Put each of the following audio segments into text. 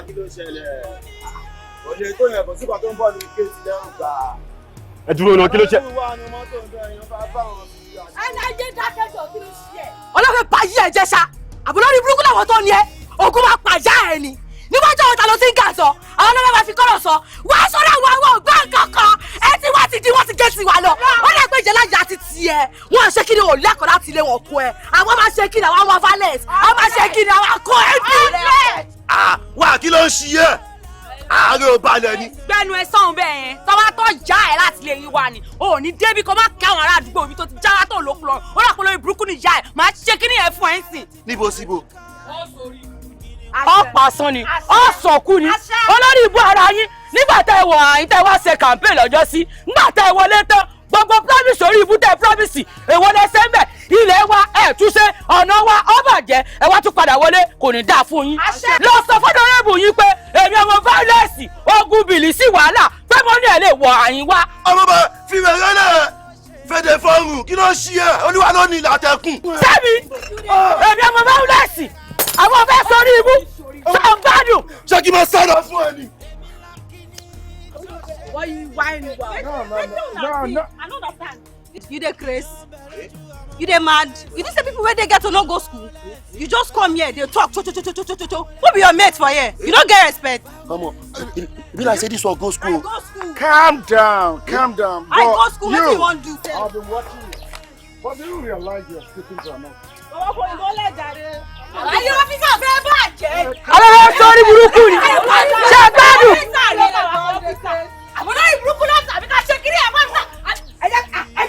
kí ló ṣẹlẹ̀? Òye tó yẹ kò sí kan tó ń bọ̀ ní kéèsì lẹ́rù gbà. Ẹ dúró náà kí ló ṣe? Ẹni ayé dákẹ́jọ́ kí ló ṣe ẹ̀? Ọlọ́fẹ́ bá yí ẹ̀ jẹ́ ṣá. Àbúlọ́rí burúkú làwọn tó ní ẹ. Ogun máa pàjá ẹ̀ ni. Níwájú àwọn ta ló ti ń gà sọ. Àwọn ọlọ́fẹ́ máa fi kọ́rọ̀ sọ. Wàá sọ̀rọ̀ àwọn ọ̀gbá kankan. Ẹ ti wá ti di wọ́n ti gé tiwa lọ. Wọ́n lè gbé ìjẹ́lá ìyá ti tiẹ̀. Wọ́n ṣe kí ni ò lẹ́kọ̀ọ́ láti ilé wọn kó ẹ. Àwọn máa ṣe kí ni àwọn ọmọ valence. Àwọn máa ṣe kí ni àwọn akọ ẹ̀ wá kí ló ń ṣiyẹ àárẹ̀ ò balẹ̀ ni. gbẹnu ẹ sọ̀hún bẹ́ẹ̀ yẹn tọ́wọ́ tó já ẹ láti lè yín wa ni o ò ní débi kó má kí àwọn ará àdúgbò mi tó ti jára tó lókun lọ ó rà pé lórí burúkú ni ìyá ẹ máa ṣe kí nìyẹn fún ẹ ń sìn. níbo síbo. ọ̀pá sán ni ọ̀sọ̀kú ni olórí ibú ara yín nígbà tẹ́ ẹ wọ àyín tẹ́ ẹ wá ṣe campaign lọ́jọ́ sí nígbà tẹ́ ẹ wọlé tán gbogbo promise orí ibú tẹ́ promise èwo lẹ ṣe ń bẹ̀ ilé wa ẹ̀ túnṣe ọ̀nà wa ọ̀bàjẹ́ ẹ wá tún padà wọlé kò ní dáa fún yín. lọ sọ fọ́dọ̀ rẹ́bù yín pé èmi ọmọ violence ogun bìlì sí wàhálà pé mo ní ẹ lè wọ àyín wá. ọmọ bá fi rẹ̀ lẹ́ fẹ́dẹ̀ fọ́ọ̀rùn kí ló ṣí ẹ olúwa ló ní ìlàtẹ̀kùn. sẹ́mi èmi ọmọ violence àwọn fẹ́ sọrí ibú sọ gbádùn. ṣé kí n máa sáré fún ẹ ni. Why you whining? No. I don't understand. You dey craze? You dey mad? You think say people where they get to no go school? You just come here, they talk, cho. Who be your mate for here? You don't get respect. Come on. Be like say this one go school. I go school. Calm down. I go school. What do you want to do? I've been watching you. But do you realize you're speaking to another? Ayé ọ́fíìsì ọ̀fẹ́ bàjẹ́. Àwọn sọ́ọ́rí burúkú ni. Ṣé gbádùn? Àbúrò ìburúkú náà tàbí ká ṣe kiri ẹ̀ mọ́ta. Ẹ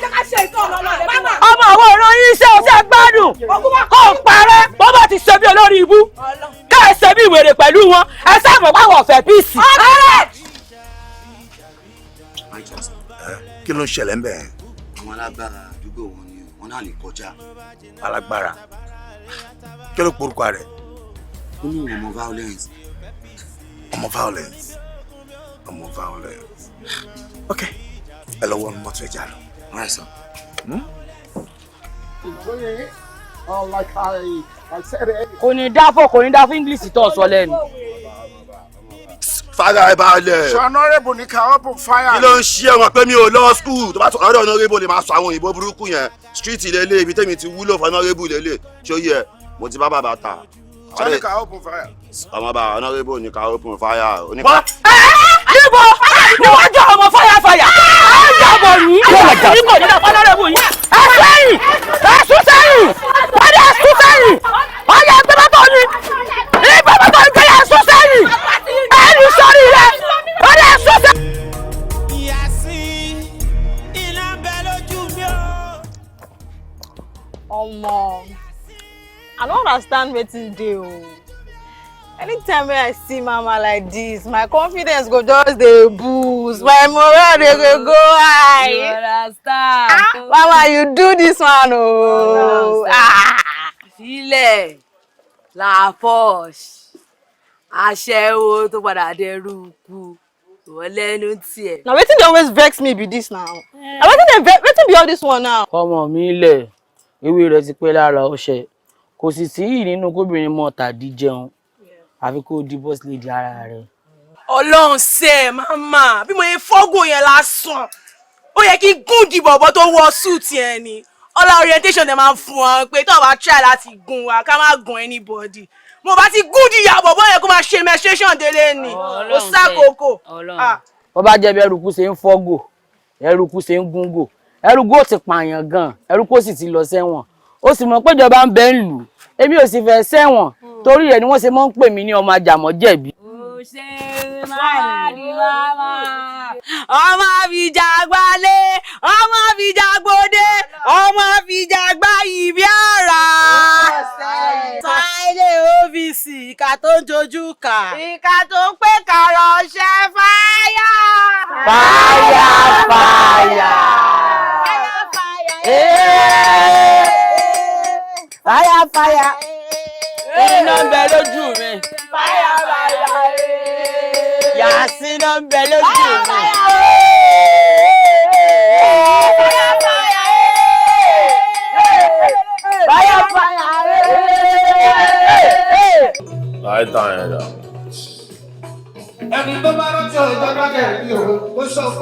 jẹ́ ká ṣe ìtọ́ ọ̀nà. Ọmọ àwọn ọ̀rọ̀ yín ṣe ọ̀ṣẹ́ gbádùn. Kò parẹ́. Wọ́n bá ti ṣe bí olórí ibú. Ká ẹ ṣe bí ìwèrè pẹ̀lú wọn. Ẹ sábà bá wọ̀ fẹ́ píìsì. Kí ló ń ṣẹlẹ̀ ń bẹ̀? Àwọn alágbára àdúgbò wọn ni wọn náà lè kọjá. Alágbára. Kí ló porúkọ rẹ̀? Ó ní ọmọ violence. Ọmọ violence. Ọmọ violence. Ok. Ẹ lọ wọnú mọ́tò ẹja lọ. Right, sir. Like I said it. Kò ní dá fún English tó sọ lẹ́nu. Fara ẹ balẹ̀. So honorable ní ká open fire. Kí ló ń ṣe ẹ̀wọ̀n pé mi ò lọ school tó bá tọ̀ lọ́dọ̀ honorable lè máa sọ àwọn òyìnbó burúkú yẹn street lélẹ̀ ibi tẹ́mi ti wúlò fún honorable lélẹ̀ ṣó yẹ mo ti bá bàbá ta. So ní ká open fire. Ọmọ bá honorable ní ká open fire. Níbo níwájú ọmọ fáyàfáyà ẹ yàgò yìí ní kò ní lọ fọlọ́ rẹ̀ bù yìí. Ẹ sẹ́yìn ẹ sún sẹ́yìn wọ́n dẹ̀ sún sẹ́yìn wọ́n yẹ ẹgbẹ́ bàtọ̀ ni ìgbẹ́ bàtọ̀ ìgbẹ́ yẹ sún sẹ́yìn ẹ ní sọ́rí rẹ̀ wọ́n dẹ̀ sún sẹ́yìn. Omo, I don't understand wetin dey o. Anytime when I see mama like this, my confidence go just dey boost, my morale dey go high. You understand? Mama, you do this one o. Sílẹ̀ la posh aṣẹ́wó tó padà dẹrú kú wọ́n lẹ́nu tiẹ̀. Na wetin dey always vex me be this now. Na wetin be all this one now. Ọmọ mi lẹ̀ ewé rẹ̀ ti pẹ́ lára ọṣẹ kò sì sí yìí nínú kóbìnrin mọ́ tàdí jẹun àfi kó di boss lady ara rẹ̀. Ọlọ́run ṣe mama bí mo yẹ fọ́gò yẹn lásán ó yẹ kí gúndì bọ̀bọ̀ tó wọ suit yẹn ni ọlá orientation dem máa ń fún wọn pé tó bá try láti gún wa ká má gún anybody mo bá ti gúndì ìyá bọ̀bọ̀ yẹn kó máa ṣe menstruation délé ni ó sákòókò. Wọ́n bá jẹ́ bí ẹrùkú ṣe ń fọ́gò ẹrùkú ṣe ń gúngò ẹrùkú ó ti pààyàn gan ẹrùkú ó sì ti lọ sẹ́wọ̀n ó sì mọ̀ péjọba ń bẹ ń lù èmi ò sì fẹ́ sẹ́wọ̀n torí rẹ̀ ni wọ́n ṣe máa ń pè mí ní ọmọ àjàmọ́ jẹ̀bi. Ọmọ àfìjà gbalé ọmọ àfìjà gbòde ọmọ àfìjà gbá ìbí ara sáyé ọ́fíìsì ìka tó ń jojú kà ìka tó ń pè ká ránṣẹ́ fáyà. Fáyà fáyà fáyà fáyà iná ń bẹ lójú mi. Fáyà fáyà Yàsí iná ń bẹ lójú mi. Fáyà fáyà. Láì tàn yẹn dà. Too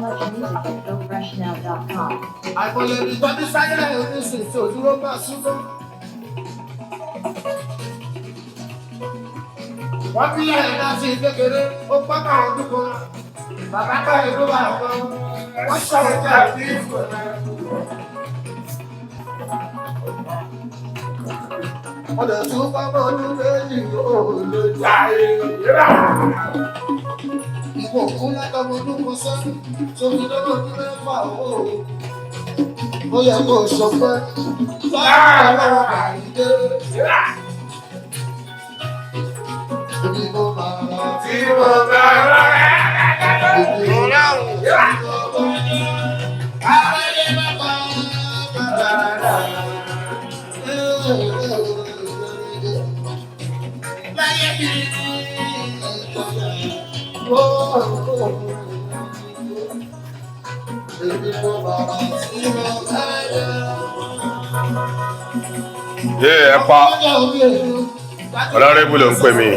much music at gofreshnow.com. Wọ́n bí ẹ̀yìn náà sí kékeré, ó pápá ọdún kan. Bàbá bá ìlú bá ọkọ, wọ́n sọ̀rọ̀ jẹ́ àbí ìfọ̀ náà. Wọ́n lè tún pápá ọdún méjì yóò lè jáde. Ìwọ òkú látọmọ ọdún kan sẹ́yìn, sómi lọ́wọ́ ọdún mẹ́fà owó. Ó yẹ kó sọ pé láàárọ̀ lọ́wọ́ àìdé. Tí mo bá rọ̀ ẹ pa Honorable ló ń pè mí.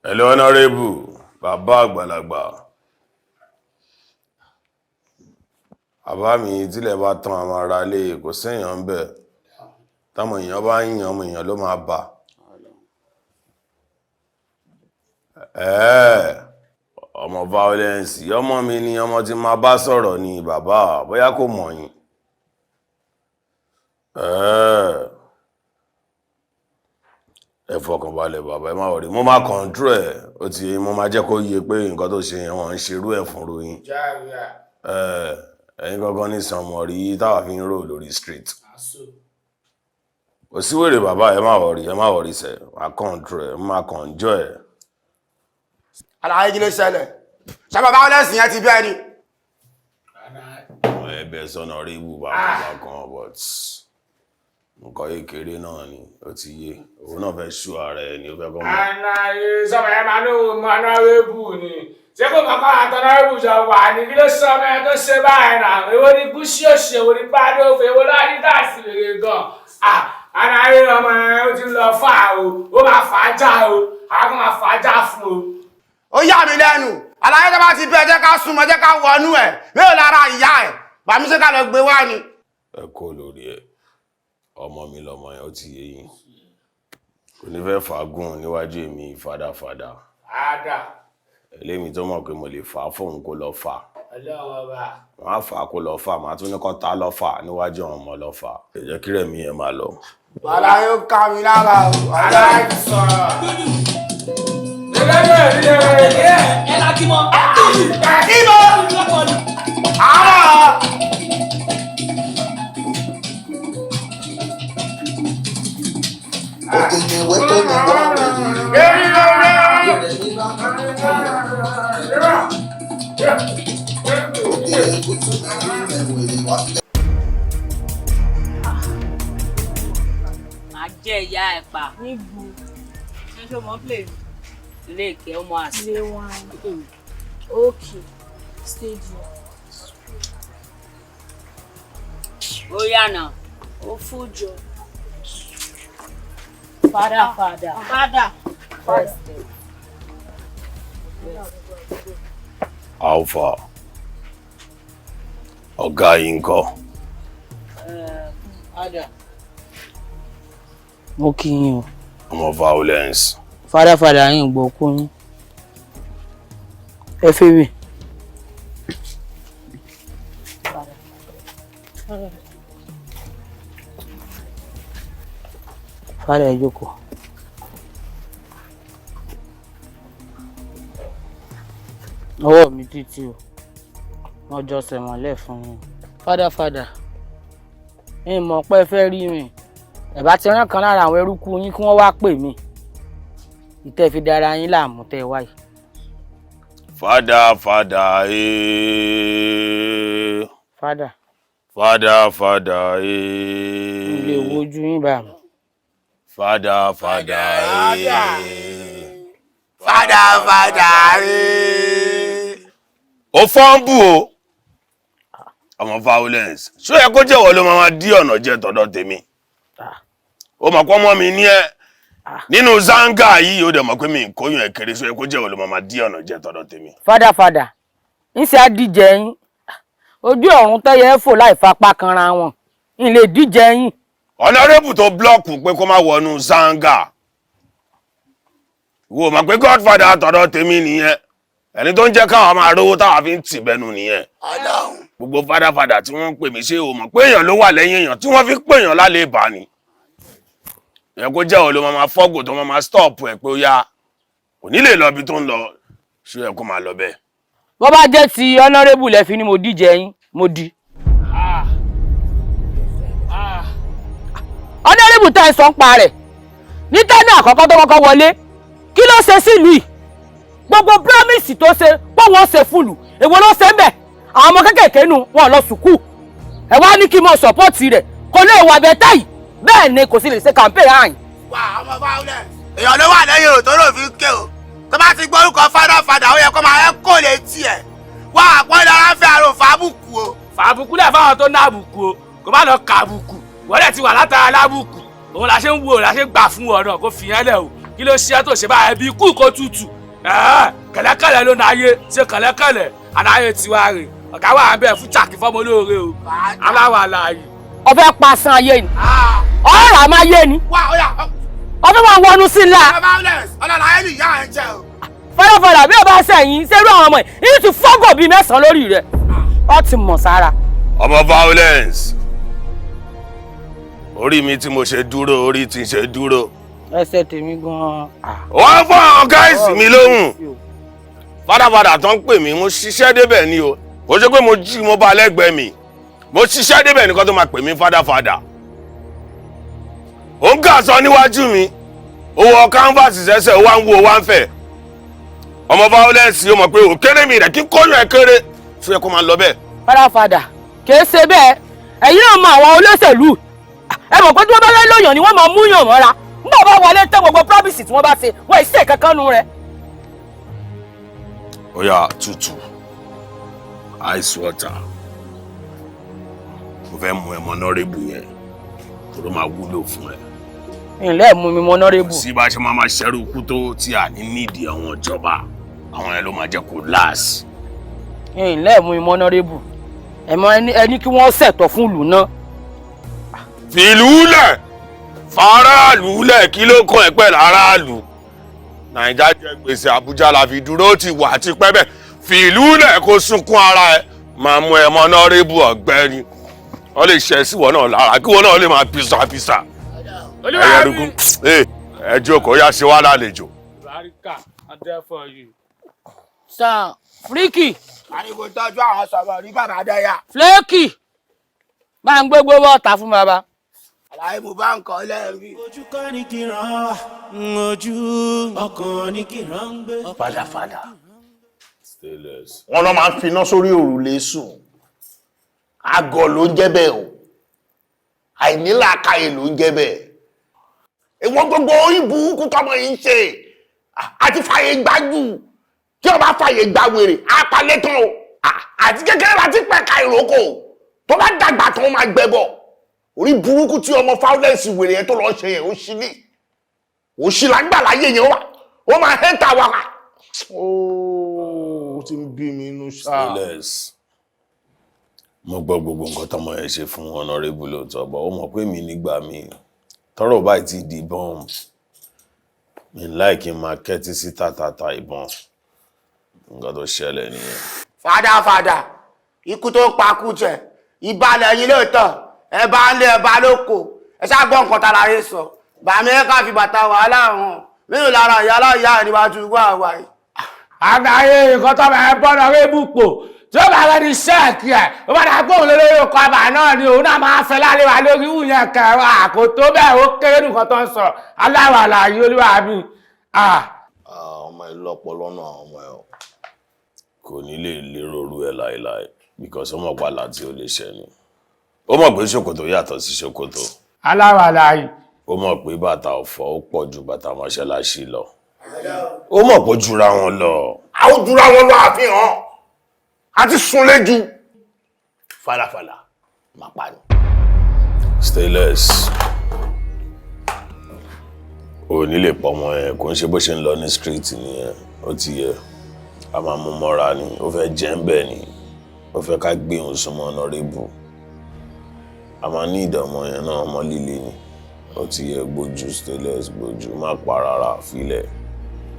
Hello Honorable, bàbá àgbàlagbà. Bàbá mi tílẹ̀ bá tán àwọn ará ilé kò séèyàn ń bẹ̀. Táwọn èèyàn bá ń yan ọmọ èèyàn ló máa bà. Ọmọ violence, ọmọ mi ni ọmọ tí máa bá sọ̀rọ̀ ni bàbá, bóyá kò mọ̀ yín. Ẹ fọkàn balẹ̀ bàbá, ẹ má wọrí, mo máa control ẹ̀, ó ti mo máa jẹ́ kó yé pé nǹkan tó ṣe yẹn wọ́n ń ṣerú ẹ̀ fún ròyìn. Ẹ̀yin gangan ní sànmọ̀ rí táwa fi ń rò lórí street. Kò sí wèrè bàbá, ẹ má wọrí sẹ̀, máa control ẹ̀, máa conjọ́ ẹ̀. Àlàyé kí ló ṣẹlẹ̀? Ṣé bàbá ọlẹ́sìn yẹn ti bẹ́ẹ̀ ni? Ẹ̀bẹ̀ sọ̀nà rí ibù bàbá kan but nǹkan kékeré náà ni ó ti yé, òun náà fẹ́ ṣú ara ẹ̀ ni ó fẹ́ kọ́ mọ́. Àlàyé sọmọ ẹ máa ní òun mọ Honorable ni. Ṣé kò mọ̀ kọ́ àtọ́ Honorable jọ wà ní kí ló sọ ọmọ ẹ tó ṣe báyìí náà? Èwo ni gúúsì òṣè, èwo ni pàdé òfò, èwo láti dàsí rere gan. Àlàyé ọmọ ẹ ó ti lọ fà o, ó máa fà á já o, àwọn kan máa fà á já fún o. Ó yà mí lẹ́nu, àlàyé tó bá ti bẹ́ẹ̀ jẹ́ ká súnmọ́, jẹ́ ká wọnú ẹ̀, mélòó lára ìyá ẹ̀, bàmí ṣe ká lọ gbé wá ni. Ẹ kó lórí ẹ, ọmọ mi lọmọ yẹn ó ti yé yín, kò ní fẹ́ fàágùn níwájú èmi fàdáfàdá. Elémi tó mọ̀ pé mo lè fà á fóun kó lọ fà. Wọ́n á fà á kó lọ fà, màá tún ní kọ́ ta lọ fà níwájú àwọn ọmọ lọ fà. Ẹ jẹ́ kí rẹ̀mí yẹn máa lọ. Bàlá yóò ká mi lára o. Àlàyé ti sọ̀rọ̀. Ẹ láti mọ́. Ibo! Àárọ̀! Màá jẹ́ ìyá ẹ̀ pa. Níbo? Ṣé ṣo mọ́ play? Ilé ìkẹ́ ọmọ àṣì. Ilé one. Okay. Stadium. Ó yànà. Ó fújọ. Father. Alpha. Ọ̀gá yín ńkọ́? Mo kí yín o. Ọmọ violence. Fàdáfàdá yín gbọ́ kú yín. Ẹ fẹ́ mi. Fàdá ẹ jókòó. Ọwọ́ mi títí o. Wọ́n jọ sẹ̀mọ́lẹ̀ fún yín. Fàdáfàdá. Ẹ mọ̀ pé fẹ́ rí mi. Ẹ bá ti rán kan lára àwọn eruku yín kí wọ́n wá pè mí. Ìtẹ́ fi dára yín láàmú tẹ́ wáyé. Fàdáfàdá Fàdáfàdá Ilé wojú yín bá mi. Fàdáfàdá Fàdáfàdá ó fọ́nbù o. Ọmọ violence. Ṣó yẹ kó jẹ́wọ́ ló máa dí ọ̀nà jẹ́ tọ̀dọ̀ tèmi? Ó mọ̀ pé ọmọ mi ní ẹ nínú zanga yìí ó dẹ̀ mọ̀ pé mi ń kóyún ẹ̀ kéré sọ yẹ kó jẹ́ olùmọ̀ máa dí ọ̀nà jẹ́ tọ́dọ̀ tèmi. Fada ń ṣe àdíjẹ yín ojú ọ̀run tẹ́yẹ fò láì fapá kanra wọn ń lè díjẹ yín. Honorable tó blọ́ọ̀kù pé kó má wọnú zanga wo mọ̀ pé godfather tọ́dọ̀ tèmi nìyẹn ẹni tó ń jẹ́ káwọn máa rówó táwọn fi ń tì bẹ́nu nìyẹn. gbogbo fada tí wọ́n ń pè mí ṣé o mọ̀ pé èèyàn ló wà lẹ́yìn èèyàn tí wọ́n fi pè èèyàn lálẹ́ ìbá ni. ìyẹn kó jẹ́ òun ló máa fọ́gò tó máa stop ẹ̀ pé ó yá kò ní lè lọ ibi tó ń lọ ṣé ẹ kó máa lọ bẹ́ẹ̀. bó bá jẹ́ ti honorable lẹ́fi ni mo díje yín mo di. honorable tá ẹ sọ ń pa rẹ̀ ní tẹ́nà àkọ́kọ́ tó kọ́kọ́ wọlé kí ló ṣe sílùú yìí gbogbo promise tó ṣe pé wọ́n ṣe fúlù èwo ló ṣe ń bẹ̀ àwọn ọmọ kékèké nu wọn lọ sùkúù ẹ wá ní kí n mọ sọ́pọ́ọ̀tì rẹ̀ kò lè wà bẹ́ẹ̀ táyì bẹ́ẹ̀ ni kò sì lè ṣe campaign àyìn. wà ọmọ violence. èèyàn ló wà lẹ́yìn òtò ló fi ń ké o tó bá ti gbórúkọ fada ó yẹ kó máa ẹ́ kó lè tiẹ̀ wá àpọ́n dára fẹ́ àrò fàbùkù o. fàbùkù lẹ̀ fáwọn tó ná àbùkù o kò má lọ kà àbùkù wọ́n dẹ̀ ti wà látara lábùkù òun la ṣe ń wo la ṣe ń gbà fún ọ̀nà kó fi yẹn lẹ̀ o kí ló ṣe é tó ṣe báyẹn bí ikú kó tutù kẹ̀lẹ́kẹ̀lẹ́ ló náyé ṣe kẹ̀lẹ́kẹ̀lẹ́ ànáyé tiwa rè ọ̀gá wà ń bẹ̀ fún chàkì fọ́mọ olóore o aláwọ̀ àlàyé. ọfẹ pasan ayé ni ọ̀rọ̀ àmọ́ ayé ni ọfẹ máa wọnú sí ńlá. ọlọ́run ayé ni ìyá ẹ̀ ń jẹ o. fọlọ́fọlọ́ bí o bá sẹ́yìn ṣerú àwọn ọmọ yìí ti fọ́gọ̀ bíi mẹ́sàn-án lórí rẹ̀ ọ ti mọ̀ sára. ọmọ violence orí mi tí mo ṣe dúró orí tí ń ṣe dúró. ẹsẹ̀ tèmi gan-an. wọ́n fún àwọn gáìsì mi lóhùn fada tó ń pè mí mo ṣiṣẹ́ débẹ̀ ni o kò ṣe pé mo jí mo bá lẹ́gbẹ̀ẹ́ mi mo ṣiṣẹ́ débẹ̀ nìkan tó máa pè mí fada. ó ń gà sọ níwájú mi ó wọ canvas sẹ́sẹ̀ ó wá ń wo ó wá ń fẹ̀ ọmọ violence yóò mọ̀ pé òkèrè mi rẹ̀ kí kóyún ẹ̀ kéré tó yẹ kó máa lọ bẹ́ẹ̀. fada kì í ṣe bẹ́ẹ̀ ẹ̀yin náà mọ àwọn olóṣèlú ẹ mọ̀ pé tí wọ́n bá fẹ́ lóyàn ni wọ́n máa múyàn mọ́ra nígbà bá wọlé tẹ́ gbogbo promise tí wọ́n bá ṣe wọ́n ìṣe kankan nu rẹ̀. ó yá tútù ice water mo fẹ́ mú ẹ mọ́ nọ́rẹ́bù yẹn tó ló máa wúlò fún ẹ. ilé mú mi mọ́ nọ́rẹ́bù. sí bá a ṣe máa ṣẹ́rù kú tó tí a ní nídìí àwọn ìjọba àwọn ẹ ló máa jẹ́ kó láàsì. ilé mú mi mọ́ nọ́rẹ́bù ẹni kí wọ́n ṣètò fún ìlú náà. fìlú lẹ̀ faraàlú lẹ̀ kí ló kàn ẹ́ pẹ̀lú aráàlú nàìjíríà jẹ gbèsè àbújá la fi dúró ti wà ti pẹ́ bẹ́ẹ̀ fìlú lẹ̀ kó sunkún ara ẹ máa mú ẹ mọ́ nọ́rẹ́bù ọ̀gbẹ́ni wọ́n lè ṣe sí wọn náà lára kí wọn náà lè máa pisa. ẹyẹ dúkú ẹ jókòó yá ṣe wá lálejò. sàn fíríkì. àníkò tọ́jú àwọn sọ̀rọ̀ ní bàbá dẹ́yà. fíléèkì máa ń gbégbó bọ́ọ̀tà fún bàbá. àlàyé mo bá ń kọ́ lẹ́ẹ̀rí. ojú kan ní GIRAN ojú ọkàn ní GIRAN gbé. fada. wọn lọ máa ń finá sórí òrùlé sùn àgọ̀ ló ń jẹ́ bẹ́ẹ̀ o àìnílàákàyè ló ń jẹ́ bẹ́ẹ̀ ìwọ́n gbogbo ìbùkún tọmọ yìí ń ṣe àti fàyè gbájú tí o bá fàyè gbá wèrè apalẹ̀ tán o àti kékeré láti pẹ̀ka ìrókò tó bá dàgbà tán máa gbẹbọ orí burúkú tí ọmọ violence wèrè yẹn tó lọ ṣe yẹn ó ṣí lágbà láyé yẹn ó máa hẹ́ńtà wa. ó ti ń bí mi inú ṣáà. mo gbọ́ gbogbo nǹkan tọmọ yẹn ṣe fún honorable lóòótọ́ bọ́ ó mọ̀ pé mi nígbà mi tọ́rọ̀ báyìí ti di ìbọn mi láì kí n máa kẹ́tí sí tàtàtà ìbọn nǹkan tó ṣẹlẹ̀ nìyẹn. fada ikú tó ń pa kú jẹ ìbalẹ̀ yín lóòótọ́ ẹ bá ń lé ẹ bá lóko ẹ ṣàgbọ́ nǹkan tá láyé sọ bàmí ẹ ká fi bàtà wàhálà hàn nínú lára ìyá aláìyá ẹ níwájú wà wáyé. àgbáyé nǹkan tó máa ń bọ́ lọ rébù pò tí ó bá rẹ ní ṣẹ́ẹ̀kì ẹ̀ ó bá dà gbóhùn lórí ọkọ̀ àbà náà ni òun náà máa fẹ́ láre wa lórí ìwù yẹn kẹrọ àkótó bẹ́ẹ̀ ó kéré nǹkan tó ń sọ aláwọ̀ àlàyé olúwa mi. ọmọ ẹ lọ́pọlọ náà ọmọ ẹ o. kò ní lè lérò orú ẹ láéláé because ọmọ pàlà tí ó lè ṣẹ ni ó mọ̀ pé ṣòkòtò yàtọ̀ sí ṣòkòtò. aláwọ̀ àlàyé. ó mọ̀ pé bàtà ọ̀fọ̀ ó pọ̀ ju bàtà mọ́ṣáláṣí lọ ó mọ̀ pé ó jura wọn lọ. a ó jura wọn lọ àfihàn àti sunléjú falafala máa pa ni. stainless O ní lè pọ̀ ọmọ yẹn kò ń ṣe bó ṣe ń lọ ní street nìyẹn ó ti yẹ a máa mú mọ́ra ni ó fẹ́ jẹ́ ń bẹ̀ ni ó fẹ́ ká gbé òun súnmọ́ honorable a máa ní ìdààmú yẹn náà ọmọ líle ni ó ti yẹ gbójú stainless gbójú má pa rárá filẹ̀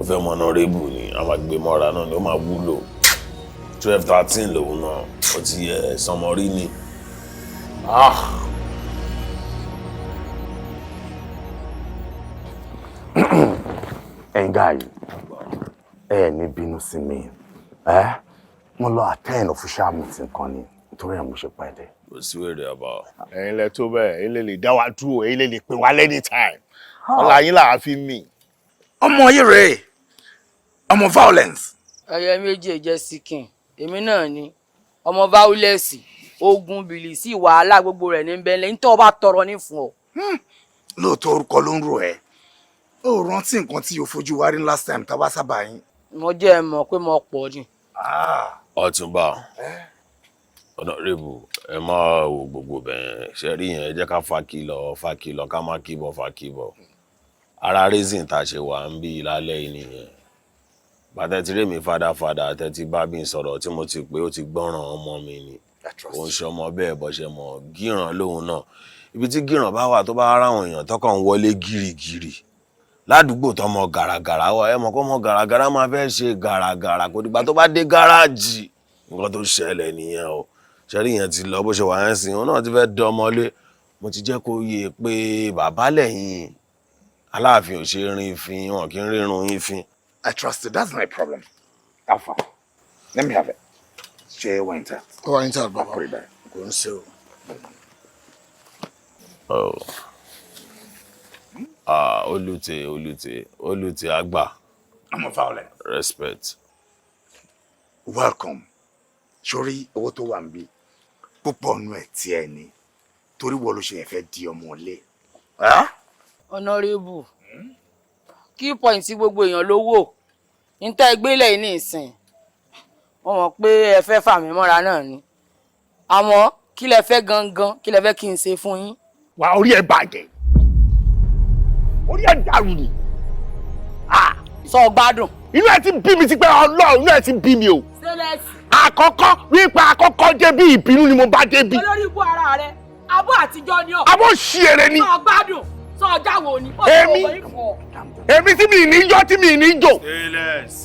ó fẹ́ mọ honorable ni a máa gbé mọ́ra náà ni ó máa wúlò 12-13 lòun náà ó ti yẹ sọmọrí ni. ẹ̀yin guys ẹ ní bínú sí mi mo lọ attend official meeting kan ni nítorí ẹ̀ mo ṣe pẹ́ dé. kò sí wèrè àbá. ẹ̀yin lẹ tó bẹ́ẹ̀ ẹ̀yin lè lè dá wa dúró ẹ̀yin lè lè pè wá anytime ọ̀la yín là á fi mì. ọmọ yìí rèé ọmọ violence. ẹyẹ méjì jẹ́ síkìn èmi náà ni ọmọ violence ogun bìlìsì wàhálà gbogbo rẹ̀ ní bẹ́ẹ̀ lẹ́yìn tó o bá tọrọ ní fún ọ. lóòótọ́ orúkọ ló ń rò ẹ́ ó rántí nǹkan tí o fojú wa rí last time tá a bá sábà yín. mo jẹ́ ẹ mọ̀ pé mo pọ̀ ni. Ọ̀túnba honorable ẹ máa wo gbogbo bẹ́ẹ̀ ṣe rí yẹn ẹ jẹ́ ká fa kìlọ̀ ká má kíbọ̀ ara reason tá a ṣe wà ń bí lálẹ́ yìí nìyẹn bàtẹ́ tí rèmi fàdáfàdà tẹ́tí bá bí sọ̀rọ̀ tí mo ti pé ó ti gbọ́ràn ọmọ mi ni òun ṣe ọmọ bẹ́ẹ̀ bọ́ ṣe mọ̀ gíràn lóhun náà ibi tí gíràn bá wà tó bá ara àwọn èèyàn tọkàn ń wọlé gírígírí ládùúgbò tọmọ gàràgàrà wà ẹ mọ̀ kó mọ gàràgàrà máa fẹ́ ṣe gàràgàrà kò dìgbà tó bá dé gáràjì nǹkan tó ṣẹlẹ̀ nìyẹn o ṣẹ́rí yẹn ti lọ bó ṣe wà yẹn sìn òun náà ti fẹ́ dánmọ́lé mo ti jẹ́ kó yé pé bàbá lẹ́yìn aláàfin ò ṣe rin fin wọn kì í rírun yín fin. I trust you. That's my problem. Alpha, let me have it. Ṣé winter? Winter, Baba. Put it there. Go and sew. Olùtè àgbà. I'm a violent. Respect. Welcome. Sori owó tó wà níbí. Púpọ̀ nù ẹ̀ tí ẹ ní. Torí wo ló ṣe fẹ́ di ọmọ ilé. Honorable. Key point tí gbogbo èèyàn ló wò níta ìgbélẹ̀ yìí ní ìsìn wọ́n mọ̀ pé ẹ fẹ́ fà mí mọ́ra náà ni àmọ́ kí lẹ fẹ́ gangan kí lẹ fẹ́ kí n ṣe fún yín. Wà orí ẹ bàjẹ́ orí ẹ dàrú ni. Sọ gbádùn. Inú ẹ ti bí mi ti pẹ́ Ọlọ́run inú ẹ ti bí mi o. Sẹ́lẹ̀sì. Àkọ́kọ́ wípé àkọ́kọ́ dé bí ìbínú ni mo bá dé bí. Olórí ibú ara rẹ abọ́ àtijọ́ ni ọ́. Abọ́ ṣìẹ̀rẹ̀ ni. Sọ gbádùn sọ jáwọ́ ni. Èmi tí mi ní yọ tí mi ní jò.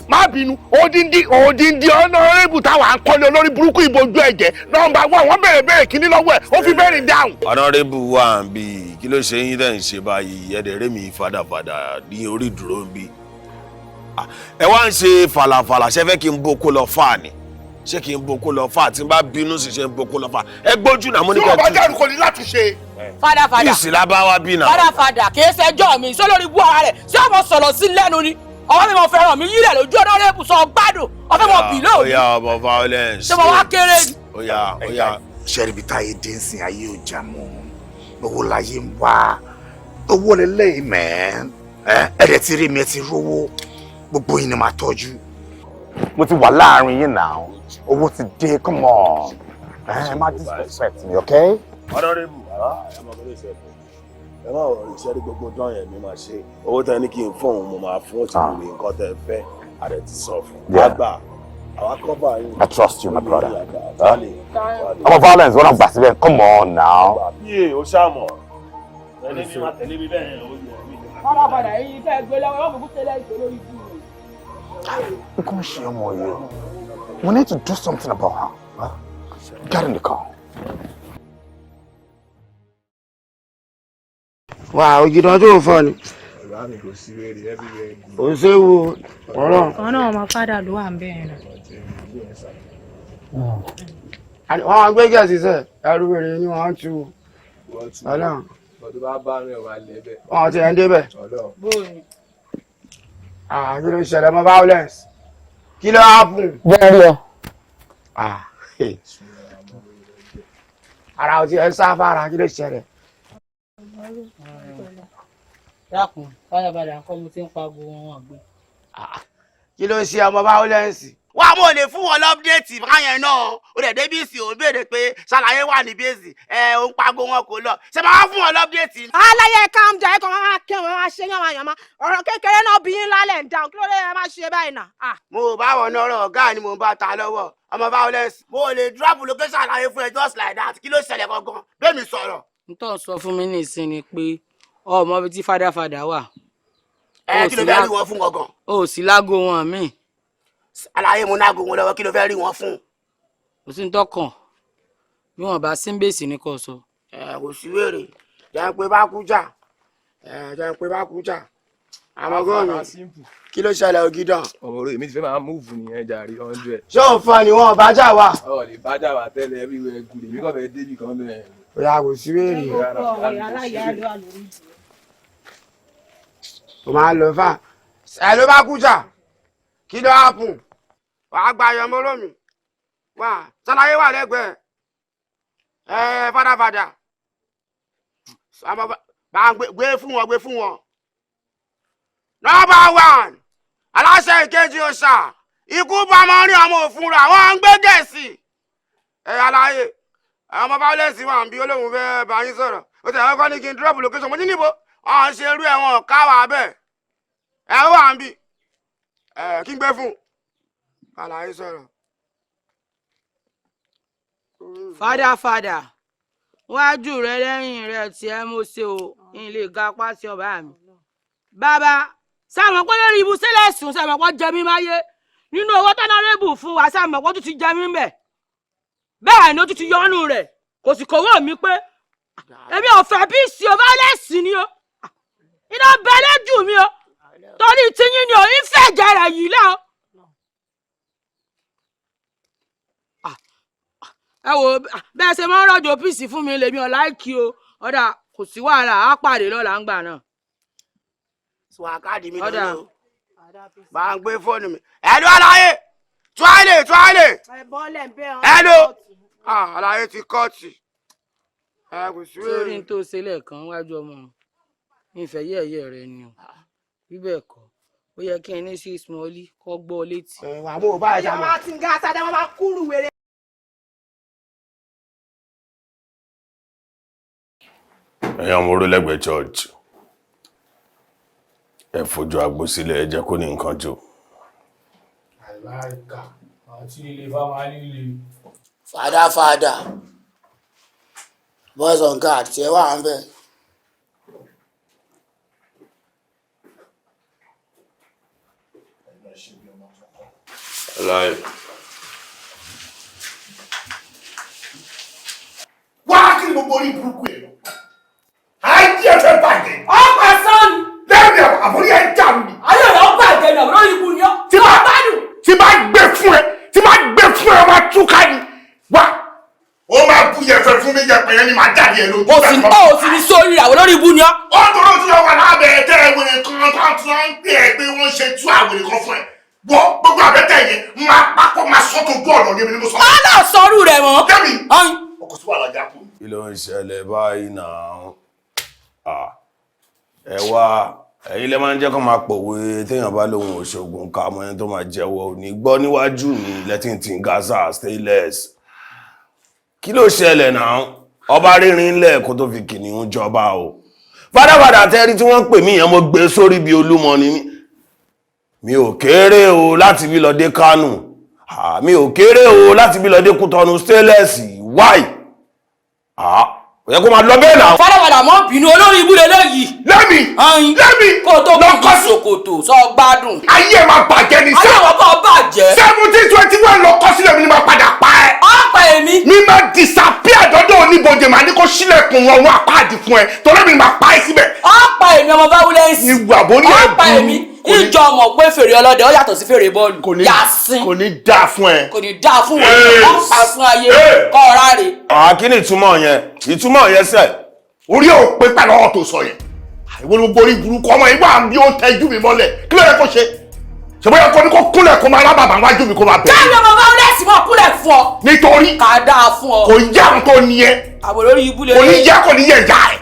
Má bínú odindi honorable táwa ń kọ́lé olórí burúkú ìbojú ẹ̀jẹ̀ nọ́mbà 1 wọ́n bẹ̀rẹ̀ kíní lọ́wọ́ ẹ̀ ó fi bẹ́ẹ̀rì dáhùn. honorable wà ń bí kí ló ṣe yín tẹ̀ ń ṣe báyìí ẹ̀dẹ̀ rémi fàdàfàdà ní orí ìdúró ń bí. ẹ wá ń ṣe fàlàfàlà ṣe fẹ́ kí n bó kó lọ fà ni ṣé kí n bó kó lọ fà tí n bá bínú sì ṣe ń bó kó lọ fà ẹ gbójú náà mo ní kẹ́ tí o bá jẹ́ àrùkọ ní láti ṣe. Fàdàfàdà ìsìlá bá wá bí náà. Fàdàfàdà kì í ṣẹjọ́ mi sólórí ibú ara rẹ̀ ṣé ọmọ sọ̀rọ̀ sí lẹ́nu ni ọmọ mi mo fẹ́ràn mi yílẹ̀ lójú honorable sọ gbádùn ọmọ mi bì lóòótọ́. Oya ọmọ violence. ṣé mo wá kéré ni. Oya. Ṣẹ́ríbi táyé dẹ́nsìn ayé ò jà mọ́ owó láyé ń wá owó lélẹ́yìn mẹ́ẹ́n ẹ̀rẹ̀ ti rí mi ẹ ti rówó gbogbo yín ni màá tọ́jú. Mo ti wà láàrin yín náà owó ti dé come on ẹ má disrespect me okay. honorable ẹ má wọ ìṣẹ́rí gbogbo dán yẹn mi máa ṣe owó tẹ ní kí n fóun mo máa fún òtún mi nǹkan tẹ fẹ́ àrẹ ti sọ fún àgbà àwọn akọ́bà yín. I trust you my brother. ọmọ violence wọn náà gbà síbẹ̀ come on now. yíyẹ o ṣàmọ̀ ẹni mi máa tẹ̀lé mi bẹ́ẹ̀ yẹn o yẹ mi. Fàdàfàdà èyí fẹ́ gbé lọ́wọ́ yóò fún tẹ́lẹ̀ ìṣòro ìbú rẹ̀. nǹkan ṣe ọmọ yìí we need to do something about her. Get in the car. Wà òjìdán tó fọ́ ni. Ó ṣe wo ọ̀rọ̀. Ọ̀nà ọmọ fádà ló wà ń bẹ̀rẹ̀ náà. Wọ́n á gbé gẹ̀ẹ́sì sẹ́, ẹrú rẹ̀ ni wọ́n á tu. Ọlọ́run. Wọ́n ti ẹ̀ ń débẹ̀. Kí ló ṣẹlẹ̀ mọ́ violence? Kí ló happen? Bẹ́ẹ̀ rí ọ. Ara ò ti ẹ̀ sáfàrà kí ló ṣẹlẹ̀? Dákun, fàdàfàdà nǹkan mo ti ń pago wọn àgbẹ̀. Kí ló ṣe ọmọ violence? wá mo lè fún wọn lọ́pdẹ́ẹ̀tì báyẹn náà ó dẹ̀ débi ìsìn ò béèrè pé ṣàlàyé wà ní bẹ́ẹ̀sì ó ń pagó wọn kò lọ ṣe máa fún wọn lọ́pdẹ́ẹ̀tì. aláyẹ calm down ẹ̀kọ́ máa kí wọn máa ṣe yànmáyànmá ọ̀rọ̀ kékeré náà bí yín lálẹ́ ń dáhùn kí ló dé ẹ máa ṣe báyìí náà. mo bá wọn náà ọ̀gá ni mo bá ta lọ́wọ́ ọmọ violence mo lè drop location àlàyé fún ẹ just like that kí ló ṣẹlẹ̀ gangan bẹ́ẹ̀ mi sọ̀rọ̀. n tó sọ fún mi ní ìsinmi pé ọmọ bíi tí fàdáfàdá wà. Kí ló fẹ́ rí wọn fún gangan. o sì lágo wọn míì. àlàyé mo nágo wọn lọ́wọ́ kí ló fẹ́ rí wọn fún. kò sí ní tọkàn bí wọn bá sí ń bèsì ní kò sọ. kò sí wèrè jẹ́ pé bá kú jà àmọ́ gómìn kí ló ṣẹlẹ̀ ògidàn. ọmọ orí mi ti fẹ́ máa múùfù nìyẹn jàre 100. ṣé òun fún ọ ni wọn bá jà wá. ọ̀ lè bá jà wá tẹ́lẹ̀ everywhere good èmi kàn fẹ́ débì kan bẹ́ẹ̀. bóyá kò sí wèrè. o máa lọ fà ẹ ló bá kú jà kí ló hápùn wàá gba ayọ̀ mọ́rọ́ mi wà ṣàlàyé wà lẹ́gbẹ̀ẹ́ fàdàfàdà bá gbé fún wọn. Number 1 aláṣẹ ìkejì ọ̀sà ikú bá máa ń rí ọmọ òfun rà wọ́n ń gbé gẹ̀ẹ́sì aláyè ọmọ violence wà ń bí olóhùn fẹ́ bá yín sọ̀rọ̀ ó tẹ̀lé ọkọ ní kí n drop location mo ní níbo ọ̀hún ṣe irú ẹ̀wọ̀n káwà bẹ́ẹ̀ wà ń bí kí n gbé fún aláyè sọ̀rọ̀. fàdáfàdà wájú rẹ lẹ́yìn rẹ tí ẹ mọ̀ ṣe o n lè ga apá sí ọba mi. bàbá sáàmù pé lórí ibu sílẹ̀ sùn sáàmù pé jẹ mí máyé nínú owó tọ́nàrẹ́bù fún wa sáàmù pé ó tún ti jẹ mí mbẹ̀ bẹ́ẹ̀ ni ó tún ti yọnu rẹ̀ kò sì kówó mi pé èmi ò fẹ́ bí sí o violence ni o iná bẹ lójú mi o torí tiyín ni o ìfẹ́ jẹrẹ yìí lẹ́ o. ẹ wo bẹ́ẹ̀ ṣe máa ń rọ̀jò píìsì fún mi lèmi ò láìkí o ọ̀dà kò sí wàhálà á pàdé lọ́la ń gbà náà. Swakadi mi lọ́nà bá ń gbé fóònù mi. ẹ̀lú aláyé tuwálé. ẹ̀lú aláyé ti kọ́ọ̀tì. kò sí wèrè. sórí n tó ṣe lẹ́ẹ̀kan wájú ọmọ ìfẹ́ yẹ̀yẹ́ rẹ ni o bíbẹ̀ kọ́ ó yẹ kí n ní sí smọ́lí kọ́ gbọ́ létí. wà á mú bá ẹja mọ́. ìyá ti ń ga sáde wọn máa kúrú wèrè. ẹ̀yin ọmọ orílẹ̀-èdè church ẹ fojú agbo sílẹ̀ ẹ jẹ́ kó ní nǹkan jò. àìláìka àti ilé fáwọn líle. fàdáfàdà boys on guard tí ẹ wà ń bẹ̀. aláì. wá kí ni gbogbo orí burúkú yẹn lọ. ayé ẹ fẹ́ bàjẹ́. ọ̀pá sọ́ọ̀nù. lẹ́yìn àbúrí ẹ jà mí. ayé rẹ̀ ó bàjẹ́ ní àbúrò ikú ni ó. tí bá gbé fún ẹ máa túká ni. wá ó máa bu yẹ̀fẹ̀ fún mi yẹ̀pẹ̀ yẹn ni màá jáde ẹ lójú. ó sì ní sórí ìràwọ̀ lórí ibú ni ó. ó tọrọ tí wọn wà lábẹ́ ẹ̀tẹ́ ìwé kan tó ń pè é pé wọ́n ṣe tú àwòrán kan fún ẹ. wọ́n gbogbo àbẹ́tẹ̀ yẹn máa pápọ̀ máa sọ́tò ojú ọ̀nà ní èmi ni mo sọ. má náà sọrú rẹ̀ mọ́. jẹ́mi ọkọ̀ sí wàhálà jà kù. kí ló ń ṣẹlẹ̀ báyìí náà ẹ wá ẹ̀yin lẹ máa ń jẹ́ kó máa pòwe téèyàn bá lóhun òṣogùn ká mọ́ ẹni tó máa jẹ́wọ́ ò ní gbọ́ níwájú mi lẹ́tìntì gaza stainless kí ló ṣẹlẹ̀ náà ọba rírin ńlẹ̀ kó tó fi kìnìún jọba o fàdáfàdà tẹ́rí tí wọ́n pè mí yẹn mo gbé sórí bí Olúmọ ni mi ò kéré o láti bí lọ dé Kánò mi ò kéré o láti bí lọ dé Kútọ̀nù stainless why ó yẹ kó máa lọ bẹ́ẹ̀ náà. fàdáfàdà mọ́ bínú olórí ibú lélẹ́yìí. lẹ́mì kó tó kọ́ ṣòkòtò sọ gbádùn. ayé ẹ̀ máa bàjẹ́ ní ayé àwọn kan bàjẹ́. 1721 lọ kọ́ sílẹ̀ mi ni máa padà pa ẹ́. ọ̀pá èmi. mi máa disappear dọ́dọ̀ oníbodè máa ní kó sílẹ̀kùn wọn wọn àpáàdì fún ẹ torí mi ni máa pa ẹ́ síbẹ̀. ọ̀pá èmi ọmọ báwúlẹ́ǹsì. ìwà bó ní ẹ̀ ọ̀pá èmi ìjọ mọ̀ pé fèrè ọlọ́dẹ ó yàtọ̀ sí fèrè bọ́ọ̀lù. yàsín kò ní dáa fún ẹ. kò ní dáa fún wọn ọ̀pá fún ayé kọ́ ọ̀rá rè. kí ni ìtumọ̀ yẹn sẹ́. orí ò pé pẹ̀lú ọ̀rọ̀ tó sọ yẹn ìwọ ni gbogbo orí burúkú ọmọ ìgbà bí ó tẹjú mi mọ́lẹ̀ kí ló yẹ kó ṣe ṣe bóyá kó ní kó kúnlẹ̀ kó máa lábàbà wájú mi kó máa bẹ̀rẹ̀. káàdì ọmọ báwúlẹ́ǹsì mọ̀ kúnlẹ̀ fún ọ. nítorí kà á dáa fún ọ. kò yá àwọn tó ní ẹ. àbò lórí ibú lè. kò ní yá kò ní yẹ ìyá ẹ.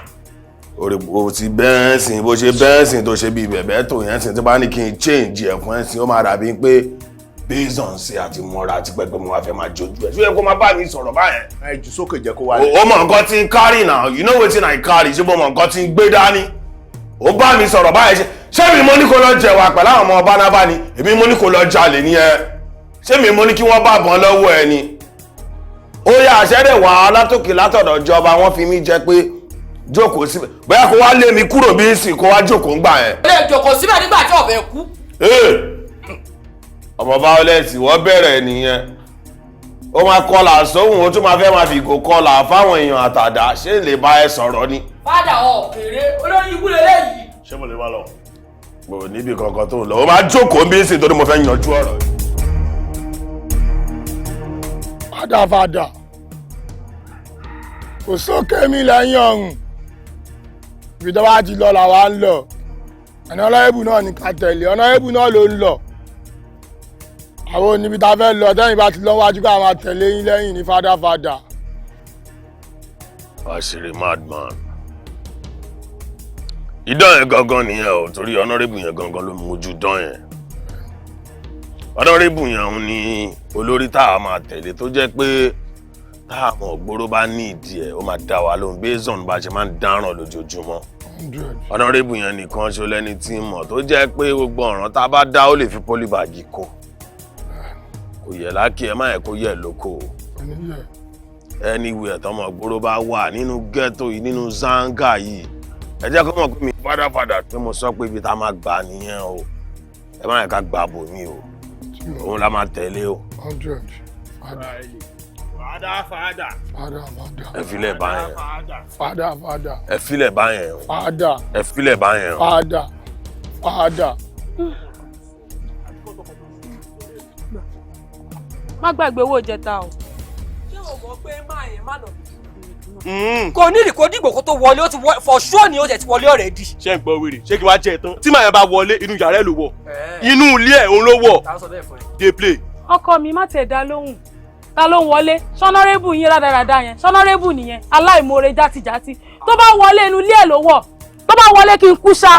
o ti bẹ́ẹ̀sìn bó ṣe bẹ́ẹ̀sìn tó ṣe bí bẹ̀bẹ̀ tó yẹn sìn tí bá ní kí n change ẹ̀ fún ẹ̀sìn ó máa dàbí pé based on ṣe àti mọ́ra àti pẹ́pẹ́ mo wá fẹ́ máa jojú ẹ̀ ṣó yẹ kó máa bá mi sọ̀rọ̀ báyẹn. ẹ jù sókè jẹ́ kó wá. ó mọ nǹkan tí ń carry now you know wetin I carry ṣé mo mọ nǹkan tí ń gbé dání ó bá mi sọ̀rọ̀ báyẹn ṣé mi mo ní kó lọ jẹ̀wà pẹ̀lú àwọn ọmọ bánábá ni èmi mo ní kó lọ jalè ní ẹ ṣé mi mo ní kí wọ́n bá bọ́n lọ́wọ́ ẹ ni ó yà àṣẹ́dẹ̀ wà látòkè látọ̀dọ̀ ìjọba wọ́n fi mí jẹ́ pé jókòó síbẹ̀ bóyá kó wá lé mi kúrò bí ìsìn kó wá jókòó ń gbà yẹn. ó lè jókòó síbẹ̀ nígbà tí ọ̀bẹ kú. ọmọ violence wọ́n bẹ̀rẹ̀ nìyẹn ó máa kọlà sóhun ó tún máa fẹ́ máa fi ìgò kọlà fáwọn èèyàn àtàdá ṣé lè bá ẹ sọ̀rọ̀ ni. fádà ọ̀kẹ́rẹ́ olórí ikú lélẹ́yìí. ṣé mo lè má lọ. mo níbi kankan tó lọ ó máa jókòó bí ìsìn torí mo fẹ́ yanjú ọ̀rọ̀ yìí. fádà kò sókè mi lẹ́yìn ọ̀run ibi tó bá ti lọ làwa ń lọ ẹni ọlọ́yẹ̀bù náà ní ká tẹ̀lé ọlọ́yẹ̀bù náà ló ń lọ àwọn oníbi tá a fẹ́ lọ tẹ́yìn bá ti lọ wájú ká máa tẹ̀lé yín lẹ́yìn ní fádà. àṣírí madman idán yẹn gangan nìyẹn o torí ọ̀nàrẹ́bù yẹn gangan ló mójú dán yẹn ọ̀nàrẹ́bù yẹn òun ni olórí tá a máa tẹ̀lé tó jẹ́ pé tá àwọn ògbóró bá ní ìdí ẹ̀ ó máa dá wa lóhùn based on bá a ṣe máa ń dáràn lójoojúmọ́ ọ̀nàrẹ́bù yẹn nìkan ṣo lẹ́ni tí ń mọ̀ tó jẹ́ pé gbogbo ọ̀ràn tá a bá dá ó lè fi pólíbàgì kó kò yẹ lákì ẹ má yẹ kó yẹ lóko anywhere tọmọ ògbóró bá wà nínú ghetto yìí nínú zanga yìí ẹ jẹ́ kó mọ̀ pé mi fádàfádà pé mo sọ pé ibi tá a máa gbà nìyẹn o ẹ má yẹ ká gbà bò mí o òun la máa tẹ̀lé o. Fada. ẹ filẹ̀ báyẹn. Fada. ẹ filẹ̀ báyẹn. Fada. ẹ filẹ̀ báyẹn. Fada. má gbàgbé owó ìjẹta o. ṣé o mọ̀ pé máa yẹn má lọ. kò ní ìdíkò dìgbò kó tó wọlé ó ti wọ for sure ni ó jẹ ti wọlé already. ṣé ń gbọ́ wèrè ṣé kí wàá jẹ tán tí màá yẹn bá wọlé inú yàrá ẹ̀ ló wọ̀ inú ilé ẹ̀ òun ló wọ̀ dey play. ọkọ mi má tẹ̀ dá lóhùn ta ló ń wọlé sọnọrẹ́bù yín rádaràda yẹn sọnọrẹ́bù nìyẹn aláìmoore játijàti tó bá wọlé inú ilé ẹ̀ ló wọ̀ tó bá wọlé kí n kú ṣá.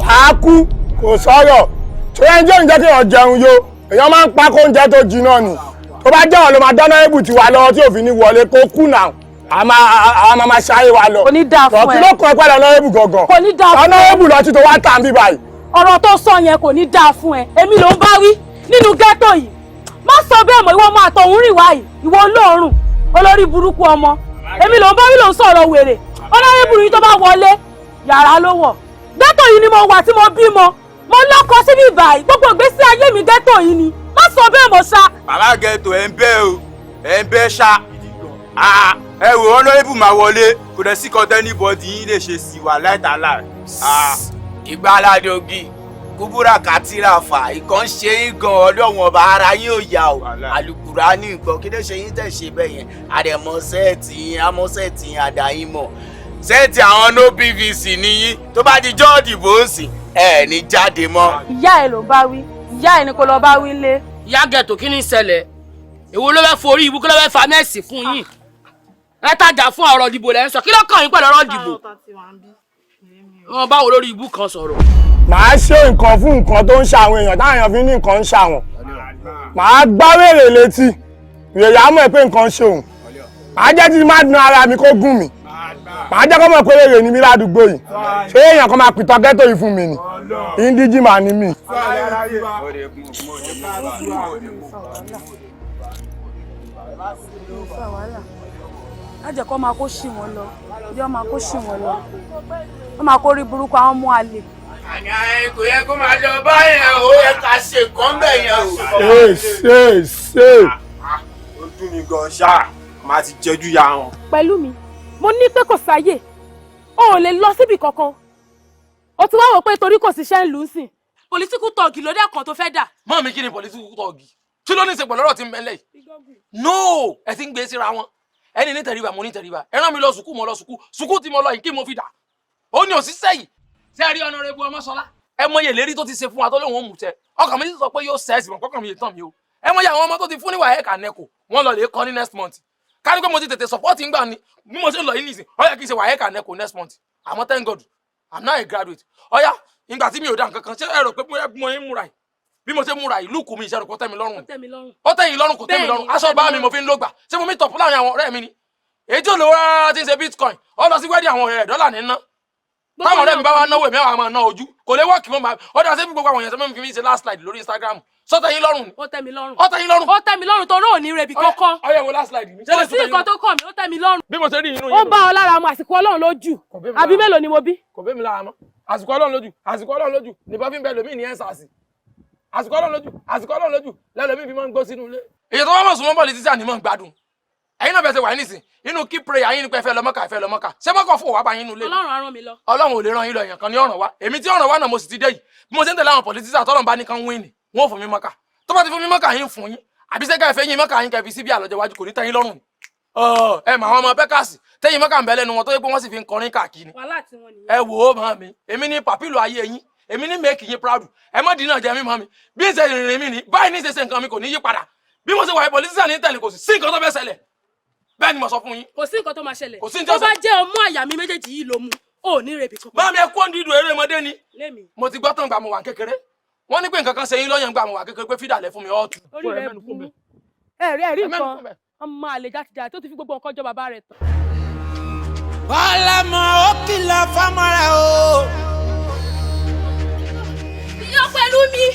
àákú kò sọ̀rọ̀ tó yẹn jẹ́ oúnjẹ tí wọ́n jẹun yó èèyàn máa ń pa kó oúnjẹ tó jiná ni tó bá jẹ́ wọn ló máa dáná ibù tí wà lọ́wọ́ tí òfin ní wọlé kó kú náà àwọn máa ṣáyé wa lọ. kò ní dáa fún ẹ kí ló kàn ẹ́ pẹ̀lú ọ̀nà ibù gangan. kò ní dáa fún ẹ ọ̀nà ibù lọ tí tó wá tà ń bí báyìí. ọ̀rọ̀ tó sọ yẹn kò ní dáa fún ẹ èmi ló ń bá wí nínú ghetto yìí má sọ bẹ́ẹ̀ mọ́ ìwọ ọmọ àtọ̀hún rìn wáyìí ìwọ olóòórùn olórí burúkú ọmọ èmi ló ń bá wí ló ń sọ̀rọ̀ wèrè ọlọ́rí burúkú tó bá wọlé yàrá ló wọ̀ ghetto yìí ni mo wà tí mo bímọ mo lọ́kọ síbí báyìí gbogbo ìgbésí ayé mi ghetto yìí ni má sọ bẹ́ẹ̀ mọ́ ṣá. bàbá ghetto ẹ̀ ń bẹ́ o ẹ̀ ń bẹ́ ṣá ẹ wò honorable máa wọlé kò dẹ̀ sí kọ́tẹ́ anybody yín lè ṣe sí wà láìtàlá. ìgbàládé ogi kúbúrà kátìrà fà ìkan ṣe yín gan ọlọ́wọ́n ọba ara yín ò yá o àlùkùrá ní nǹkan kí ló ṣe yín tẹ̀ ṣe bẹ́ẹ̀ yẹn àdẹ̀mọ́ sẹ́ẹ̀tì yín amọ́ sẹ́ẹ̀tì yín àdáyín mọ̀ sẹ́ẹ̀tì àwọn no pvc níyín tó bá di jọ́ọ̀dì bó ń sìn ẹ̀ ní jáde mọ́. ìyá ẹ ló bá wí ìyá ẹ ni kò lọ bá wí lé. ìyá gẹ̀tò kí ni ìṣẹ̀lẹ̀ èwo ló fẹ́ forí ibú kí ló fẹ́ fa mẹ́sì fún yín ẹ tajà fún ọ̀rọ̀ ìdìbò lẹ́ ń sọ kí ló kàn yín pẹ̀lú ọ̀rọ̀ ìdìbò wọn báwo lórí ibú kan sọ̀rọ̀. màá ṣe nǹkan fún nǹkan tó ń ṣàwọn èèyàn táwọn èèyàn fi ní nǹkan ń ṣàwọn màá gbá wèrè létí wèrè á mọ̀ pé nǹkan ń ṣe òun màá jẹ́ tí má dun ara mi kó gún mi màá jẹ́ kó mọ̀ pé wèrè ni mi ládùúgbò yìí ṣé èèyàn kan máa pìtàn ghetto yìí fún mi ni indíjì màá ní mi. lájẹ̀ kọ́ máa kó ṣì wọ́n lọ yọ́ máa kó ṣì wọ́n lọ wọ́n máa kó rí burúkú àwọn ọmọ àlè. àní kò yẹ kó máa lọ báyẹn o yẹ ká ṣe kán bẹ̀ yẹn o. ṣe. ó dùn mí gan ṣá máa ti jẹjú ya wọn. pẹ̀lú mi mo ní pé kò sáyè o ò lè lọ síbi kankan o ti wá wò pé torí kò síṣẹ́ ń lù ú sìn political talk ló dẹ́kan tó fẹ́ dà. mọ́ mi kí ni political talk kí ló ní í ṣe pẹ̀lú ọ̀rọ̀ tí ń bẹ lẹ́yìn. no ẹ ti ń gbé síra wọn ẹni ní tẹríba mo ní tẹríba ẹ rán mi lọ sùkúù mo lọ sùkúù tí mo lọ yìí kí mo fi dà ó ní òṣìṣẹ́ yìí ṣé ẹ rí Honorable Ọmọ́sọlá ẹ mọye ìlérí tó ti ṣe fún wa tó lóun ó mú tẹ ọkàn mi sì sọ pé yóò ṣẹ́ẹ̀sì mọ̀ kọ́kàn mi yìí tàn mí o ẹ mọye àwọn ọmọ tó ti fún níwà ẹ̀ka nẹ́kò wọ́n lọ lè kọ́ ní next month ká ní pé mo ti tètè support ń gbà ní bí mo ṣe ń lọ yìí nìsín ó yẹ kí n ṣe wà ẹ̀ka nẹ́kò next month àmọ́ thank God I'm not a graduate ọ̀yá ìgbà tí mi ò dá nǹkan kan ṣé ẹ rò pé mo ń múra yìí bí mo ṣe múra ìlú kù mi ìṣẹ́rù kó tẹ́ mi lọ́rùn ó tẹ́ yín lọ́rùn kò tẹ́ mi lọ́rùn aṣọ bá mi mo fi ń lògbà ṣé mo mi tọ̀pù láàrin àwọn ọ̀rẹ́ mi ni èyí tí olówó rárá ti ń ṣe bitcoin ó lọ sí wẹ́ẹ̀dì àwọn ọ̀rẹ́ rẹ̀ dọ́là ní ná táwọn ọ̀rẹ́ mi bá wá náwó èmi àwọn máa ná ojú kò lè wọ́ọ̀kì mọ́ ó dá sí gbogbo àwọn èèyàn tó fi mí ṣe last slide lórí Instagram sọ tẹ́ yín lọ́rùn ni. ó tẹ́ mi lọ́rùn. ó tẹ́ yín lọ́rùn. ó tẹ́ mi lọ́rùn tó náà ní rebi kankan. ọyẹ wo last slide mi. kò sí nǹkan tó kàn mí ó tẹ́ mi lọ́rùn. bí mo ṣe rí inú yín. ó bá ọ lára mu àsìkò Ọlọ́run lójú àbí mélòó ni mo bí. kò bẹ́ mi lára mọ́ àsìkò Ọlọ́run lójú nìbọn fi ń bẹ lómi ní ẹ́ńsàsì àsìkò Ọlọ́run lójú lẹ́lọ́mí fi máa ń gbó sínú ilé. èyí tó wá mọ̀ súnmọ́ bọ́ọ̀lì títí ànímọ̀ ń gbádùn ẹ̀yin náà bẹ̀sẹ̀ wà nísìn inú kí prayer yín ni pé ẹ fẹ́ lọ Mọ́kà ṣé mọ́kọ̀ fún wa bá yín nulẹ̀. Ọlọ́run á rán mi lọ. Ọlọ́run ò lè rán yín lọ èèyàn kan ní ọ̀ràn wa èmi tí ọ̀ràn wa náà mo sì ti dé yìí bí mo ṣe ń tẹ̀lé àwọn politician tọ́lọ̀ bá ní kan win ni wọ́n ò fún mi Mọ́kà tó bá ti fún mi Mọ́kà yín fún yín àbí sẹ́ka ìfẹ́ yín Mọ́kà yín kẹfì síbi àlọ́jọ́ wájú kò ní tẹ́yìn lọ́rùn ẹ mà àwọn ọmọ bẹ́kàsì tẹ́yìn Mọ́kà ń bẹ lẹ́nu wọn tó yẹ pé wọ́n sì fi ń kọrin káàkiri. ẹ wò ó màá mi èmi ní pàpílù ayé yín èmi ní make yín proud ẹ má dínà jẹ mí mọ́ mi bí ń ṣe rìnrìn mi ní báyìí ní ṣe ṣe nǹkan mi kò ní yí padà bí mo ṣe wà politician ní tẹ̀lé kò sí nǹkan tó fẹ́ ṣẹlẹ̀ bẹ́ẹ̀ ni mo sọ fún yín. kò sí nǹkan tó máa ṣẹlẹ̀ kò sí tó bá jẹ́ ọmú àyà mi méjèèjì yìí ló mu ò ní rebi kankan. bá mi ẹ kó ń dídùn eré ọmọdé ni mo ti gbọ́ tán gbà mo wà kékeré wọ́n ní pé nǹkan kan ṣe yín lọ́yàn gbà mo wà kékeré pé fídàlẹ̀ fún mi ọ̀tún. orí rẹ bú ẹ̀rí nǹkan ọmọ àlè jàtìjà tó ti fi gbogbo nǹkan jọ bàbá rẹ̀ tán. ọlọmọ ó kìlọ̀ fọ́mọ rẹ̀ o. ìyá pẹ̀lú mi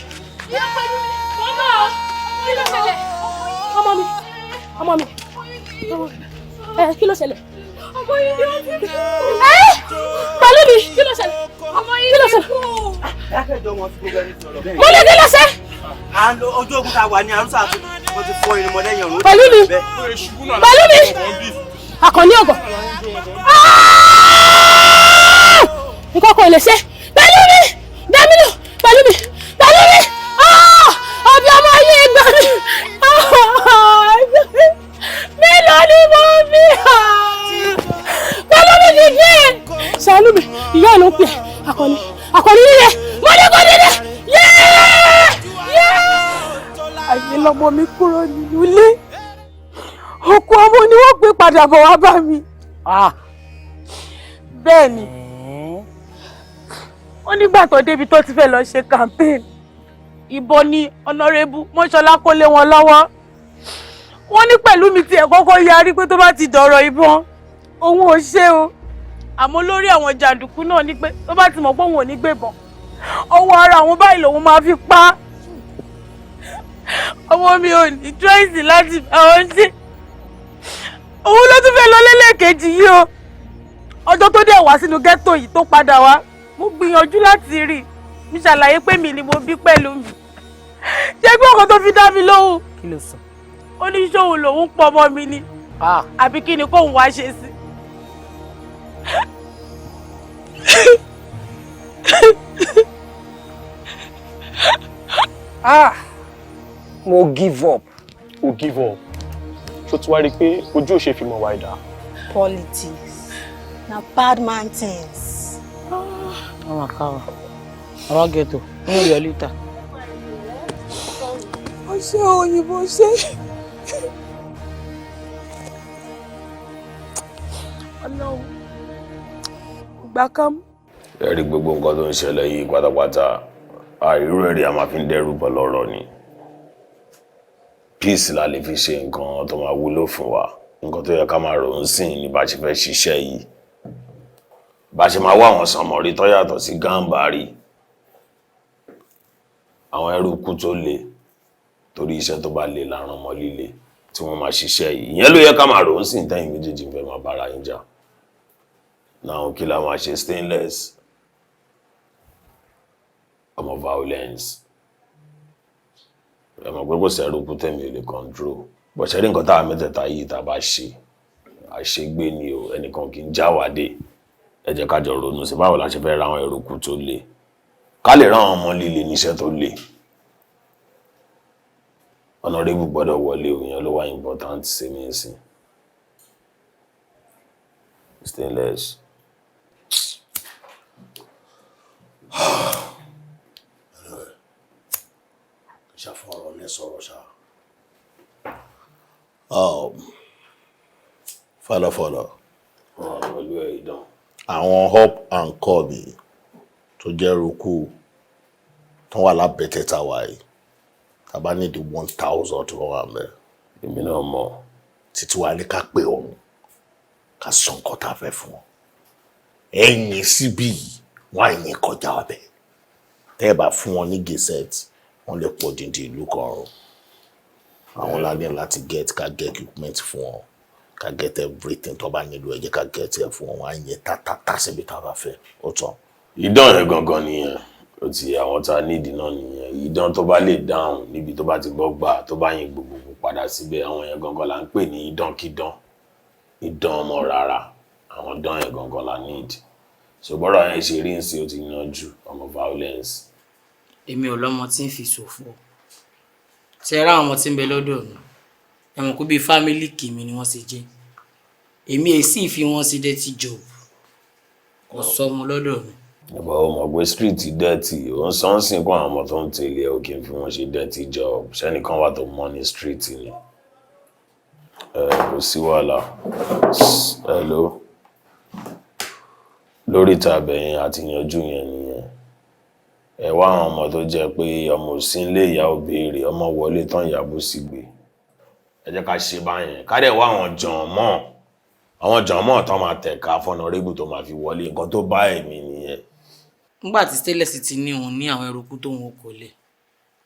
mọ́mọ́ kí ló ṣẹlẹ̀ ọmọ mi kí ló ṣẹlẹ̀ ọmọ yìí yóò ti kú pẹ̀lú mi kí ló ṣẹlẹ̀ ọmọ yìí yóò ti kú. mo lè kí ló ṣe. ojú ogun ta wà ní arúsà tó wọ́n ti fọ́ irin mọ́lẹ́yìn ọ̀run. pẹ̀lú mi akọni ọgọ nǹkan kan ò lè ṣe pẹ̀lú mi dámínú pẹ̀lú mi ọbí ọmọ yìí gbà mí mélòó ni mo bí pẹ̀lú mi dìde ṣàánú mi ìyá ẹ̀ ló ń pè akọni nílẹ̀ mo ní kò nílẹ̀ àyè lọmọ mi kúrò nínú ilé òkú ọmọ ni wọ́n gbé padà bọ̀ wá bá mi. bẹ́ẹ̀ ni ó nígbà tó débi tó ti fẹ́ lọ ṣe campaign ìbọn ni ọ̀nàrẹ́bù mọ́ṣọ́lá kó lé wọn lọ́wọ́ wọ́n ní pẹ̀lú mi tiẹ̀ kọ́kọ́ yarí pé tó bá ti dọ̀rọ̀ ìbọn òun ò ṣe o àmọ́ lórí àwọn jàǹdùkú náà ní pé tó bá ti mọ̀ pé òun ò ní gbébọn ọwọ́ ara àwọn báyìí lòun máa fi pa ọmọ mi ò ní tírẹ́sì láti bá wọn ṣe òun ló tún fẹ́ lọ lẹ́lẹ́kejì yìí o ọjọ́ tó dẹ̀ wá sínú ghetto yìí tó padà wá mo gbìyànjú láti rí mi ṣàlàyé pé mi ni mo bí pẹ̀lú mi ṣé gbé ọkọ tó fi dá mi lóhùn. kí ló sọ. ó ní ṣòwò lòun pọ̀ ọmọ mi ni àbí kí ni kóun wá ṣe sí. mo give up. ṣó tí wàá rí i pé ojú ò ṣe fi mọ̀ wá ìdá. Politics na bad man things. ọmọ àkàwà ọmọ ghetto ní ìyọ lítà. ó ṣe òyìnbó ṣe. ọlọ́run gbà ká mú. ẹ rí gbogbo nǹkan tó ń ṣẹlẹ̀ yìí pátápátá àìrú ẹ̀rí a máa fi ń dẹ́rù bọ̀ lọ́rọ̀ ni peace la lè fi ṣe nǹkan tó máa wúlò fún wa nǹkan tó yẹ ká máa rò ń sìn ní bá ṣe fẹ́ ṣiṣẹ́ yìí bá ṣe máa wá àwọn sànmọ́rí tó yàtọ̀ sí gàǹbàrí àwọn ẹrúkú tó le torí iṣẹ́ tó bá le láràn mọ́ líle tí wọ́n máa ṣiṣẹ́ yìí ìyẹn ló yẹ ká máa rò ń sìn tẹ́yìn méjèèjì fẹ́ máa bára yín jà náà kí la máa ṣe stainless ọmọ violence ẹ mọ̀ pé kò sí ẹrúkú tẹ̀mí ò lè control bọ̀ṣẹ́rí nǹkan táwa mẹ́tẹ̀ẹ̀ta yìí tá a bá ṣe àṣegbé ni o ẹnìkan kì í jáwádé ẹ jẹ́ ká jọ ronú sí báwo la ṣe fẹ́ ra àwọn ẹrúkú tó le ká lè rán àwọn ọmọ líle níṣẹ́ tó le honorable gbọ́dọ̀ wọlé òyìn ló wá important sí mi sí stainless. ṣàfọ̀rọ̀ lẹ́sọ̀rọ̀ ṣá. fọlọ́fọlọ́ àwọn hop and cob tó jẹ́ roku tó wà lábẹ́tẹ̀ta wáyé tá bá ní the 1,000 tó wà mẹ́ èmi náà mọ̀ títí wa ní ká pé ọ̀hún ká sọ nǹkan tá a fẹ́ fún wọn ẹ̀yìn síbí wọn àyìn kọjá ọbẹ̀ tẹ́ ẹ bá fún wọn ní gazette wọn lè pọ̀ dídì ìlú kan ọ̀run àwọn ládé láti get equipment fún wọn ká get everything tó bá nílò ẹ jẹ́ ká get ẹ fún wọn àyìn tátátá síbi tá a bá fẹ́ ó tán. ìdán yẹn gangan nìyẹn ó ti àwọn tá a nídìí náà nìyẹn ìdán tó bá lè dáhùn níbi tó bá ti gbọ́ gbà tó bá yin gbogbogbò padà síbẹ̀ àwọn yẹn gangan là ń pè ní ìdánkídán ìdán ọmọ rárá àwọn dán yẹn gangan la need ṣùgbọ́n yẹn ṣe rí nsí ó ti yanjú ọmọ violence. èmi ò lọ́mọ tí ń fi ṣòfò tí ẹ rá àwọn tí ń bẹ lọ́dọ̀ mi ẹ̀wọ̀n kó bíi fámílì kìmí ni wọ́n ṣe jẹ́ èmi èsì fi wọ́n sí dirty job kò sọmọ lọ́dọ̀ mi. ìbọn ọmọ pé street dirty ó ń sọ ń sìn kó àwọn ọmọ tó ń tẹ̀lé ẹ kí n fi wọ́n ṣe dirty job sẹ́nìkan wà tó mọ́ ní street ni kò sí wàhálà hello lórí tàbẹ̀yìn àti yanjú yẹn nìyẹn ẹ wá àwọn ọmọ tó jẹ́ pé ọmọ òsínlé ìyá ò béèrè ọmọ wọlé tán ìyàbò sì gbé ẹ jẹ́ ká ṣe báyẹn ká dẹ̀ wá àwọn jọ̀mọ́ tán máa tẹ̀ka fọ́nàrẹ́bù tó máa fi wọlé nǹkan tó bá ẹ̀mí nìyẹn. nígbà tí stainless ti ní òun ní àwọn eruku tó wọn kò lè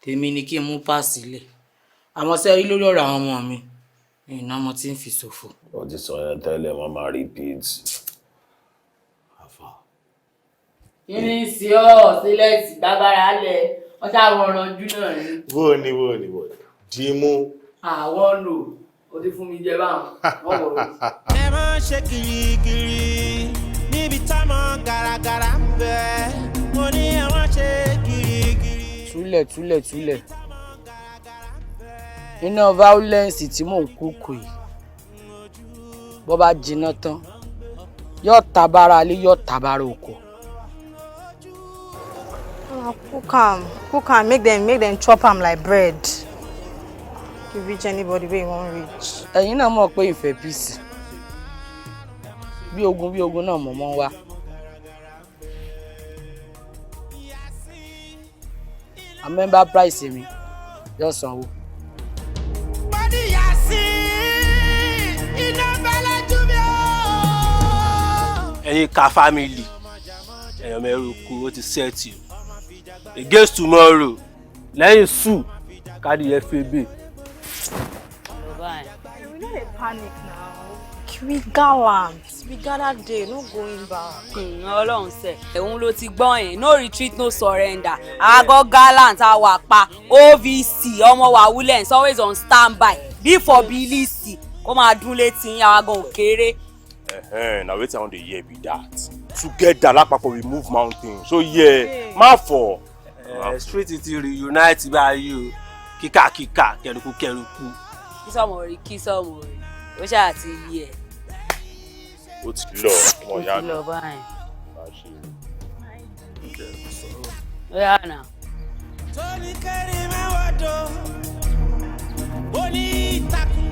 tèmi ni kí n mú páàsì lẹ̀ àmọ́ sẹ́rí lórí ọ̀rọ̀ àwọn ọmọ mi ìná ọmọ tí ń fi ṣòfò. ó ti sọ yẹn tẹ́lẹ̀ wọ́n máa repeat. kí ni sí ọ sílẹ̀sì gbàgbára lẹ̀ wọ́n ṣàwọn ọ̀rànjú náà ni. wo ni dìímú. àwọn lò ó ti fún mi jẹ báwọn wọ́n wọ̀ ọ́. ẹ má ṣe kirikiri níbi táwọn gàràgàrà ń bẹ mo ní ẹ má ṣe kirikiri. túlẹ̀ iná violence tí mò ń kúkú yìí bó bá jiná tán yóò tabara alé yóò tabara oko. Cook am, make them chop am like bread. You reach anybody where you won't reach. ẹ̀yin náà mọ̀ pé ìfẹ́ peace bí ogun náà mọ̀ mọ́ wá. Member price mi yóò sanwó. ẹ̀yin ka family ẹ̀yàn mẹ́rù kú ó ti set you against tomorrow lẹ́yìn sùn káàdì FAB. We no dey panic now. We gallant. We gather day, no going back. Ọlọ́run ṣe ẹ̀hún ló ti gbọ́n yẹn no retreat no surrender àgọ́ gallant àwà pa OVC ọmọ wa wúlẹ̀ is always on standby bí for bílíìsì kó máa dún létí yín àwọn àgọ́ òkèrè. Na wetin I wan dey hear be that together lápapọ̀ we move mountain so má fọ̀. Street ti reunite báyìí o kíkà kẹrùkú. kí sọmọ rí ó ṣáà ti yí ẹ. ó ti lọ ọmọ ìyá mi. ó ti lọ báyìí. ó yà nà. tóní kẹ́rì mẹ́wàá dó oní ìtàkùn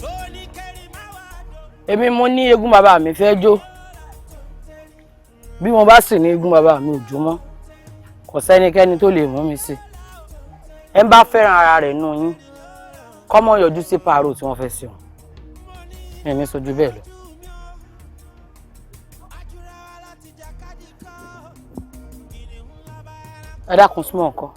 tóní kẹ́rì mẹ́wàá dó. èmi mo ní eégún bàbá mi fẹ́ jó bí mo bá sì ní eégún bàbá mi ò jó mọ́ kò sẹ́nikẹ́ni tó lè mú mi sí ẹ ń bá fẹ́ràn ara rẹ̀ nù yín kọ́mọ yọjú sí pààrọ̀ tí wọ́n fẹ́ sí wọn ẹ̀mí sojú bẹ́ẹ̀ lọ. ẹ dákun súnmọ́ nǹkan.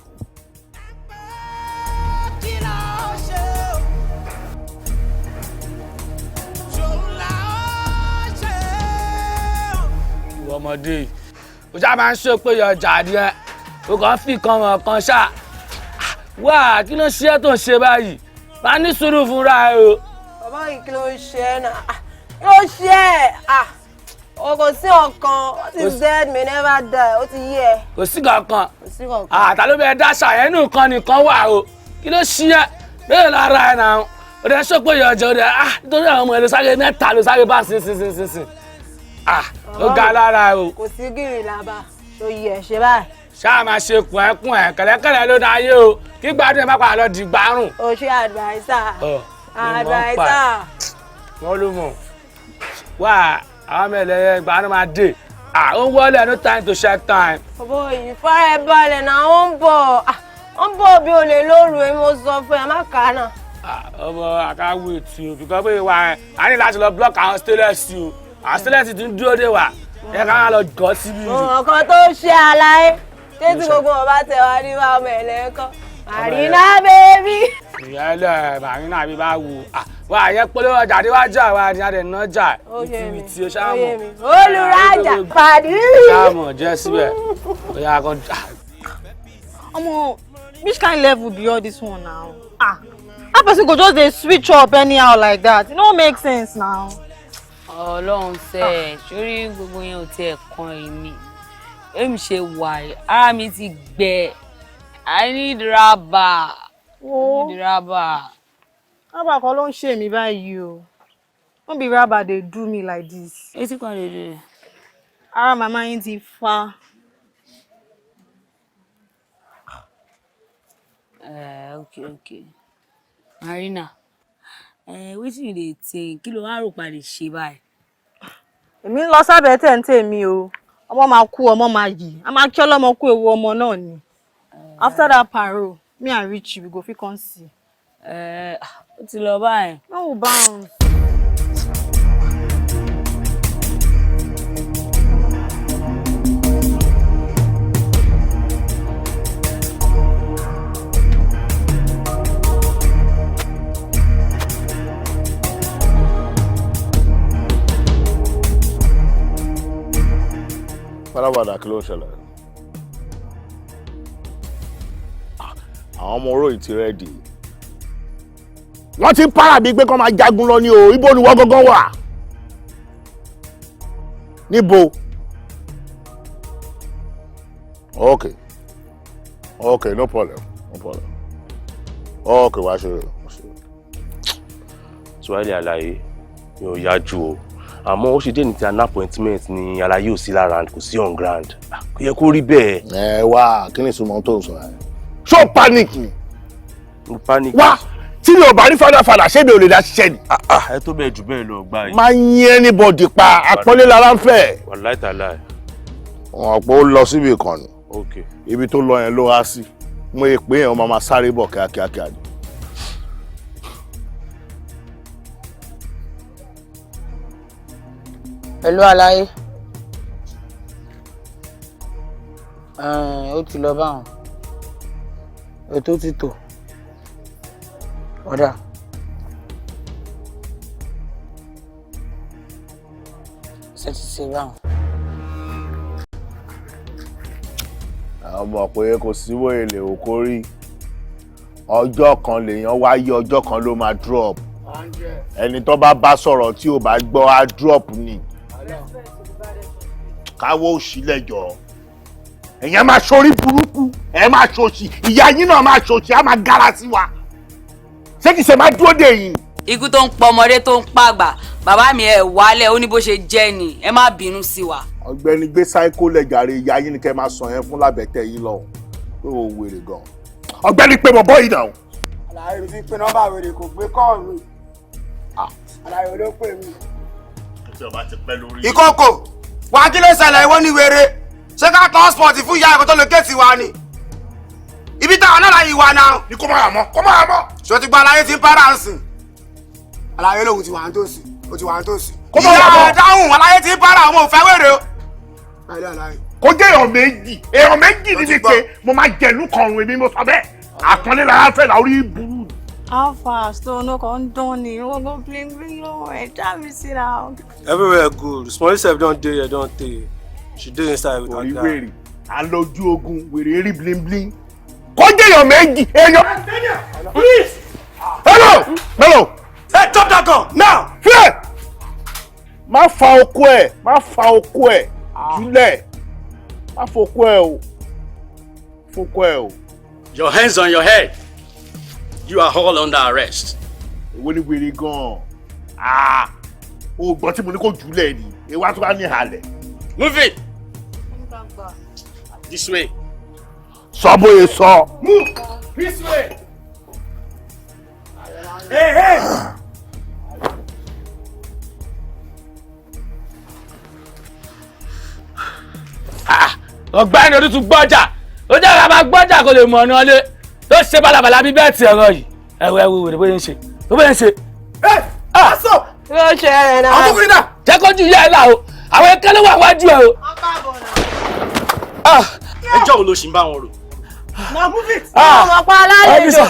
ìwọ ọmọdé o ṣáà máa ń ṣe pé ọjà díẹ̀ o kàn fi kan wọn kan ṣáà wá kí ló ṣe é tó ń ṣe báyìí bá ní sùúrù fúnra ẹ o. bàbá yìí kí ló ń ṣe ẹ́ náà kí ló ṣe ẹ́ kò sí ọ̀kan what is dead may never die ó ti yí ẹ. kò sí kankan àtà ló bẹ dáṣà yẹn inú nǹkan nìkan wà o kí ló ṣí ẹ bẹ́ẹ̀ lára ẹ̀ náà ó dẹ ṣọ́pọ̀ ìyọ̀jẹ̀ ó dẹ nítorí àwọn ọmọ ẹ̀ ló sáré mẹ́ta ló sáré bá sínsìn ó ga lára o. kò sí gírì làbà tó yí ẹ ṣe báyìí. ṣáà máa ṣe kùn ẹ́ kẹ̀lẹ́kẹ̀lẹ́ ló dáyé o kí gbádùn ẹ̀ má padà lọ di gbárùn. o ṣe adviser. wọ́n ló mọ̀ wá àwọn ọmọ ẹlẹ́yẹ ìgbà máa dé ó ń wọlé no time to check time. bọ̀bọ̀ yìí fara ẹ balẹ̀ náà ó ń bọ̀ ń bọ̀ bí olè lóru ẹ̀ mo sọ fún ẹ má kà á náà. ọmọ àkáwé tí o bìkọ́ pé wa a ní láti lọ block àwọn stainless o àwọn stainless ti ń dúró dé wa ẹ ká lọ gọ́ síbí. ọkàn tó ṣe àlàyé tètè gbogbo ọba tẹ wá ní wàá mẹ́lẹ́kọ́ Marina baby. ìyá ilé Marina bí bá wò wà á yẹ polówó ọjà déwájú àwa àti àdè nájà ìtìbí tí o ṣáàmù. olùrajà pàdé. ṣáàmù jẹ́ síbẹ̀ ó yà kó. Omo, which kind level be all this one now? That person go just dey switch up anyhow like that. It no make sense now. Ọlọ́run ṣe sórí gbogbo yẹn ò tiẹ̀ kan èmi. Èmi ṣe wà yìí, ara mi ti gbẹ. I need rubber. Oh. I need rubber. Rubber kan ló ń ṣe mí báyìí o. No be rubber dey do me like this. Wetin kan dey do? Ara màmá yín ti fa. Okay. Marina, wetin you dey think? Kí ló wá rò pa lè ṣe báyìí? Èmi ń lọ sábẹ́ tẹ̀ǹtẹ̀ mi o. Ọmọ máa kú, ọmọ máa yìí. A máa kí ọlọ́mọ kú ewu ọmọ náà ni. After that parole, me and Richie, we go fit come see. Ó ti lọ báyìí. No bounce. Padà kí ló ń ṣẹlẹ̀? Àwọn ọmọ oró ìtì rẹ́dì. Wọ́n ti ń para bíi pé kán máa jagun lọ ní o, ibo ni wọ́n gangan wà? Níbo? Okay, no problem. Okay, wá ṣe rẹ̀. Tuwálé àlàyé mi ò yájú o. Àmọ́ ó ṣe dé ní ti an appointment ni àlàyé ò sí lára kò sí on ground. Kò yẹ kó rí bẹ́ẹ̀. Ẹ wá kí ni ìsúnmọ́ tó ń sọ yẹn? Ṣó panic ni? Mo panic. Wá tí mi ò bá rí fàdàfàdà ṣé mi ò lè dá ṣiṣẹ́ ni? Ẹ tó bẹ́ẹ̀ jù bẹ́ẹ̀ lọ gbá yìí. Máa ń yín anybody pa àpọ́nlé lára ń fẹ́. Wàláì tàláì. Wọ́n pé ó lọ síbi kan ni. Okay. Ibi tó lọ yẹn ló wá sí. Mo yẹ pé èèyàn máa sáré bọ̀ kíákíá ni. Pẹ̀lú àlàyé. Ó ti lọ báwọn. Ètò ti tò. Ọ̀dà. Ṣé ti ṣe báwọn? Àwọn mọ̀ pé kò síwò èlé òkó rí. Ọjọ́ kan lèèyàn wáyé, ọjọ́ kan ló máa drop. Ẹni tó bá sọ̀rọ̀ tí ò bá gbọ́ á drop ni. Káwọ́ òṣìlẹ̀ jọ. Ẹ̀yàn máa ṣorí burúkú, ẹ máa ṣòṣì, ìyá yín náà máa ṣòṣì, á máa gara sí wa. Ṣé kìí ṣe máa dúró dè yín? Ikú tó ń pọ ọmọdé tó ń pàgbà, bàbá mi ẹ̀ wálẹ̀ ó ní bó ṣe jẹ́ ni, ẹ má bínú sí wa. Ọ̀gbẹ́ni gbé sáíkó lẹ̀jàre ìyá yín ni kẹ́ máa sọ yẹn fún lábẹ́tẹ̀ yín lọ. Pé o wèrè gan. Ọ̀gbẹ́ni pé bọ̀bọ́ yìí náà. Àlàyé mi ti pe nọ́mbà wèrè kò gbé kọ́ọ̀lù. Àlàyé ló pè mí. Ìkókò wà kí ló ṣẹlẹ̀ ìwọ ní wèrè ṣé ká transport fún ìyá ẹ̀kọ́ tó lè géètì wa ni ibi táwọn náà láyé wa náà. Ní kó máa mọ̀. Ṣé o ti gba àlàyé tí ń para ń sìn? Àlàyé lòun ti wà ń tòsí, ó ti wà ń tòsí. Kó máa mọ̀. Ìyá dáhùn àlàyé tí ń para àwọn òfẹ́ wèrè o. Kó jẹ́ èèyàn méjì ní pé mo máa jẹ̀lú kan òun èmi mo sọ bẹ́ẹ̀. Àpọ́nlé lára fẹ́ lórí burú. How fast? Oh, no, come down. You won't go bling low. Tell me sit down. Everywhere good. Small self don't do, don't tell. She do inside with her guy. Wèrè, àlọ́jú ogun, wèrè rí bling bling. Kó jẹ́ èèyàn méjì, èèyàn. Please. Hello. Hey, drop that gun now. Fear. Má fa okó ẹ̀. Jùlẹ̀. Má fokó ẹ̀ o. Your hands on your head. You are all under arrest. Èwo ni wèrè gan-an? O gbọ́n tí mo ní kó jùlẹ̀ ni. Èwo tó bá ní ìhàlẹ̀. Move it. This way. Sọ bóyá sọ. Move. This way. Hey. Ọ̀gbẹ́ni orí tún gbọ́jà. Ó jẹ́ ká máa gbọ́jà kó lè mọ̀ ọ̀nà lé. ṣe balabala bí bẹ́ẹ̀ ti ẹ̀rọ yìí ẹ̀wù wèrè bóyá ń ṣe bóyá ń ṣe. aṣọ ló ṣe ẹ̀ náà. àwọn ọkùnrin náà. jẹ́ kójú yá ẹ là o àwọn ẹkẹ́lẹ́ wà wájú ẹ o. ẹjọ́ wo ló ṣì ń bá wọn rò. na move it. ọmọ pa alálejò.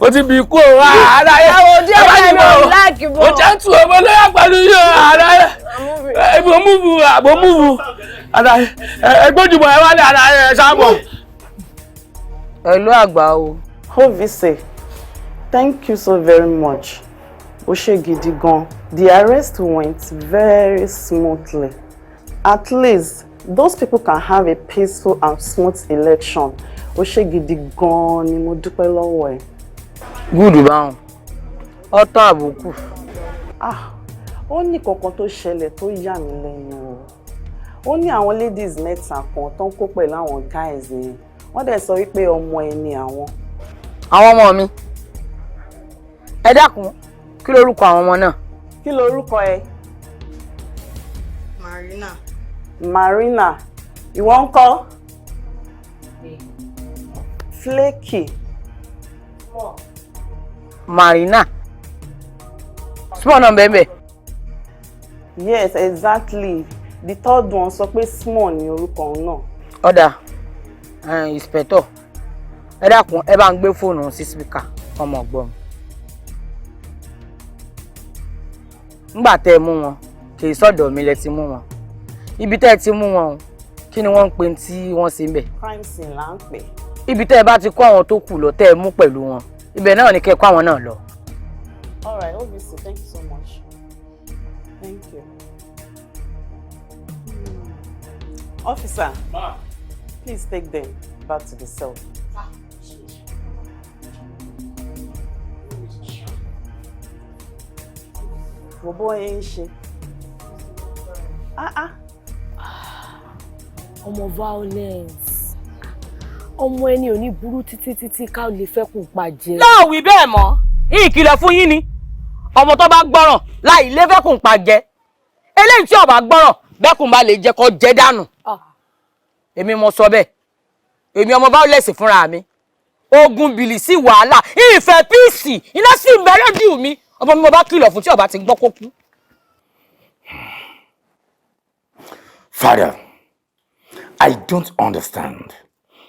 o ti bí kú o ara yẹ ẹ bá ní bọ̀ o jẹ́ tu ọmọ lóyà pẹ̀lú yóò ara yẹ ẹ̀bùn múbu àbò múbu ara yẹ ẹgbẹ́jùmọ̀ ẹ wá ní ara yẹ sábọ̀. Hello àgbà o. Ovise, thank you so very much. Ó ṣé gidi gan. The arrest went very smoothly. At least those people can have a peaceful and smooth election. Ó ṣé gidi gan ni mo dúpẹ́ lọ́wọ́ ẹ. Gúdù báwọn. Ọ̀tọ̀ àbùkù. Ó ní kankan tó ṣẹlẹ̀ tó yà mí lẹ́nu o. Ó ní àwọn ladies mẹ́ta kan tó ń kó pẹ̀lú àwọn guys yẹn. Wọ́n dẹ̀ sọ wípé ọmọ ẹ ni àwọn. Àwọn ọmọ mi. Ẹ dákun, kí lorúkọ àwọn ọmọ náà? Kí lorúkọ ẹ? Marina. Marina. Ìwọ ńkọ́? Flaky. Marina. Small náà bẹ́ẹ̀. Yes, exactly. The third one sọ pé small ni orúkọ òun náà. Ọ̀dà. Inspector, ẹ dákun ẹ bá ń gbé fóònù sí speaker ọmọ ọgbọ́n. Nígbà tẹ́ ẹ mú wọn kì í sọ́dọ̀ mi lẹ ti mú wọn. Ibi tẹ́ ẹ ti mú wọn kí ni wọ́n ń pè tí wọ́n ṣe ń bẹ̀. Crime scene là ń pè. Ibi tẹ́ ẹ bá ti kó àwọn tó kù lọ tẹ́ ẹ mú pẹ̀lú wọn. Ibẹ̀ náà ni kẹ́ ẹ kó àwọn náà lọ. All right, obviously, thank you so much. Thank you. Officer. Please take them back to the cell. Bobo ẹ ń ṣe. Ọmọ violence. Ọmọ ẹni ò ní burú títí ká lè fẹ́ kún pa jẹ. Náà wí bẹ́ẹ̀ mọ́. Ìkìlọ̀ fún yín ni. Ọmọ tó bá gbọ́ràn láì lè fẹ́ kún pa jẹ. Eléyìí tí ó bá gbọ́ràn bẹ́kùn bá lè jẹ kó jẹ dànù. Èmi mo sọ bẹ́ẹ̀. Èmi ọmọ violence fúnra mi. Ogun bìlì sí wàhálà, ìfẹ́ píìsì, iná sì ń bẹ lójú mi. Ọmọ mi mo bá kìlọ̀ fún tí ó bá ti gbọ́ kó kú. Father, I don't understand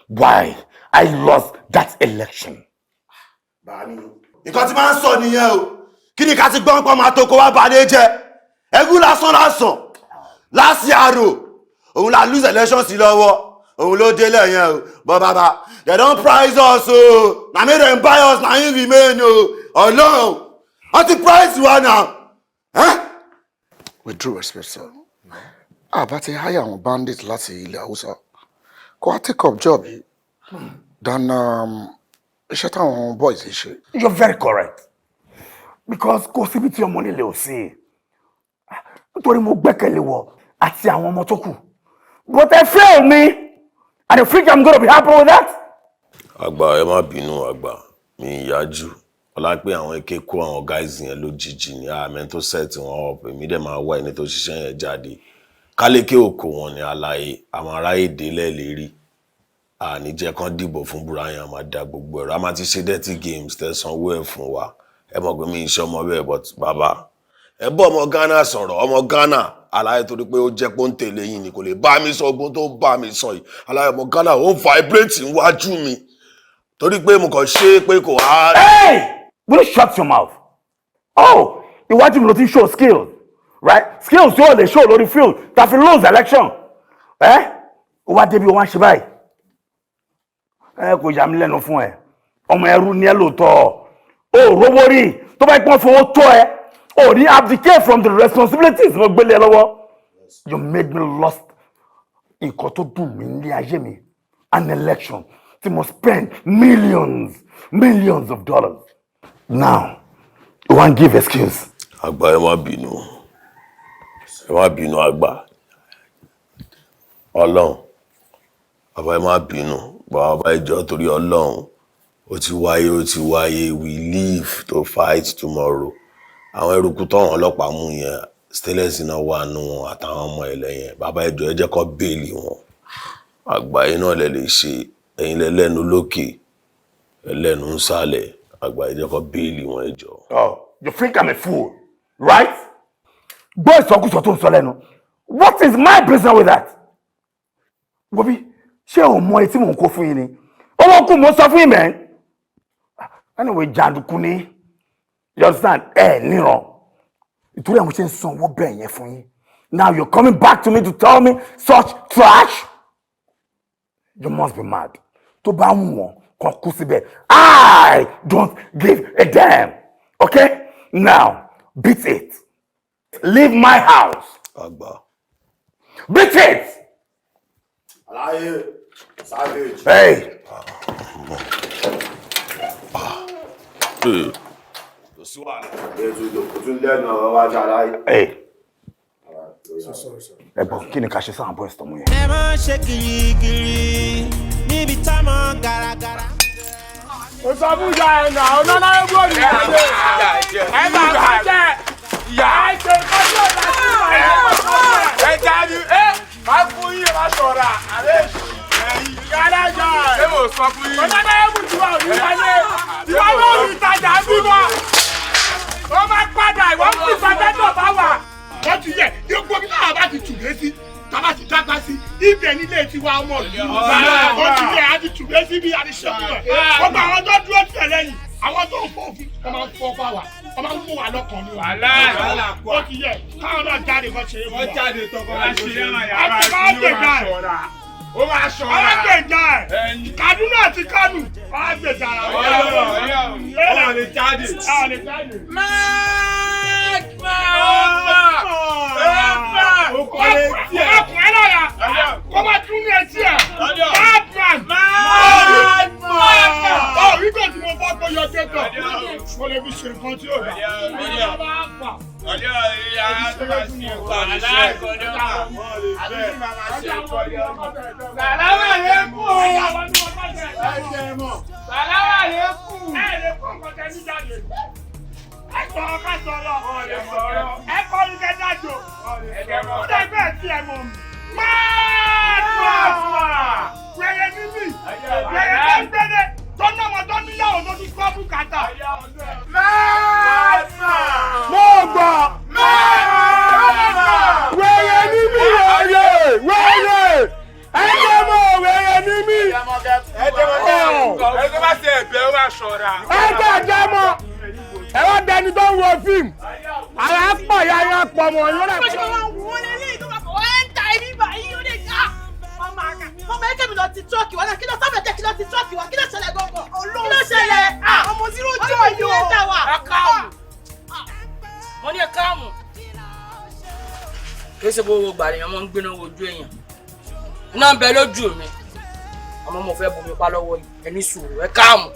why I lost that election. Nǹkan tí máa ń sọ nìyẹn o. Kí ni ká ti gbọ́n pọ́n máa tó kó wá balẹ̀ jẹ́? Ẹgún lásán. Last year òun la lose election sí lọ́wọ́. Òun ló délẹ̀ yẹn o. But baba, they don't price us o. Na make them buy us, na him remain o. Ọlọ́run, wọ́n ti price wa now. With due respect, sir. Àbá ti hire àwọn bandits láti ilẹ̀ Haúsá. Kò wá take up job yìí. Then iṣẹ́ táwọn boys ń ṣe. You're very correct. Because kò síbi tí ọmọ nílé ò sí. Nítorí mo gbẹ́kẹ̀lé wọ àti àwọn ọmọ tó kù. But they failed me. And you think I'm going to be happy with that? Àgbà ẹ má bínú àgbà. Mi ìyájú. Ọlá pé àwọn eke kó àwọn guys yẹn lójijì ní àmẹ́ tó set wọn up. Èmi dẹ̀ máa wá ẹni tó ṣiṣẹ́ yẹn jáde. Kálékè òkò wọn ni àlàyé. Àwọn aráyé délẹ̀ lérí. Àní jẹ́ kán dìbò fún Brian, a máa da gbogbo ẹ̀rọ. A máa ti ṣe dirty games tẹ̀sán owó ẹ̀ fún wa. Ẹ mọ̀ pé mi iṣẹ́ ọmọ bẹ́ẹ̀ but bàbá. Ẹ bọ́ ọmọ Ghana sọ̀rọ̀, ọmọ Ghana. Àlàyé torí pé ó jẹ́ pé ó ń tẹ̀lé yín ni kò lè bá mi sọ ogun tó bá mi sọ yìí. Àlàyé ọmọ Ghana ó vibrate níwájú mi. Torí pé mo kàn ṣe pé kò wá. Hey! Will you shut your mouth? Oh, iwájú mi ló ti show skills, right? Skills tí ó lè show lórí field ta fi lose election. Ó wá débi wọ́n ṣe báyìí. Kò yà mí lẹ́nu fún ẹ. Ọmọ ẹrú ni ẹ lóòótọ́. Ó rówó rí tó bá pọ́n fowó tó ẹ. Ó ní abdicate from the responsibilities mo gbélé ẹ lọ́wọ́. You made me lost nǹkan tó dùn mí ní ayé mi. An election tí mo spend millions of dollars. Now, you want to give excuse? Àgbà ẹ má bínú. Ẹ má bínú àgbà. Ọlọ́run. Bàbá ẹ má bínú. Bàbá ìjọ torí Ọlọ́run. Ó ti wáyé. We live to fight tomorrow. Àwọn eruku táwọn ọlọ́pàá mú yẹn stainless náà wà nù wọn àtàwọn ọmọ ẹlẹ́yìn. Bàbá ìjọ ẹ jẹ́ kó bẹ́ẹ̀lì wọn. Àgbà yín náà lè ṣe ẹ̀yin lẹ́lẹ́nu lókè. ẹlẹ́nu ń sálẹ̀ àgbà ìjẹ́kọ̀ bẹ́ẹ̀lì wọn ẹjọ́. Oh, you think I'm a fool, right? Gbọ́ ìsọkúsọ tó ń sọ lẹ́nu. What is my business with that? Wobi, ṣé o mọ etí mò ń kó fún yín ni? Owó kù mo sọ fún yín mẹ́. Anyway, jàǹdùkú ni. You understand? Níran. Ìtúrẹ́ mo ṣe ń san owó bẹ́ẹ̀ yẹn fún yín. Now you're coming back to me to tell me such trash? You must be mad. Tó bá ń wọ̀n kan kú síbẹ̀. I don't give a damn. Okay? Now, beat it. Leave my house. Agba. Beat it! Alaye, savage. Hey! Hey! Ẹ̀gbọ́n, kí ni ká ṣe sáà bọ́ ẹ̀sítọ́ mú yẹn? Ẹ máa ṣe kìrìkìrì níbi tá máa gàràgàrà. O sọ fún ìyá ẹ̀ náà, ọ̀nà náà ń bọ̀ ní ìyá ẹ̀. Ẹ máa bá jẹ́ ìyá. Ẹ ṣe kọ́jú ọ̀la sí ìyá. Ẹ jáde, máa fún yín, máa ṣọ̀ra, àlẹ́ èṣù. Ìyá adájọ́ ẹ̀. Ṣé mo sọ fún yín? Ọ̀nà náà ń bù tiwa ò ní wáyé. Ìwọ náà ò ní ìtajà ń bímọ. Ó máa padà, ìwọ ń fi ìfàgbẹ́tọ̀ bá wà. Wọ́n ti yẹ, gbogbo bí náà bá ti tùgbé sí, tábà ti dágbá sí, ibẹ̀ nílé tiwa ọmọ ìlú. Wọ́n ti yẹ, a ti tùgbé sí bí adìsẹ́kù rẹ̀. Gbogbo àwọn tó dúró tiẹ̀ lẹ́yìn, àwọn tó ń fọ́ òfin, wọ́n máa ń fọ́ fà wá, wọ́n máa ń mú wa lọ́kàn ní wa. Wọ́n ti yẹ, káwọn náà jáde kan ṣe é fún wa. Wọ́n jáde tọkọ láti ṣe é máa yàrá ìlú máa ṣọ̀ra. Ó máa ṣọ̀ra. Ọlọ́gbẹ̀já ẹ̀, Kaduna àti Kánò, ọlọ́gbẹ̀já ara wọn. Ọ̀rọ̀ lè jáde. Ọkùnrin lọ́yà, kó bá tún ní etí ẹ̀. Orí kò tí mo bá tó yọ kékọ̀, mo lè fi ṣe nǹkan tí ò dá. Ọjọ́ ìyá tó bá sí ìwà aláìkọ́jọ́ Sàlámà lè kú o! Sàlámà lè kú! Ẹ lè kó nǹkan tẹ ní jáde. Ẹ sọ̀rọ̀ ká sọ̀rọ̀. Ẹ kọ́ ní kẹ́ dájò. Ó dẹ̀ bẹ́ẹ̀ tí ẹ mọ̀ mi. Máa! Wẹ̀rẹ̀ ní mi. Wẹ̀rẹ̀ tó ń gbẹ́dẹ̀. Tó ná wọn tó níyàwó tó tún kọ́ bùkátà. Máa! Mo gbọ́. Máa! Wẹ̀rẹ̀ ní mi wẹ̀rẹ̀. Wẹ̀rẹ̀. Ẹgbẹ́ mọ̀ wẹ̀rẹ̀ ní mi. Ẹgbẹ́ bá ṣe ẹ̀bẹ̀ ó máa ṣọ̀ra. Ẹgbẹ́ ẹ̀jẹ̀ mọ̀. Ẹ wá dẹni tó ń wo fíìmù. Àwọn apọ̀ ya ya pọ̀ mọ̀ yóò rẹ̀ pọ̀. Wọlé lé ìtura kọ̀ wọ́n ń ta ibi báyìí ó lè já. Ọmọ ẹgbẹ́ mi lọ ti tọ́ọ̀kì wá náà kí ló sábẹ̀ jẹ́ kí ló ti tọ́ọ̀kì wá kí ló ṣẹlẹ̀ gbọ̀ngàn. Kí ló ṣẹlẹ̀? Ọmọ tí ló jọ yìí o. Ẹ káàmù. Mo ní ẹ káàmù. Kí ṣe gbogbo gbà lèèyàn máa ń gbéná wojú èèyàn. Iná ń bẹ lójú mi. Àmọ́ mo fẹ́ bomi pa lọ́wọ́ yìí. Ẹ ní sùúrù, ẹ káàmù.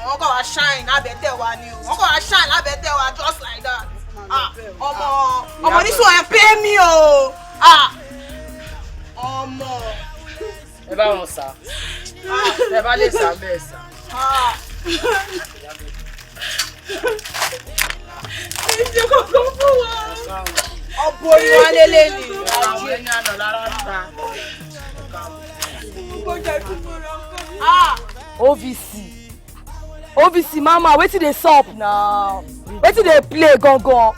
Wọ́n kọ̀ wá shine lábẹ́tẹ̀ wa ni o. Wọ́n kọ̀ wá shine lábẹ́tẹ̀ wa just like that. Ọmọ oníṣòwò ẹ̀ pé mi o. Ọmọ. Ẹ bá wọn sá. Ẹ bá lè sá bẹ́ẹ̀ sá. Ìjẹ́ kọ̀ọ̀kan fún wa. Ọ̀bọ ni wọ́n lélẹ̀ ni. Àwọn ẹni àná lára ń ta. OVC mama wetin dey sup now? Wetin dey play gangan?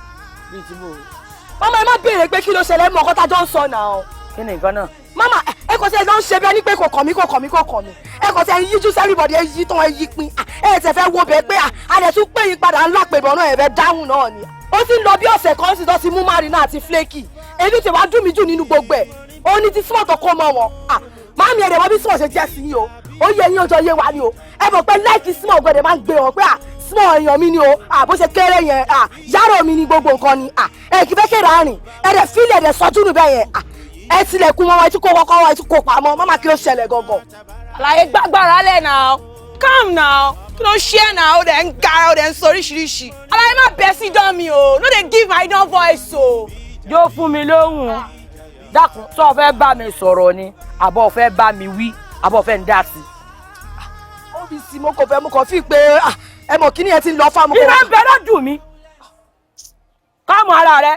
Mama ẹ má béèrè pé kí ló ṣẹlẹ̀ mọ́ ọkọ tá jọ ń sọ now. Kí ni nǹkan náà? Mama ẹ kò ṣe ló ń ṣe bí ẹni pé kò kàn mí. Ẹ kò ṣe yíjú sí everybody ẹ yí tán ẹ yí pin. Ẹ tẹ̀ fẹ́ wo bẹ́ẹ̀ pé a lè tún pé yín padà ńlá pé ìbọn náà ẹ fẹ́ dáhùn náà ni. Ó ti ń lọ bí ọ̀sẹ̀ kan sí tó ti mú Marina àti Flaky. Èyí ti wá dùn mí jù nínú gbogbo ẹ̀. Ó ní ti small tó kó mọ́ wọn. Máàmì ẹ̀rẹ̀ wọ́n bí small ṣe jẹ́ sí yín o. Ó yẹ yín ọjọ́ yé wa ni o. Ẹ mọ̀ pé láìkí small gbọ́dọ̀ máa ń gbé wọn pé small èèyàn mi ni o. Bó ṣe kéré yẹn yàrá mi ni gbogbo nǹkan ni. Ẹ kì í fẹ́ kéde àárín. Ẹ dẹ̀ fílẹ̀ ẹ̀ dẹ̀ sọ́jú nù bẹ́ẹ̀ yẹn. Ẹ tilẹ̀kùn mọ́ wọn ẹ tún kó kọ́kọ́ wọn ẹ tún kó pamọ́. Mama kí ló ṣẹlẹ̀ gangan? Àlàyé gbàgbára lẹ̀ náà. Calm now. Kí ló ṣe náà? Ó dẹ̀ ń gara ó dẹ̀ ń sọ oríṣiríṣi. Àlàyé má bẹ̀ sí dán mi o. No dey give my dán voice o. Yóò fún mi lóhùn. Dákun tó fẹ́ bá mi sọ̀rọ̀ ni àbọ̀ fẹ́ bá mi wí àbọ̀ fẹ́ ń dá sí. OVC mo kò fẹ́ mo kàn fi pé ẹ mọ̀ kí ni ẹ ti ń lọ fáwọn. Iná ń bẹ lójú mi. Káàmù ara rẹ.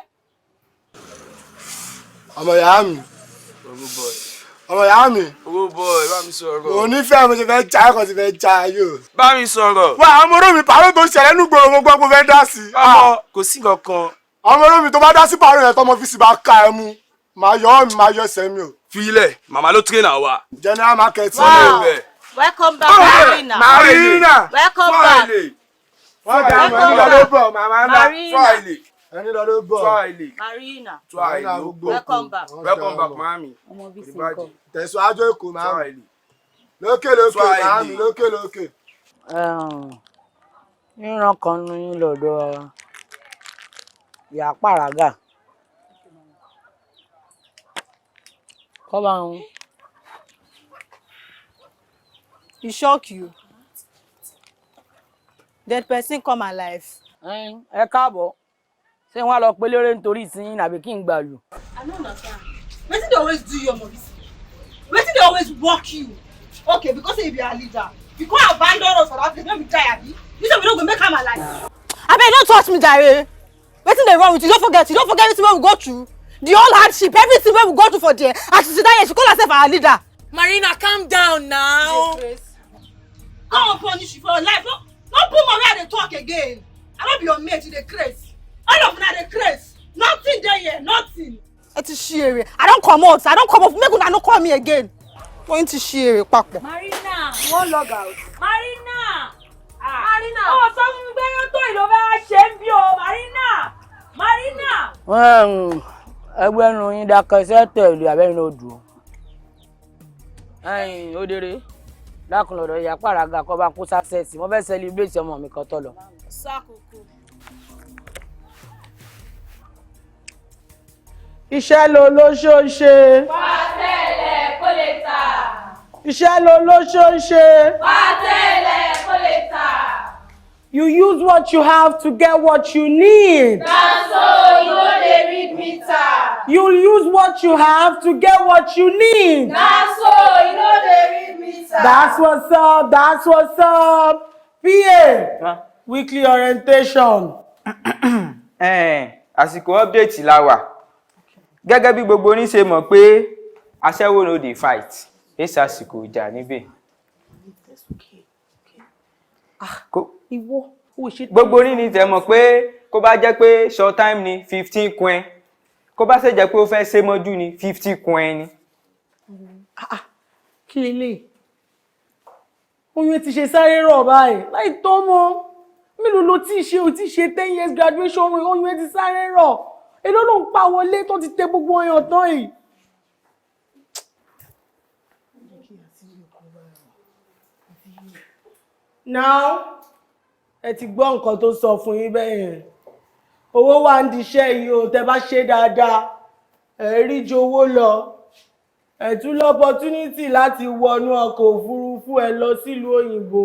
Ọmọ ìyá mi ọmọ ìyá mi. owó bọ̀ ẹ bá mi sọ̀rọ̀. mo nífẹ̀ẹ́ mo ti fẹ́ já ẹ̀kọ́ ti fẹ́ já yóò. bá mi sọ̀rọ̀. wá àwọn ọmọ mi pàrọ̀ tó ṣẹlẹ̀ nínú gbòòrò mo gbọ́ pé fẹ́ dá sí. ọmọ kò sí kankan. àwọn ọmọ mi tó bá dá sí pàrọ̀ yẹn tọmọ fi sì bá ká ẹ mú máa yọ mi máa yọ ẹsẹ̀ mi o. filẹ̀ màmá ló train àwa. general market. Wow. Welcome back, Marina. Marina. Welcome back. wọ́n dá àwọn ẹni lọ́dọ̀ bọ̀ màmá ńlá. ẹni lọ́dọ̀ bọ̀. Marina. Welcome back. Welcome back, mami. Tẹ̀síwájú èkó màmí. Lókè màmí lókè. Níran kan nu yín lọ́dọ̀ ìyá pàràgà. Kọ́ bá ń. He shock you. Dead person come alive. Ẹ káàbọ̀. Ṣé wọ́n á lọ pé lérè nítorí ìsinyìí àbí kí n gbà lù? I don't understand. Wetin dey always do you, Omobisi? Wetin dey always work you? Okay, because say you be our leader. You go abandon us for that place, make we die, abi? You say we no go make am alive. Abeg, don't touch me, jare. Wetin dey wrong with you? You don't forget everything wey we go through. The whole hardship, everything wey we go through for there. As she sit down here, she call herself our leader. Marina, calm down now. Come on, punish you for your life. No put my where they talk again. I don't be your mate, you dey craze. All of una dey craze. Nothing there here, nothing. Ẹ ti ṣí èrè. I don comot. Make una no call me again. Wọ́n ti ṣí èrè papọ̀. Marina, wọ́n log out. Marina. Marina. Ó sọ fún mi pé yóò tó ìlò fẹ́ ṣe ń bí o. Marina. Ẹgbẹ́ nu yín dákẹ́ iṣẹ́ tẹ̀lé abẹ́yìn ló dùn. Ó dèrè. Dákun lọ́dọ̀ ìyá pàràgà kọ́ bá kó sásẹ̀sì. Mo fẹ́ celebrate ọmọ mi kan tó lọ. Iṣẹ́ lo lóṣó ń ṣe. Wá tẹ̀lẹ̀ kó lè tà. Iṣẹ́ lo lóṣó ń ṣe. Wá tẹ̀lẹ̀ kó lè tà. You use what you have to get what you need. That's so you no dey read meter. You use what you have to get what you need. That's so you no dey read meter. That's what's up. That's what's up. PA. Weekly orientation. Àsìkò update la wà. Gẹ́gẹ́ bí gbogbo yín ṣe mọ̀ pé aṣẹ́wó no dey fight. Èsì àsìkò ìjà níbẹ̀. Gbogbo yín ni tẹ́ mọ̀ pé kó bá jẹ́ pé short time ni 15 coin. Kó bá ṣe jẹ́ pé ó fẹ́ ṣe mọ́jú ni 50 coin ni. Kí lélẹ̀? Oyún ti ṣe sáré rọ̀ báyìí. Láì tó mọ́. Mélòó ló ti ṣe 10 years graduation oyún ti sáré rọ̀. Èló ló ń pa wọlé tó ti tẹ gbogbo ọyàn tán yìí. Now, ẹ ti gbọ́ nǹkan tó sọ fún yín bẹ́ẹ̀ yẹn. Owó wà ń diṣẹ́ yìí o, tẹ́ bá ṣe dáadáa. Ẹ rí ju owó lọ. Ẹ tún l'opportunity láti wọnú ọkọ̀ òfurufú ẹ lọ sílùú òyìnbó.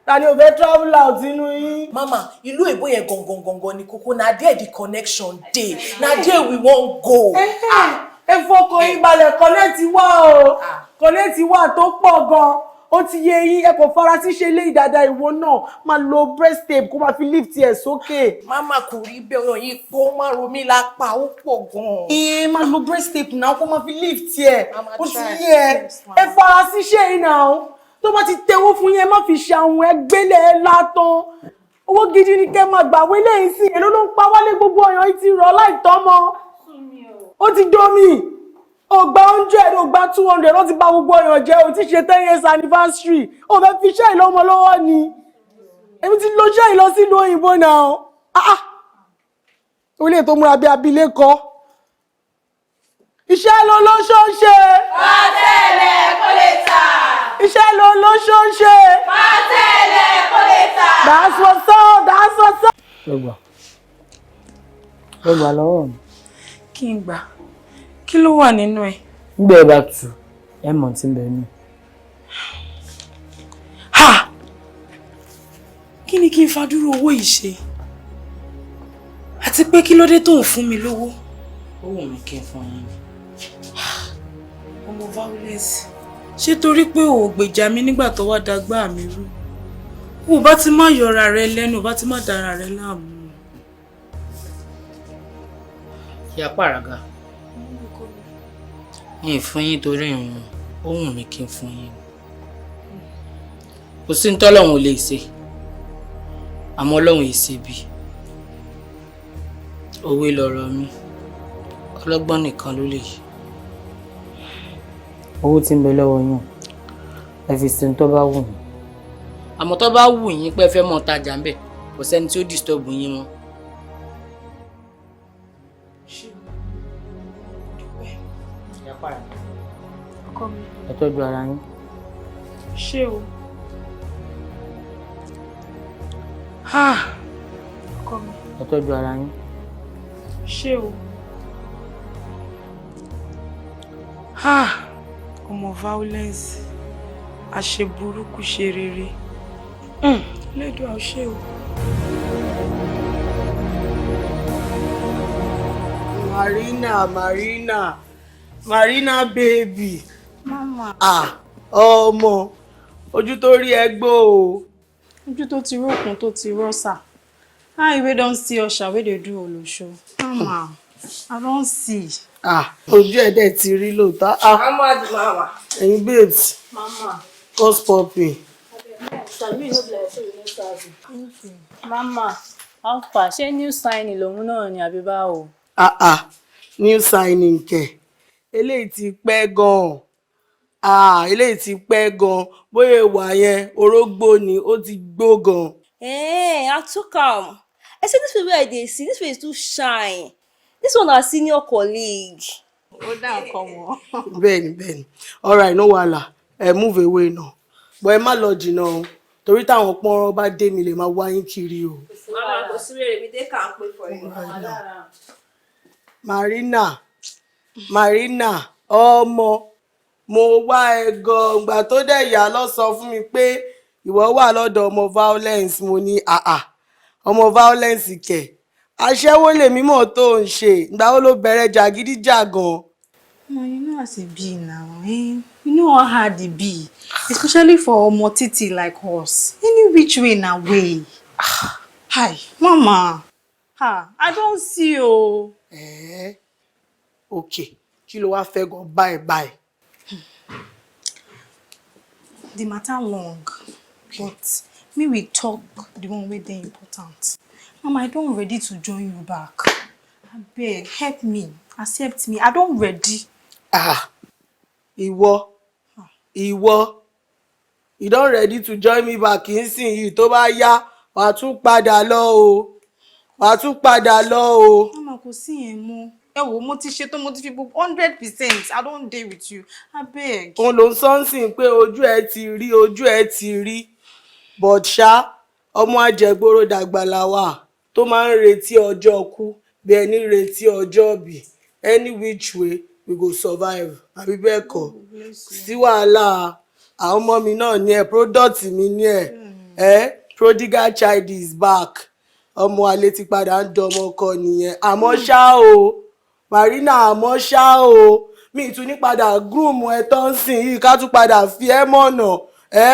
Ta ni o fẹ́ travel out nínú yín? Mama, ìlú èbó yẹn gangan ni kókó. Na there the connection dey. Na there we wan go. Ẹ fọkàn yín balẹ̀, connect wà o. Connect wà tó pọ̀ gan. Ó ti yé yín, ẹ kò fara sí ṣe lé ìdàdà ìwọ náà. Máa lo breast tape kó máa fi lift ẹ̀ sókè. Mama kò rí bẹ́ẹ̀ ọ̀rọ̀ yìí pọ̀, máa ro mí lápá, ó pọ̀ gan. Máa lo breast tape náà kó máa fi lift ẹ̀. Ó ti yé ẹ. Ẹ fara sí ṣe yìí náà. Tó bá ti tẹwọ́ fún yín, ẹ má fi ṣe àwọn ẹgbẹ́lẹ̀ ẹ látàn. Owó gidi ni kẹ́ máa gbà wọlé yìí sí. Èló ló ń pa wálé gbogbo ọyàn yìí ti rọ̀ láìtọ́mọ. Ó ti domi. Ó gba 100, ó gba 200, ó ti bá gbogbo ọyàn jẹ́, ó ti ṣe 10 years anniversary. Ó fẹ́ fi iṣẹ́ ìlọ́mọ lọ́wọ́ ni. Èmi ti lo iṣẹ́ ìlọ sílùú òyìnbó náà. Ó lè tó múra bí abilékọ. Iṣẹ́ ló lóṣó ń ṣe. Wá tẹ̀lẹ̀ kó lè tà. Iṣẹ́ ló lóṣó ń ṣe. Wá tẹ̀lẹ̀ kó lè tà. That's what's up, that's what's up. Ẹ gbà lọ́wọ́ mi. Kí n gbà? Kí ló wà nínú ẹ̀? Nígbà ẹ bá tù, ẹ mọ̀ tí ń bẹ nù. Ha! Kí ni kí n fadúró owó yìí ṣe? Àti pé kí ló dé tó ń fún mi lówó? Ó wù mí kí n fún yín. Ọmọ violence. Ṣé torí pé o ò gbèjà mi nígbà tó wá dagbá mi rú? O bá ti má yọra rẹ lẹ́nu, o bá ti má dára rẹ láàmú. Ìyá pàràgà. Yín fún yín torí ìrùn. ó wù mí kí n fún yín kò sí ní tọ́lọ́run ò lè ṣe àmọ́ Ọlọ́run yìí ṣe bí òwe lọ̀rọ̀ mi ọlọ́gbọ́n nìkan ló lè yí. owó tí ń bẹ lọ́wọ́ yín ẹ fi sin tó bá wù yín àmọ́ tó bá wù yín pé ẹ fẹ́ mọ tajà ń bẹ̀ kò sẹ́ni tí ó disturb yín mọ́. ẹ tọ́jú ara yín. ṣé o. ẹ tọ́jú ara yín. ṣé o. ọmọ violence àṣeburúkú ṣe rere lẹ́dùn àṣẹ o. Marina baby. Mama. Ọmọ ojú tó rí ẹgbó o. Ojú tó ti rókun tó ti rọ́ṣà. I wey don see Osha wey dey do olosho. Mama, I don see. Ojú ẹ̀ dẹ̀ ti rí lóòótọ́. Mama. Ẹ̀yin babes. Mama. What's popping? Mama, how far? Ṣé new signing lòun náà ni àbí báwo? New signing kẹ̀. Eléyìí ti pẹ́ gan-an. Eléyìí ti pẹ́ gan-an. Bóyá ìwà yẹn orógbó ni ó ti gbó gan-an. I took am. I say this way wey I dey see, this way is too shine. This one na senior colleague. Ó dá nǹkan mọ́. Bẹ́ẹ̀ni. All right, no wahala. Move away now. But ẹ má lọ jìnnà o. Torí táwọn pọ́nrán bá dé mi lè máa wá yín kiri o. Mama, kò sí wèrè mi dé kà ń pè for you. Marina, ọmọ, mo wá ẹ gan gbà tó dẹ̀ yà lọ sọ fún mi pé ìwọ wà lọ́dọ̀ ọmọ violence mo ní ọmọ violence kẹ̀. Aṣẹ́wó lèmi mọ̀ tó ń ṣe. Ìgbà wo ló bẹ̀rẹ̀ jàgídíjàgan? No, you know as it be now, eh? You know how hard it be, especially for ọmọ títì like us. Any which way na way. Hi, Mama. I don't see o. Okay, kí ló wá fẹ́ gan bye. The matter long, but me we talk the one wey dey important. Mama, I don ready to join you back. Abeg, help me, accept me. I don ready. Ìwọ, you don ready to join me back nísìnyí tó bá yá, wàá tún padà lọ o. Mama, kò sí yẹn mọ́. Ẹ wò mo ti ṣetán, mo ti fi 100%. I don dey with you. Abeg. Òun ló ń sọ́nsìn pé ojú ẹ ti rí. But ṣá, ọmọ àjẹgbóró dàgbà làwà tó máa ń retí ọjọ́ kú bí ẹni retí ọjọ́ bí. Any which way we go survive. Àbí bẹ́ẹ̀ kọ́? Sí wàhálà. Àwọn ọmọ mi náà ní ẹ, product mi ní ẹ. Prodigal child is back. Ọmọ àlè ti padà ń dọmọ kọ nìyẹn. Àmọ́ ṣá o, Marina, àmọ́ ṣá o, mi tún ní padà groom ẹ tán sìn yìí ká tún padà fi ẹ́ mọ̀nà.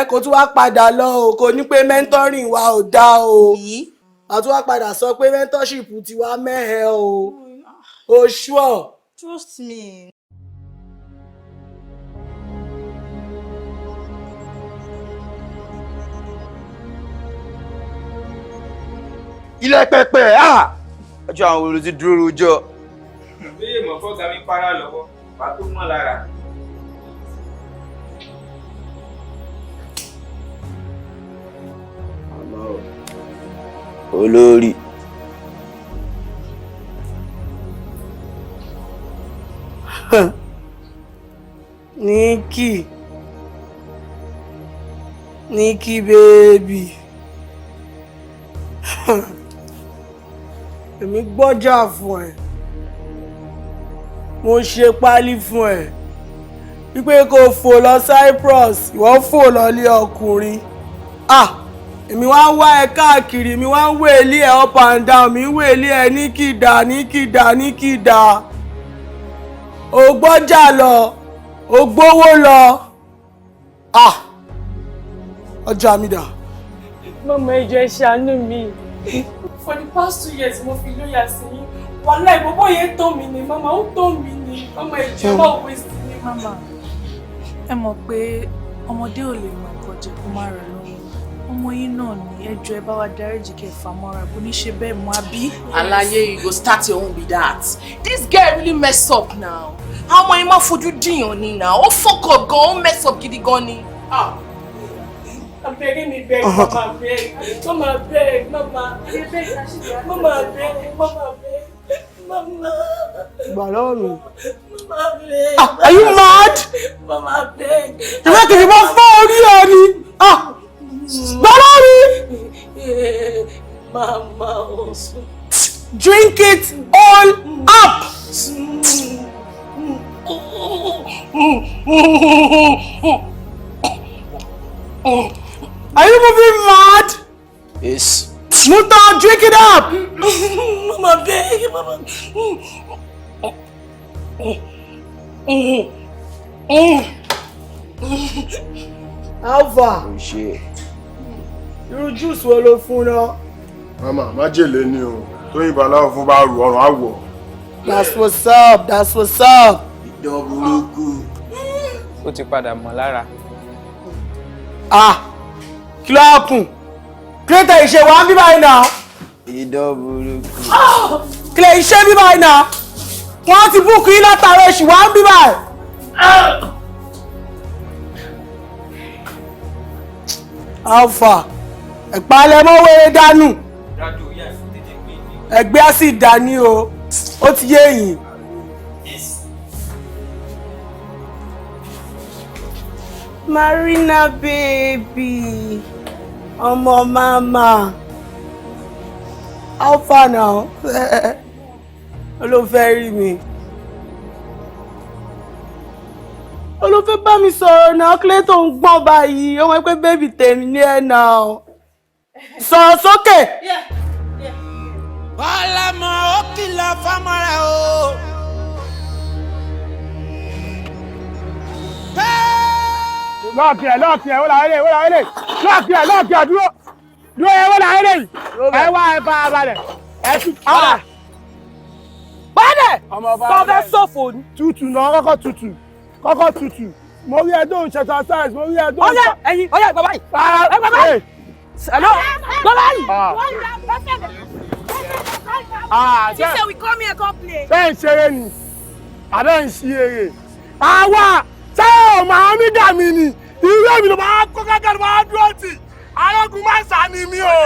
Kó tún wá padà lọ o, kò ní pé mentoring wa ò dá o. A tún wá padà sọ pé mentorship ti wá mẹ́hẹ̀ o. O sure? Trust me. Ilé pẹpẹ ọjọ́ àwọn olùsí dúró rojọ́. Bí èèmọ̀ fọ́gà mi para lọ́wọ́, wàá tó mọ́ lára. Olórí. Nikki baby. Èmi gbọ́jà fún ẹ. Mo ṣe pálí fún ẹ. Wípé kó fò lọ Cyprus, ìwọ fò lọ lé ọkùnrin. Èmi wá ń wá ẹ káàkiri, èmi wá ń wé ilé ẹ up and down, mi wé ilé ẹ níkìdá. O gbọ́jà lọ, o gbówó lọ. Ọjà mi dà. Mama, ẹ jọ̀ọ́ ẹ ṣàánú mi. For the past 2 years, mo fi lóyà sí yín. Wàláhì bọ̀bọ́ yẹn tán mi ni, Mama, ó tán mi ni. Mama, ẹ jọ̀ọ́ má waste ni, Mama. ẹ mọ̀ pé ọmọdé ò lè mọ nǹkan jẹ kó má rẹ̀ lọ́wọ́. Ọmọ yín náà ni ẹ jọ̀ọ́ ẹ bá wa dáríjì kẹfà mọ́ra kò ní ṣe bẹ́ẹ̀ mọ́ àbí. Alaye, you go start your own with that. This girl really mess up now. How ọmọ yín má fojú dìyàn ni now? Ó fuck up gan, ó mess up gidi gan ni. I'm begging me, beg, Mama, beg. Mama, beg, Mama. Mama, beg, Mama, beg. Mama. Balonu. Mama, beg. Are you mad? Mama, beg. You want to be more funny, Balonu. Mama, also. Drink it all up. Are you moving mad? Yes. Muta, drink it up. Mama, beg, Mama. Alva. Oh shit. Irú juice wo ló fún náà? Mama, májèlé ni o. Tóyìn baláwo fún bá rù ọrùn àwọ̀. That's what's up. That's what's up. Ìdán burúkú. Ó ti padà mọ́ lára. Kí ló happen? Creator ìṣe wà ń bí báyìí náà. Ìdán burúkú. Kílẹ̀ iṣẹ́ bí báyìí náà. Wọ́n ti búùkù yín látàrọ ìṣù wà ń bí báyìí. Alpha, ẹ̀pálẹ́mọ́ wéré dánù. Ẹgbẹ́ á sì dání o. Ó ti yé yín. Marina baby. Ọmọ mama. How far now? Olófẹ́ rí mi. Olófẹ́ bá mi sọ̀rọ̀ náà, kílé tó ń gbọ́n báyìí. Ọmọ ẹgbẹ́ bébì tèmi ní ẹ̀ náà. Sọ̀rọ̀ sókè. Ọlọ́mọ ó kìlọ̀ fọ́mọ rẹ̀ o. Lọ́ọ̀kì ẹ̀, wọ́n làwọn eléyìí. Lọ́ọ̀kì ẹ̀, dúró. Dúró ẹ̀, wọ́n làwọn eléyìí. Ẹ wá ẹ bá a balẹ̀. Ẹ tún. Bádẹ̀! Sọ́fẹ́ sọ̀fò ni. Tutù náà, kọ́kọ́ tutù. Mo rí ẹ tó ń ṣe exercise, mo rí ẹ tó ń ṣe. Ọyá ẹyin, ọyá ìgbà báyìí. Ẹ gbà báyìí. Hello, gbà báyìí. She said we come here come play. Ṣé ń ṣeré ni? Àbẹ́ ń ṣí eré. Àwa ṣé o máa ní dàmí ni? Irú èmi ló máa kó kẹ́kẹ́ ló máa dúró tì. Arógun máa ń sàní mi o.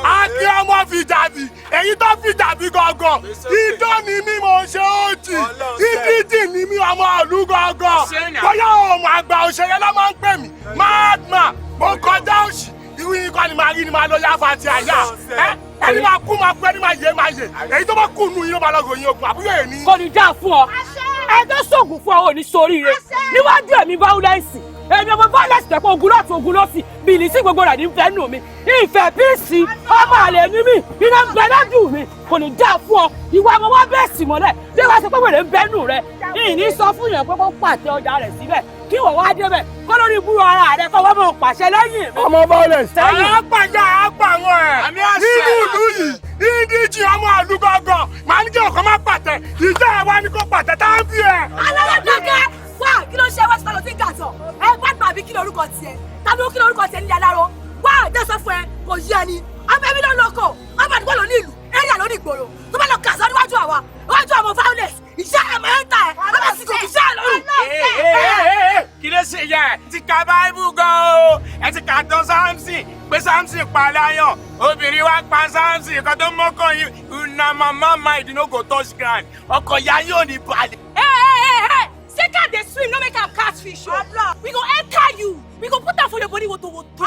Akí ọmọ fìjàbí. Èyí tó fìjàbí gangan. Idán ni mí mo ṣe ó jì. Ìdíjì ni mí ọmọ ìlú gangan. Bóyá ọmọ àgbà òṣèré ló máa ń pè mí. Madman, mo kọjá òṣì. Irú yín kọ́ ni màá rí ni màá lọ yá fàtí àyà. Ẹni máa kú máa kú, ẹni máa yé máa yé. Èyí tó bá kú nù yín ló máa lọ ròyìn ogun àbúrò ẹ̀ ní. Kò ní dáa fún ọ. Ẹ tó sóògùn fún ọ ò ní soríire. Níwájú ẹ̀mí violence. Èmi ọmọ violence tẹ̀pọ̀ ogun lọ́tún ogun lọ́sì. Bìlì sí gbogbo rẹ̀ ní fẹ́ nù mí. Ìfẹ́ píìsì ọmọ àlè ní mí. Iná ń bẹ lọ́dún mi. Kò ní dáa fún ọ. Ìwà ọmọ wa bẹ́ẹ̀ sì mọ́lẹ̀. Bí wàá sọ pé wèrè ń bẹ nù rẹ̀. Ìní sọ fún yẹn pé kó pàtẹ ọjà rẹ̀ síbẹ̀. Kí wọ́n wá débẹ̀. Kó lórí ibú ara rẹ̀ kó wọ́n mọ̀ pàṣẹ lẹ́yìn mi. Ọmọ violence. Àpàjà àpàwọn ẹ̀. Nínú ìlú yìí, ìdíjì ọmọ ìlú gangan. Màá ní kí ọkọ má pàtẹ. Ìjà àwa ni kò pàtẹ tá ń bí ẹ. Alárọ̀dọ́gẹ́ wá kí ló ṣe wá sí tọ́lọ́ sí gàtọ̀? Ẹ gbàgbọ́ àbí kí lorúkọ tiẹ̀? Tàbí kí lorúkọ tiẹ̀ nílẹ̀ aláró? Wá àjẹ́ sọ fún ẹ kò yí ẹni. Abẹ́bí ló lóko, ọmọ àdúgbò ló ní ìlú, ẹ̀yà ló ní ìgboro. Tó bá lọ gàzọ́ níwájú àwa, níwájú ọmọ violence, ìṣe ẹ̀ máa ń ta ẹ̀, ọmọ sì kò fi ṣe ẹ̀ lọ́rùn. Kí ló ṣe yẹ? Ti ka Báíbù gan o. Ẹ ti kà tán Sámsì. Pé Sámsì pa láyọ̀. Obìnrin wa pa Sámsì. Nǹkan tó mọ́kàn yìí. Una mama mind no go touch ground. Ọkọ̀ ya yóò ní balẹ̀. Say cat dey swim, no make am catfish o. We go anchor you. We go put am for your body wotowoto.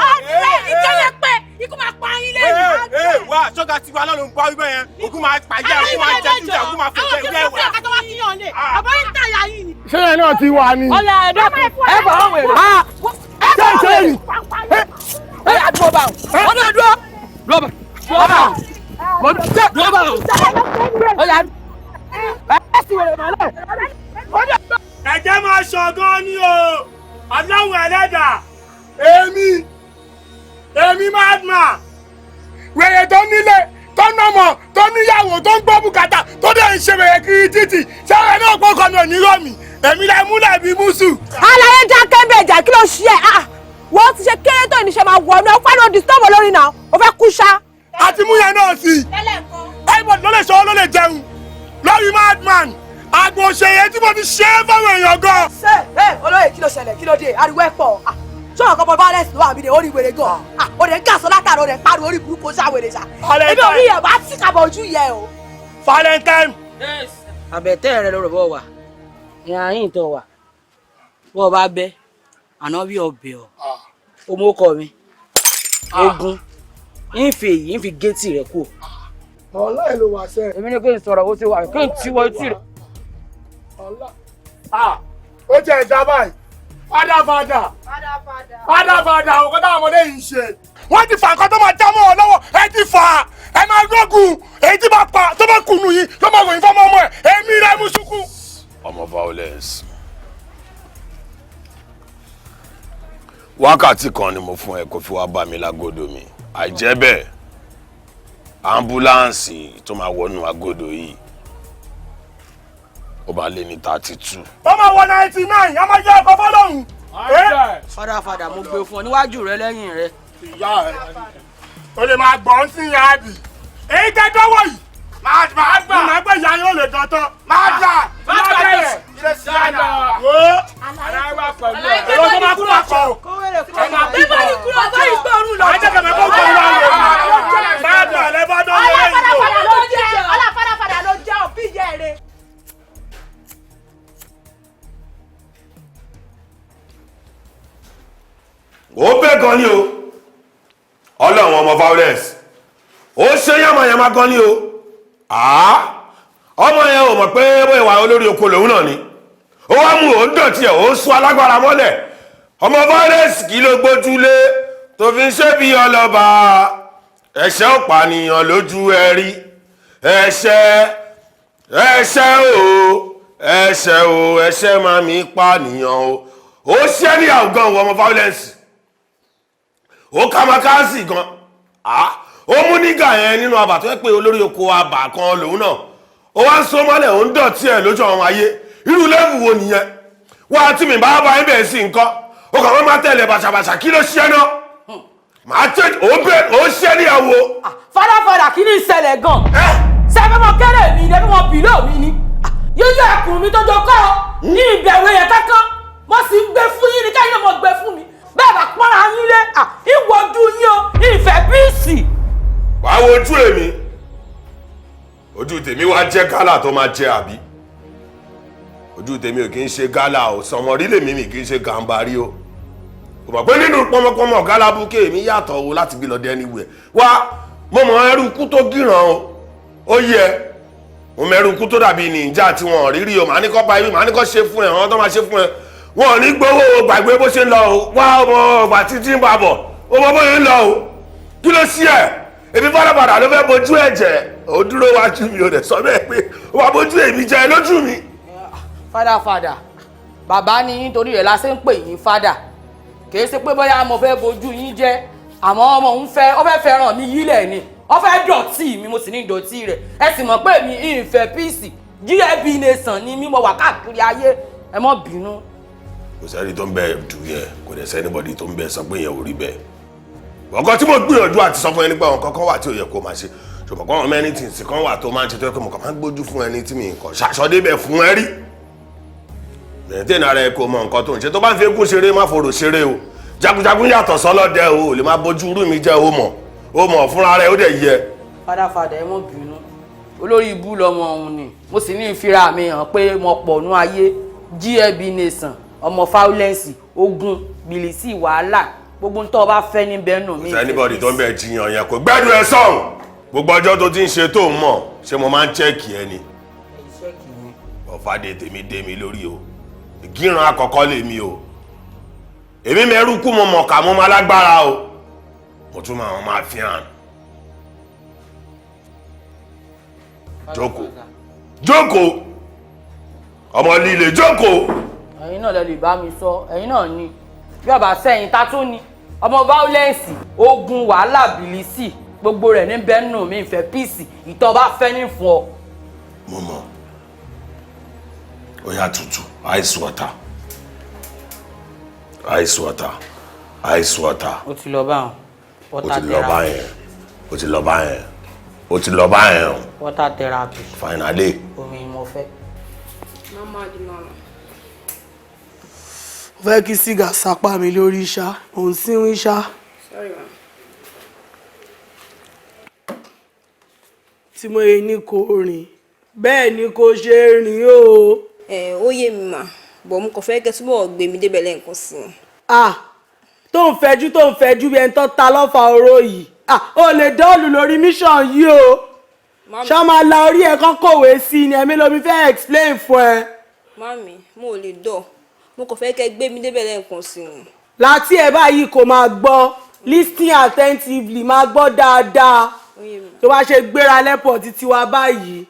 Ìjẹ́yẹ pé ikú máa pa yín lẹ́yìn. Wá ṣọ́gà tiwa náà ló ń bọ́ wípé yẹn. Ogun máa pàjẹ́, ogun máa jẹ́ jíjà, ogun máa fẹ́ Àwọn kìlọ̀ fún ẹ̀ka wá kíyàn lé. Àbọ̀ yín tàyà yìí ni. Ṣé ẹ náà ti wà ní? Ọ̀la ẹ̀dá ẹ bọ̀ ọ́ wèrè. Ṣé ìṣe yìí? Ẹ yà dúró bá o. Wọ́n náà dúró. Dúró bá. Dúró bá o. Ọ̀la ẹ sì wèrè mọ́lẹ̀. Ẹ̀jẹ̀ máa ṣọ̀gán ni o. Ọlọ́run ẹlẹ́dà. Èmi madman. Wèrè tó nílé, tó nọ́mọ, tó níyàwó, tó ń gbọ́ bùkátà, tó dẹ̀ ń ṣe wèrè kiri títì. Ṣé ẹ náà gbọ́kàn mi ò ní rọ̀ mí? èmi lẹ múlẹ̀ bí mùsù. Àlàyé dákẹ́ bẹ́ẹ̀ jà kí ló ṣe ẹ́? Wọ́n ti ṣe kéré tó ìníṣẹ́ máa wọ̀ ọ́ náà fáwọn disturb lórí náà ó fẹ́ kú ṣá. Àti mú yẹn náà sí. Everybody ló lè sọ ló lè jẹun. Lórí madman, àgbò òṣèré tí mo ti ṣe é fáwọn èèyàn gan. Ṣé olóyè kí ló ṣẹlẹ̀ kí ló dé ariwo ẹ̀ pọ̀? Ṣọ́ọ̀ kan bọ́ violence ló wà mí de orí wèrè gan. O de gàṣọ látàrí o de pariwo orí burúkú ṣàwèrè ṣá. Ebi orí ẹ̀ bá ti kàbọ̀ ojú yẹ o. Valentine. Àbẹ̀tẹ́ rẹ lọ́rọ̀ bọ́ wà. Ìyá yín tó wà. Bọ́ bá bẹ́, àná bí ọbẹ̀ ọ̀. Ọmọ ọkọ mi. Ogun. Yín fi èyí, yín fi géètì rẹ̀ kú. Ọlá ẹ̀ ló wà sẹ́. Èmi ní kí n sọ̀rọ̀ bó ṣe wà, kí n tiwọ́ etí rẹ̀. Ọlá. Ó jẹ́ ìjà báyìí. Fada. Òkú táwọn ọmọdé yìí ń ṣe. Wọ́n ti fà nǹkan tó máa já mọ́ ọ lọ́wọ́. Ẹ ti fà á. Ẹ máa gbógun. Èyí tí bá pa tó bá kùnú yìí ló máa ròyìn fọ́mọ ọmọ ẹ̀. Èmi rẹ̀ mú sunkún. Ọmọ violence. Wákàtí kan ni mo fún ẹ kó fi wá bá mi lágọ̀dọ̀ mi. Àìjẹ́ bẹ́ẹ̀, ambulance tó máa wọnú agodo yìí ó bá lé ní 32. Ó máa wọ 99, a máa jẹ́ ọkọ̀ fọ́lọ́hún. Fada mo gbé fún ọ níwájú rẹ lẹ́yìn rẹ. Ìyá ẹ̀ o lè máa gbọ́n sí ìyá àbí. Èyí tẹ́ dọ́wọ́ yìí. Máa gbà. Máa gbà ìyá yóò lè gan tán. Máa gbà. Máa bẹ̀rẹ̀. Ilé sí àná. Wo. Aláìwá pẹ̀lú ẹ̀. Èrò tó máa kú àpọ̀ o. Bíbá ni kúrò ọ̀tọ́ ìgbọ̀rún lọ. Ajẹ́kẹ̀ mẹ́kọ́ gbọ́n wá wò. Máa gbà lẹ́bọ́ tó lé lẹ́yìn lò. Fada ló jẹ́ òbí ìyá rẹ̀. Ó bẹ́ gan ni o. Ọlọ́run ọmọ violence. Ó ṣe yàmàyàmà gan ni o. Ọmọ yẹn ò mọ̀ pé bóyá wà olórí oko lòun náà ni. Ó wá mú òun dọ̀tí ẹ̀ ó sún alágbára mọ́lẹ̀. Ọmọ violence kì í ló gbójúlé tó fi ń ṣe bí ọlọ́ba. Ẹ̀ṣẹ̀ ò pànìyàn lójú ẹ̀rí. Ẹ̀ṣẹ̀ máa mi pànìyàn o. Ó ṣẹ́ ní àwùgán ọmọ violence. Ó kàmákàsì gan. Ó mú nígà yẹn nínú abà tó yẹ pé olórí oko abà kan lòun náà. Ó wá ń so mọ́lẹ̀ ó ń dọ̀tí ẹ̀ lójú àwọn ayé. Irú lẹ́bù wo nìyẹn? Wá tí mi bá bá ẹ bẹ̀rẹ̀ sí nǹkan. Ó kàn máa tẹ̀lé bàṣàbàṣà kí ló ṣẹ́ náà? Màá tẹ̀ ó ṣẹ́ níyàwó. Fada kí ni ìṣẹ̀lẹ̀ gan? Ṣẹ́fẹ́ mọ kẹ́rẹ̀ mi ni ẹbí wọn bìlọ̀ mi ni. Yíyọ ẹkùn mi tó jọ kọ́ ní ìbẹ̀rù yẹn kankan. Mo sì ń gbé fún yín ní káyọ̀ náà mo gbé fún mi. Bẹ́ẹ̀ bá pọ́nra yín lé, ìwọ́jú yín o, ìfẹ́ bíìsì. Wàá wojú èmi. Ojú tèmi wá jẹ́ gálà tó máa jẹ àbí? Ojú tèmi ò kí ń ṣe gálà o, sọmọrí lèmi mi kì í ṣe gàǹbarí o. Kò mọ̀ pé nínú pọmọpọmọ gálà búkẹ́ èmi yàtọ̀ o láti gbé lọ dé anywhere. Wá mo mọ ẹrú ikú tó gíràn o. Ó yẹ. Mo mọ ẹrú ikú tó dàbí nìjà tí wọn rírí o. Màá ní kọ́ pa ibi, màá ní kọ́ ṣe fún ẹ̀, àwọn tó máa ṣe fún ẹ. Wọn ò ní gbowó gbàgbé bó ṣe ń lọ o. Wá ọmọ ọgbà títí ń bà bọ̀. Ó mọ bóyá ń lọ o. Kí ló ṣí ẹ̀? Èmi fọ́nàbàdà ló fẹ́ bojú ẹ̀jẹ̀. Ó dúró wájú mi ò dẹ̀ sọ bẹ́ẹ̀ pé ó wá bojú èmi jẹ lójú mi. Fada bàbá ni yín torí rẹ̀ la ṣe ń pè yín fada. Kì í ṣe pé bóyá mo fẹ́ bojú yín jẹ́. Àmọ́ ọmọ òun ó fẹ́ fẹ́ràn mi yílẹ̀ ni. Ó fẹ́ dọ̀tí mi mo sì ní dọ̀tí rẹ̀. Ẹ sì mọ̀ pé mi ìfẹ́ píìsì GIB nation ni mímọ wà káàkiri ayé. Ẹ má bínú. Kò sẹ́ni tó ń bẹ dù yẹn, kò dẹ̀ sẹ́nibọ́dì tó ń bẹ sọ pé yẹn ò rí bẹ́ẹ̀. Ọkọ tí mo gbìyànjú àti sọ fún ẹni pé àwọn kankan wà tí ò yẹ kó máa ṣe. Ṣùgbọ́n àwọn many things kan wà tó máa ń ṣe tó yẹ kó mo kàn máa ń gbójú fún ẹni tí mi nǹkan ṣàṣọdé bẹ̀ fún ẹ rí. Mẹ̀tẹ́nì ara ẹ kó mọ nǹkan tó ń ṣe tó bá ń fi egún ṣeré má forò ṣeré o. Jagunjagun yàtọ̀ sọ́lọ́dẹ o, lè má bójú irú mi jẹ́ o mọ̀ fúnra rẹ ó dẹ̀ yẹ. Fada ẹ mọ̀ bínú. Olórí ibú lọmọ òun ni. Mo sì ní ìfira mi hàn pé mo pọ̀ nú ayé. GIB nation, ọmọ violence, ogun, bìlìsì, wàhálà. Gbogbo ń tọ́ bá fẹ́ níbẹ̀ nù mí. Kò sẹ́nibọ́dì tó ń bẹ jiyàn yẹn kò gbẹ́dùn ẹ sọ̀hún. Gbogbo ọjọ́ tó ti ń ṣe tó ń mọ̀ ṣé mo máa ń chẹ́ẹ̀kì ẹ ni. Ọ̀fadé tèmi dé mi lórí o. Gíran àkọ́kọ́ lèmi o. Èmi mẹ́rù kú mo mọ̀ ká mo máa lágbára o. Mo tún máa fi hàn. Jókòó. Ọmọ líle jókòó. Ẹ̀yin náà lè bá mi sọ, ẹ̀yin náà ni. Bí ọba sẹ́yìn ta tún ni. Ọmọ violence, ogun, wàhálà, bìlísì, gbogbo rẹ̀ ní bẹ́ẹ̀ nù mí ìfẹ́ píìsì, ìtọ́ bá fẹ́ ní fún ọ. Mo mọ̀. Oya tútù, ice water. Ice water. Ice water. Ó ti lọ báwọn. Water therapy. Ó ti lọ báyẹn. Ó ti lọ báyẹn. Water therapy. Finally. Omi mo fẹ́. Mama di mama. Fẹ́ kí sìgá sápá mi lórí iṣá, òun síwín iṣá. Sorry ma. Tí mo yẹ ní kò rìn, bẹ́ẹ̀ ni kò ṣe rìn o. Ó yé mi mà, bọ̀ mo kàn fẹ́ kẹ́ túbọ̀ gbé mi débẹ̀ lẹ́ẹ̀kan sí i. Tó ń fẹjú bí ẹni tó ta lọ́fà oró yìí. O lè dọ́ọ̀lù lórí mission yìí o. Ṣá máa la orí ẹ̀ kan kòwé sí ni ẹ̀mí lomi fẹ́ explain fún ẹ. Mami, mo ò lè dọ̀. Mo kàn fẹ́ kẹ́ gbé mi débẹ̀ lẹ́ẹ̀kan sí i. Láti ẹ̀ báyìí kò máa gbọ́, listening attentively máa gbọ́ dáadáa. Tó bá ṣe gbéra lẹ́pọ̀ títí wa báyìí,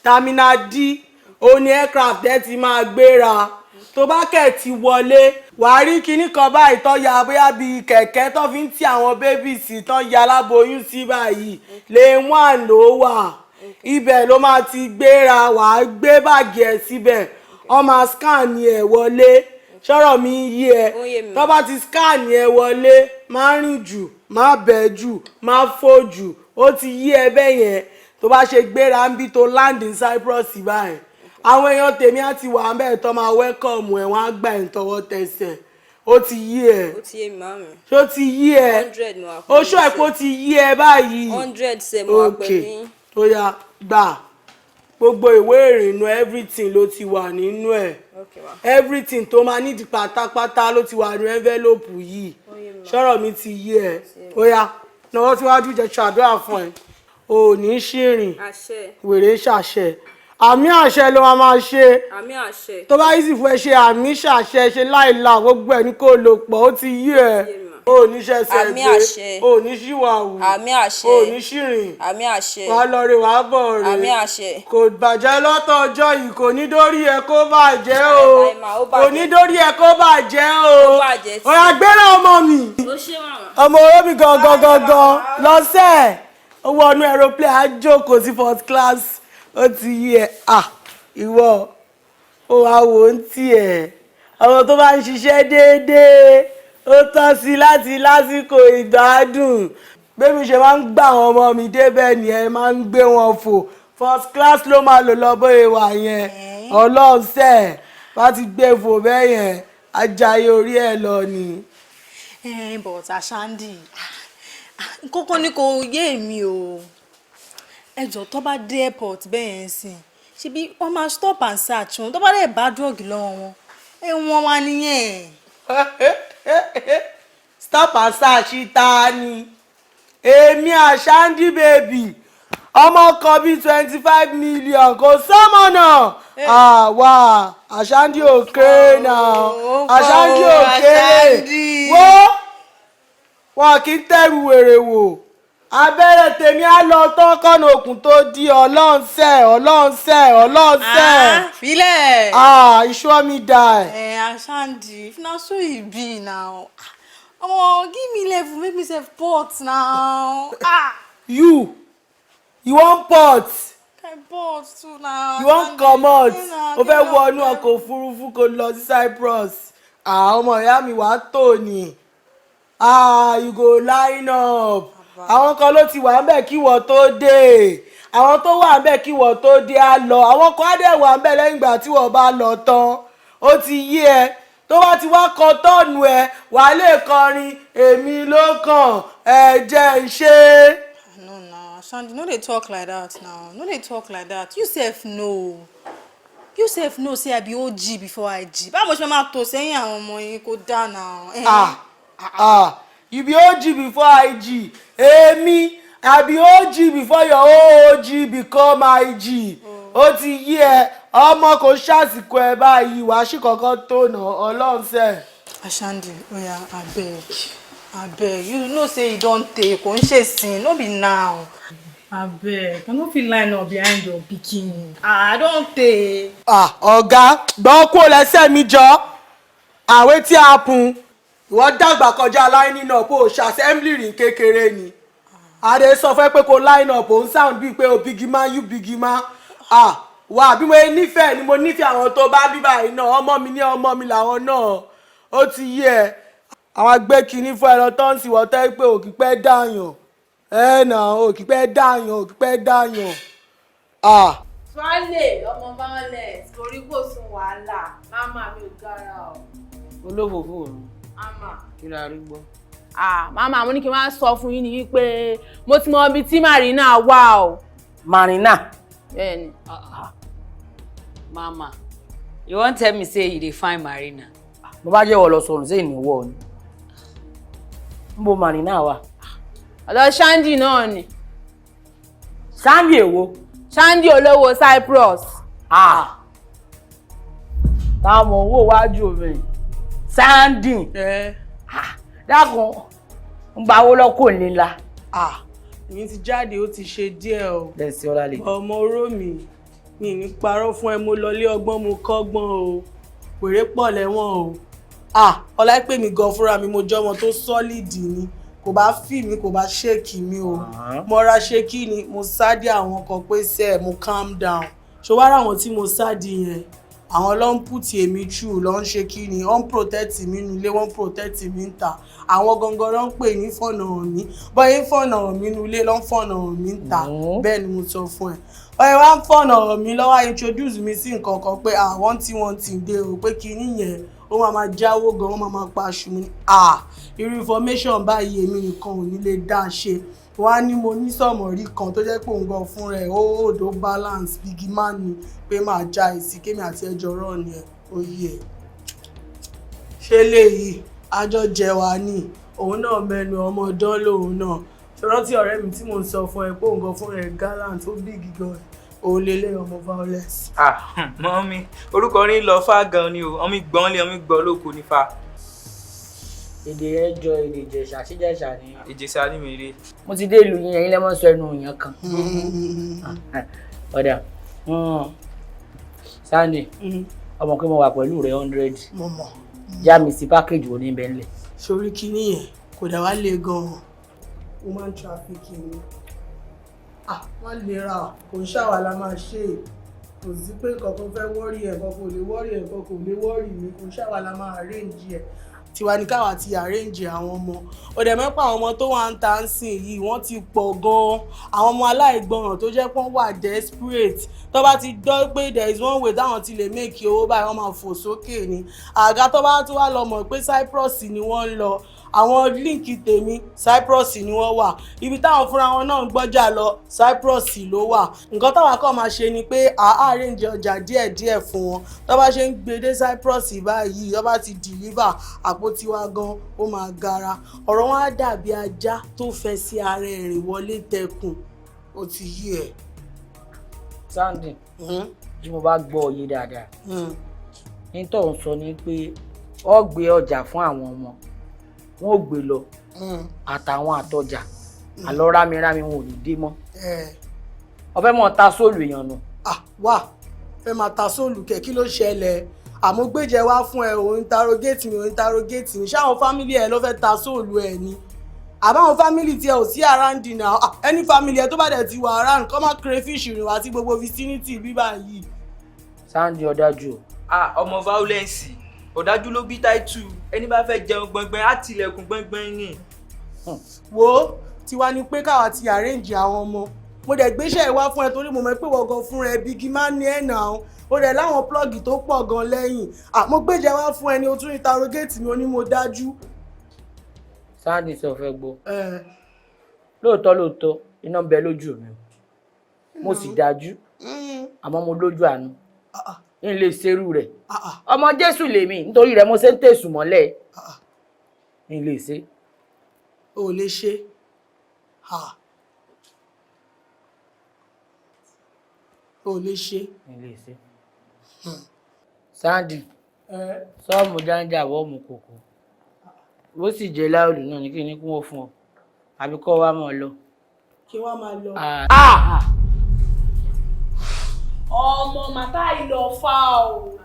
terminal D, ó ní aircraft ẹ ti máa gbéra. Tó bá kẹ̀ ti wọlé, wàá rí kinní kan báyìí tó ya bóyá bíi kẹ̀kẹ́ tó fi ń tí àwọn bébìsì tó ya aláboyún sí báyìí. Lane 1 ló wà. Ibẹ̀ ló máa ti gbéra, wàá gbé báàgì ẹ̀ síbẹ̀. Ó máa scan ẹ̀ wọlé. Ṣọ́rọ̀ mi yí ẹ. Tó bá ti scan ẹ̀ wọlé, má rìn jù, má bẹ̀ jù, má fò jù. Ó ti yí ẹ bẹ́ẹ̀ yẹn. Tó bá ṣe gbéra ń bí tó land in Cyprus báyìí. Àwọn èèyàn tèmi á ti wà ńbẹ̀ tó máa welcome ẹ̀, wọ́n á gbà ẹ̀ tọwọ́ tẹsẹ̀. Ó ti yí ẹ. Ó ti yé mi mami. Ṣé ó ti yí ẹ? 100 mo wà pẹ̀lú. Ó ṣọ́ ẹ̀ pé ó ti yí ẹ báyìí. 100 ṣe mo wà pẹ̀lú yín. Tó yá gbà. Gbogbo ìwé ìrìnnà everything ló ti wà nínú ẹ̀. Everything tó máa nídìí pátápátá ló ti wà ní envelope yìí. Ṣọ́rọ̀ mi ti yí ẹ. Ó yá náwó síwájú jẹ́ ṣàdúrà fún ẹ. O ò ní ṣìrìn. Wèrè ṣàṣẹ. Àmì àṣẹ ló máa ṣe. Àmì àṣẹ. Tó bá yí sì fún ẹ ṣe àmì ṣàṣẹ ṣe láìla gbogbo ẹ̀ ní kó lò pọ̀ ó ti yí ẹ. O ò ní ṣẹ̀ṣẹ̀ gbé. O ò ní ṣìwàwù. Àmì àṣẹ. O ò ní ṣìrìn. Àmì àṣẹ. Wàá lọ rè wàá bọ̀ rè. Àmì àṣẹ. Kò bàjẹ́ lọ́tọ̀ ọjọ́ yìí kò ní dórí ẹ kó bàjẹ́ o. Kò ní dórí ẹ kó bàjẹ́ o. Ó yá gbéra ọmọ mi. Ọmọ owó mi gangan lọ́sẹ̀. Ó wọnú aeroplane á jókòó sí first class. Ó ti yí ẹ. Ìwọ ó wá wò ó ti ẹ̀. Àwọn tó bá ń ṣiṣẹ́ déédéé ó tọ́ sí láti lásìkò ìgbádùn. Bébí ṣe máa ń gbà àwọn ọmọ mi débẹ̀ ni ẹ máa ń gbé wọn fò. First class ló máa lò lọ bóyá wà yẹn. Ọlọ́ọ̀sẹ̀ bá ti gbé fò bẹ́ẹ̀ yẹn ajayi orí ẹ̀ lọ ni. But Ashandy kókó ni kò yé mi o. Ẹjọ́ tó bá dé airport bẹ́ẹ̀ yẹn sìn. Ṣebí wọ́n máa stop and search wọn. Tó bá dẹ̀ bá drug lọ́wọ́ wọn. Wọ́n wá nìyẹn. Stop and search ta ni. Èmi Ashandy baby. Ọmọ kan bíi 25 million kò sọ́mọ náà. Wá Ashandy òkè náà. Ashandy òkè. Wọ́n kì í tẹ̀rù wèrè wò. Abẹ́rẹ́ tèmi á lọ tán kọ́nà òkun tó di ọlọ́ọ̀nsẹ̀. Filẹ̀. Ìṣọ́ mi dà ẹ̀. Ashandy, if na so e be now. Give me level, make me sef pot now. You wan pot? I pot too now. You wan comot? O fẹ́ wọnú ọkọ̀ òfurufú kó lọ sí Cyprus. Ọmọ ìyá mi wàá tò ní. You go line up. Àwọn kan ló ti wà ńbẹ̀ kí wọ́n tó dé. Àwọn tó wà ńbẹ̀ kí wọ́n tó dé á lọ. Àwọn kan á dẹ̀ wà ńbẹ̀ lẹ́yìn ìgbà tí wọ́n bá lọ tán. Ó ti yé ẹ. Tó bá ti wá kan tọ́ọ̀nù ẹ, wà á lè kọrin èmi ló kàn ẹ jẹ́ ń ṣe. No, Ashandy, no dey talk like that now. No dey talk like that. You sef know. You sef know say I be OG before IG. Báwo ṣe máa tò sẹ́yìn àwọn ọmọ yín kó dá now. You be OG before IG. Èmi, I be OG before your OG become IG. Ó ti yí ẹ, ọmọ kò ṣàsìkò ẹ báyìí, wàá ṣì kọ́kọ́ tó nà Ọlọ́run. Ashandy, oya, abeg. You know say you don tey, kò ń ṣe sin, no be now. Abeg, I no fit line up behind your pikin. I don tey. Ọ̀gá, gbọ́ kó lẹ́sẹ̀ mi jọ. Wetin happen? Ìwọ dàgbà kọjá line up o ṣàssembly rìn kékeré ni. Adé sọ fẹ́ pé kó line up òun sound bíi pé o big man you big man. wà bí mo nífẹ̀ẹ́ ni mo nífẹ̀ẹ́ àwọn tó bá bí báyìí náà ọmọ mi làwọn náà ó ti yé ẹ àwọn agbé kínní fún ẹran tó ń sì wọ́n tẹ́ pé òkì pẹ́ dààyàn òkì pẹ́ dààyàn. Swale ọmọ violence torí kò sún wàhálà máma mi ò gara o. olófòfò òru kí la rí gbọ́. Màmá mo ní kí n wá sọ fún yín ni wípé mo ti mọ ibi tí Marina wà o. Marina. Bẹ́ẹ̀ni. Mama, you wan tell me say you dey find Marina? Mo bá jẹ́ wọ lọ sọ̀rọ̀ sí ìníwọ̀ ni. Níbo Marina wà? Ọ̀dọ̀ Shandy náà ni. Shandy èwo? Shandy olówó Cyprus. Táwọn owó wájú mi. Shandy. Dákun, ń gba owó lọ́kọ̀ nílá. Èmi ti jáde ó ti ṣe díẹ̀ o. Lẹ́sí ọlá lè. Ọmọ oró mi ní parọ́ fún ẹ mo lọ lé ọgbọ́n mo kọ́gbọ́n o. Wèrè pọ̀ lẹ́wọ̀n o. Ọláìpé mi gan fúnra mi mo jọmọ tó sọ́lìdì ni. Kò bá fì mí kò bá ṣèkì mi o. Mo ra ṣèkì ni mo sáàdì àwọn kan pé sẹ́ mo calm down. Ṣé wá ráwọn tí mo sáàdì yẹn? Àwọn ló ń pùtì èmi true ló ń ṣe kí ni wọ́n ń protect mi nílé wọ́n ń protect mi níta àwọn gangan ló ń pè ní fọ̀nà hàn mí bọ́yé ń fọ̀nà hàn mí nílé ló ń fọ̀nà hàn mí níta bẹ́ẹ̀ ni mo sọ fún ẹ bọ́yé wá ń fọ̀nà hàn mí lọ́wọ́ introduce mi sí nǹkan kan pé wọ́n ti dé o pé kí nìyẹn ó máa jáwó gan wọ́n máa pa aṣù mi irú information báyìí èmi nìkan ò ní lè dá ṣe wọ́n á ní mo ní sọ̀mọ̀rí kan tó jẹ́ pé òun gan fún rẹ̀ ó òdò balance bigi man ni pé máa já èsì kémi àti ẹjọ́ rọ̀ ni ẹ̀ oyè ẹ̀ ṣé léyìí àjọ jẹ wá ní òun náà mẹ́nu ọmọ ọdán lòun náà rántí ọ̀rẹ́ mi tí mò ń sọ fún ẹ pé òun gan fún rẹ̀ gallant ó big gan òun lélẹ̀ ọmọ violence. Mọ́mí orúkọ rí lọ fá gan ni o ọmọ gbọ́n lé ọmọ gbọ́ lóko nífa. Èdè rẹ jọ èdè Ìjẹ̀ṣà síjẹ̀ṣà ni. Ìjẹ̀ṣà ni mi rí. Mo ti dé ìlú yín ẹ̀yin lẹ́mọ̀ sọ ẹnu òyìn kan. Ọ̀dà Sandy ọmọ pé mo wà pẹ̀lú rẹ̀ 100. Mo mọ̀. Já mi sí pákéjì wo ní bẹ́ńlẹ̀. Sórí kíní yẹn kò dá wá lé gan-an. Human trafficking ni. Wọ́n lè ra kò ń ṣàwàlà máa ṣe é. Kò sí pé kankan fẹ́ wọ́ọ̀rì ẹ̀ kankan ò lè wọ́ọ̀rì ẹ̀ kankan ò lè wọ́ọ̀rì mi kò ń ṣàwàlà máa arrange ẹ̀. Tiwa ní káwa ti arrange àwọn ọmọ ó dẹ̀ mẹ́pà àwọn ọmọ tó wà ń ta ń sìn yìí wọ́n ti pọ̀ gan-an àwọn ọmọ aláìgbọràn tó jẹ́ pọ́n wà desperate tó bá ti gbọ́ pé there is one way táwọn ti lè make owó báyìí wọ́n máa fò sókè ni àga tó bá tún wá lọ mọ̀ pé Cyprus ni wọ́n ń lọ àwọn líǹkì tèmi Cyprus ni wọ́n wà ibi táwọn fúnra wọn náà ń gbọ́jà lọ Cyprus ló wà nǹkan táwa kàn máa ṣe ni pé arrange ọjà díẹ̀díẹ̀ fún wọn tó bá ṣe ń gbé dé Cyprus báyìí tó bá ti deliver àpótí wa gan ó máa gara ọ̀rọ̀ wọn á dàbí ajá tó fẹ́ sí ara ẹ̀rìn wọlé tẹkùn ó ti yí ẹ̀. Sandy tí mo bá gbọ́ òye dáadáa ní tó ń sọ ni pé ó gbé ọjà fún àwọn ọmọ wọn ò gbé lọ àtàwọn àtọjà àlọ rámirámi wọn ò ní dé mọ́ ọfẹ mọ ta sóòlù èèyàn nù. wà fẹ́ máa ta sóòlù kẹ kí ló ṣẹlẹ̀ àmúgbèjẹ wá fún ẹ òun interrogate mi ṣáwọn fámìlì ẹ ló fẹ́ ta sóòlù ẹ ni àbáwọn fámìlì tí ẹ ò sí around náà ẹni fámìlì ẹ tó bá dẹ̀ ti wà around kọ́ máa crayfish rìn wá sí gbogbo vicinity bíbá yìí. Sandy ọ̀dájú. ọmọ violence ọ̀dájú ló bí táìtù ẹni bá fẹ́ jẹun gbọ̀ngbọ̀n á tilẹ̀kùn gbọ̀ngbọ̀n ni. wo tiwa ni pé káwa ti arrange àwọn ọmọ mo dẹ̀ gbéṣẹ́ ìwá fún ẹ torí mo mọ̀ pé wọ́n gan fún ẹ bígi máa ń ní ẹ̀ náà ó dẹ̀ láwọn plọ́ọ̀gì tó pọ̀ gan lẹ́yìn mo gbéjẹ wá fún ẹ ní o tún interrogate mi ó ní mo dájú. Sandy sọ fẹ́ gbọ́ lóòótọ́ iná ń bẹ lójú mi mo sì dájú àmọ́ mo lójú àánú n lè ṣerú rẹ̀ ọmọ Jésù lèmi nítorí rẹ̀ mo ṣe ń tẹ̀sù mọ́lẹ̀ n lè ṣe. o lè ṣe o lè ṣe. n lè ṣe. Sandy sọ́ọ̀mù jáńjà wọ́ọ̀mù kòkó bó sì jẹ́ láòlù náà ní kí ní kún ó fún ọ àbí kọ́ wa máa lọ. kí wọ́n máa lọ. ọmọ màtá ìlọ fa o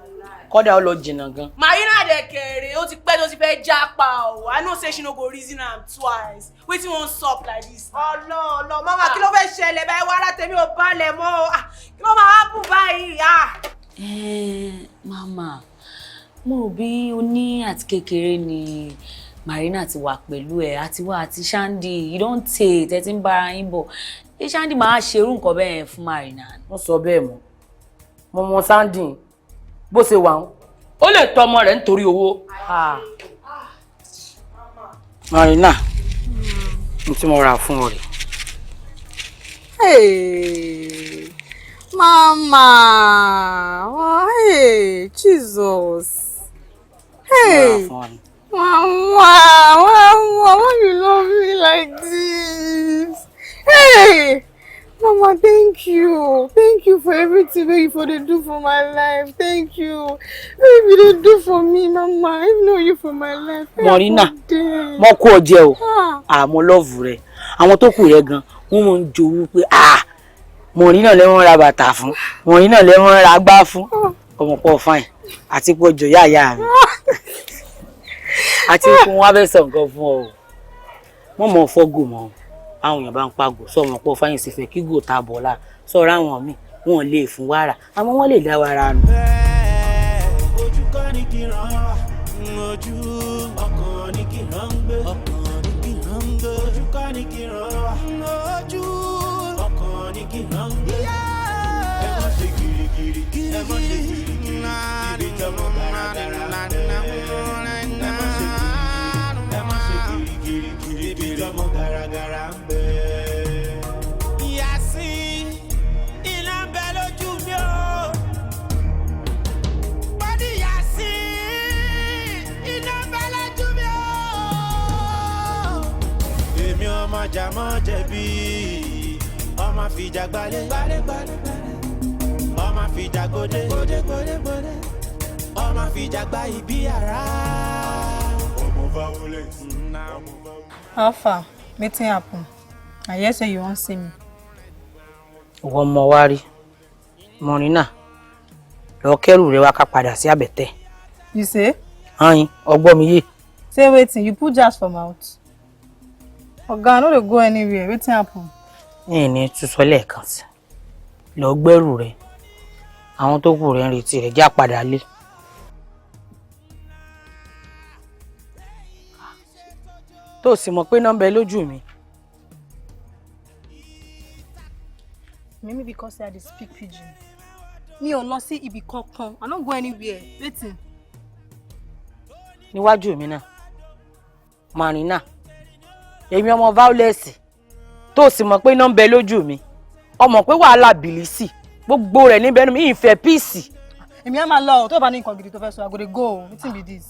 kódà ó lọ jìnnà gan. Marina de kere, ó ti pẹ́ tó ti fẹ́ japa o. I know say she no go reason am twice. Wetin wan sup like this? No, mama, kí ló fẹ́ ṣẹlẹ̀ báyìí wàhálà tèmi ò balẹ̀ mọ́ o. Kí ló máa happen báyìí? Mama, mo rò bí o ní àti kékeré ni Marina ti wà pẹ̀lú ẹ̀ àti wá àti Shandy. You don't take ẹ ti ń bára yín bọ̀. Ṣé Shandy máa ṣerú nǹkan bẹ́ẹ̀ yẹn fún Marina? Wọ́n sọ bẹ́ẹ̀ mọ́. Mo mọ Shandy bó ṣe wà ń. Ó lè tọ́ ọmọ rẹ̀ nítorí owó. Marina, n tí mo rà fún ọ rẹ̀. Hey, Mama. Oh, hey, Jesus. Hey. Mama, why you love me like this? Hey, Mama, thank you. Thank you for everything that you for the do for my life. Thank you. What you dey do for me, Mama? I know you for my life. Marina, mo kú ọjẹ o. Mo love rẹ. Àwọn tó kù rẹ gan, wọ́n mọ̀ ń jowú pé Marina lè wọ́n ra bàtà fún. Marina lè wọ́n ra gbá fún. Ọmọ pọ̀ fine. Àti pọ̀ jọ yáyá mi. Àti fún wa bẹ́ sọ nǹkan fún ọ. Mo mọ̀ fọ́gò mọ́. Àwọn èèyàn bá ń pàgò sọ wọn pọ̀ fáyìn sì fẹ́ kí gò ta bọ́lá. Sọ̀rọ̀ àwọn mi, wọ́n lè fún wàrà. Àmọ́ wọ́n lè dá wàrà nù. Ojú kan ní kí ràn wá. Ojú ọkàn ní kí ràn gbé. Ọkàn ní kí ràn gbé. Ojú kan ní kí ràn wá. Ojú ọkàn ní kí ràn gbé. Ẹ má ṣe gírígírí. Ẹ má ṣe gírígírí. Ibi jọmọ dáradára. Ẹ má ṣe gírígírí. Ibi jọmọ dáradára ń bẹ. Ìyá sí iná ń bẹ lójú mi o. Bọ́dí ìyá sí iná ń bẹ lójú mi o. Èmi ọmọ jàmọ́ jẹ̀bi, ọmọ fìjà gbalẹ̀. Ọmọ fìjà gbọdẹ. Ọmọ fìjà gba ibi ara. Ọmọ violence. How far? Wetin happen? I hear say you wan see me. Wọ́n mọ wá rí. Marina, lọ kẹ́rù rẹ wá ká padà sí àbẹ̀tẹ̀. You say? Ayin, ọgbọ́n mi yé. Say wetin, you put jazz for mouth. Oga, no dey go anywhere. Wetin happen? Ní tún sọ lẹ́ẹ̀kan sí. Lọ gbẹ́rù rẹ. Àwọn tó kù rẹ̀ ń retí rẹ̀ já padà lé. Tó sì mọ̀ pé nọ́mbà lójú mi. Maybe because I dey speak pidgin. Mi ò lọ sí ibi kankan. I no go anywhere. Wetin? Níwájú mi náà. Marina. Èmi ọmọ violence. Tó sì mọ̀ pé nọ́mbà lójú mi. Ọmọ pé wàhálà bìlísì. Gbogbo rẹ̀ níbẹ̀ mi ìfẹ́ peace. Èmi á máa lọ tó bá ní nǹkan gidi tó fẹ́ sọ. I go dey go. Wetin be this?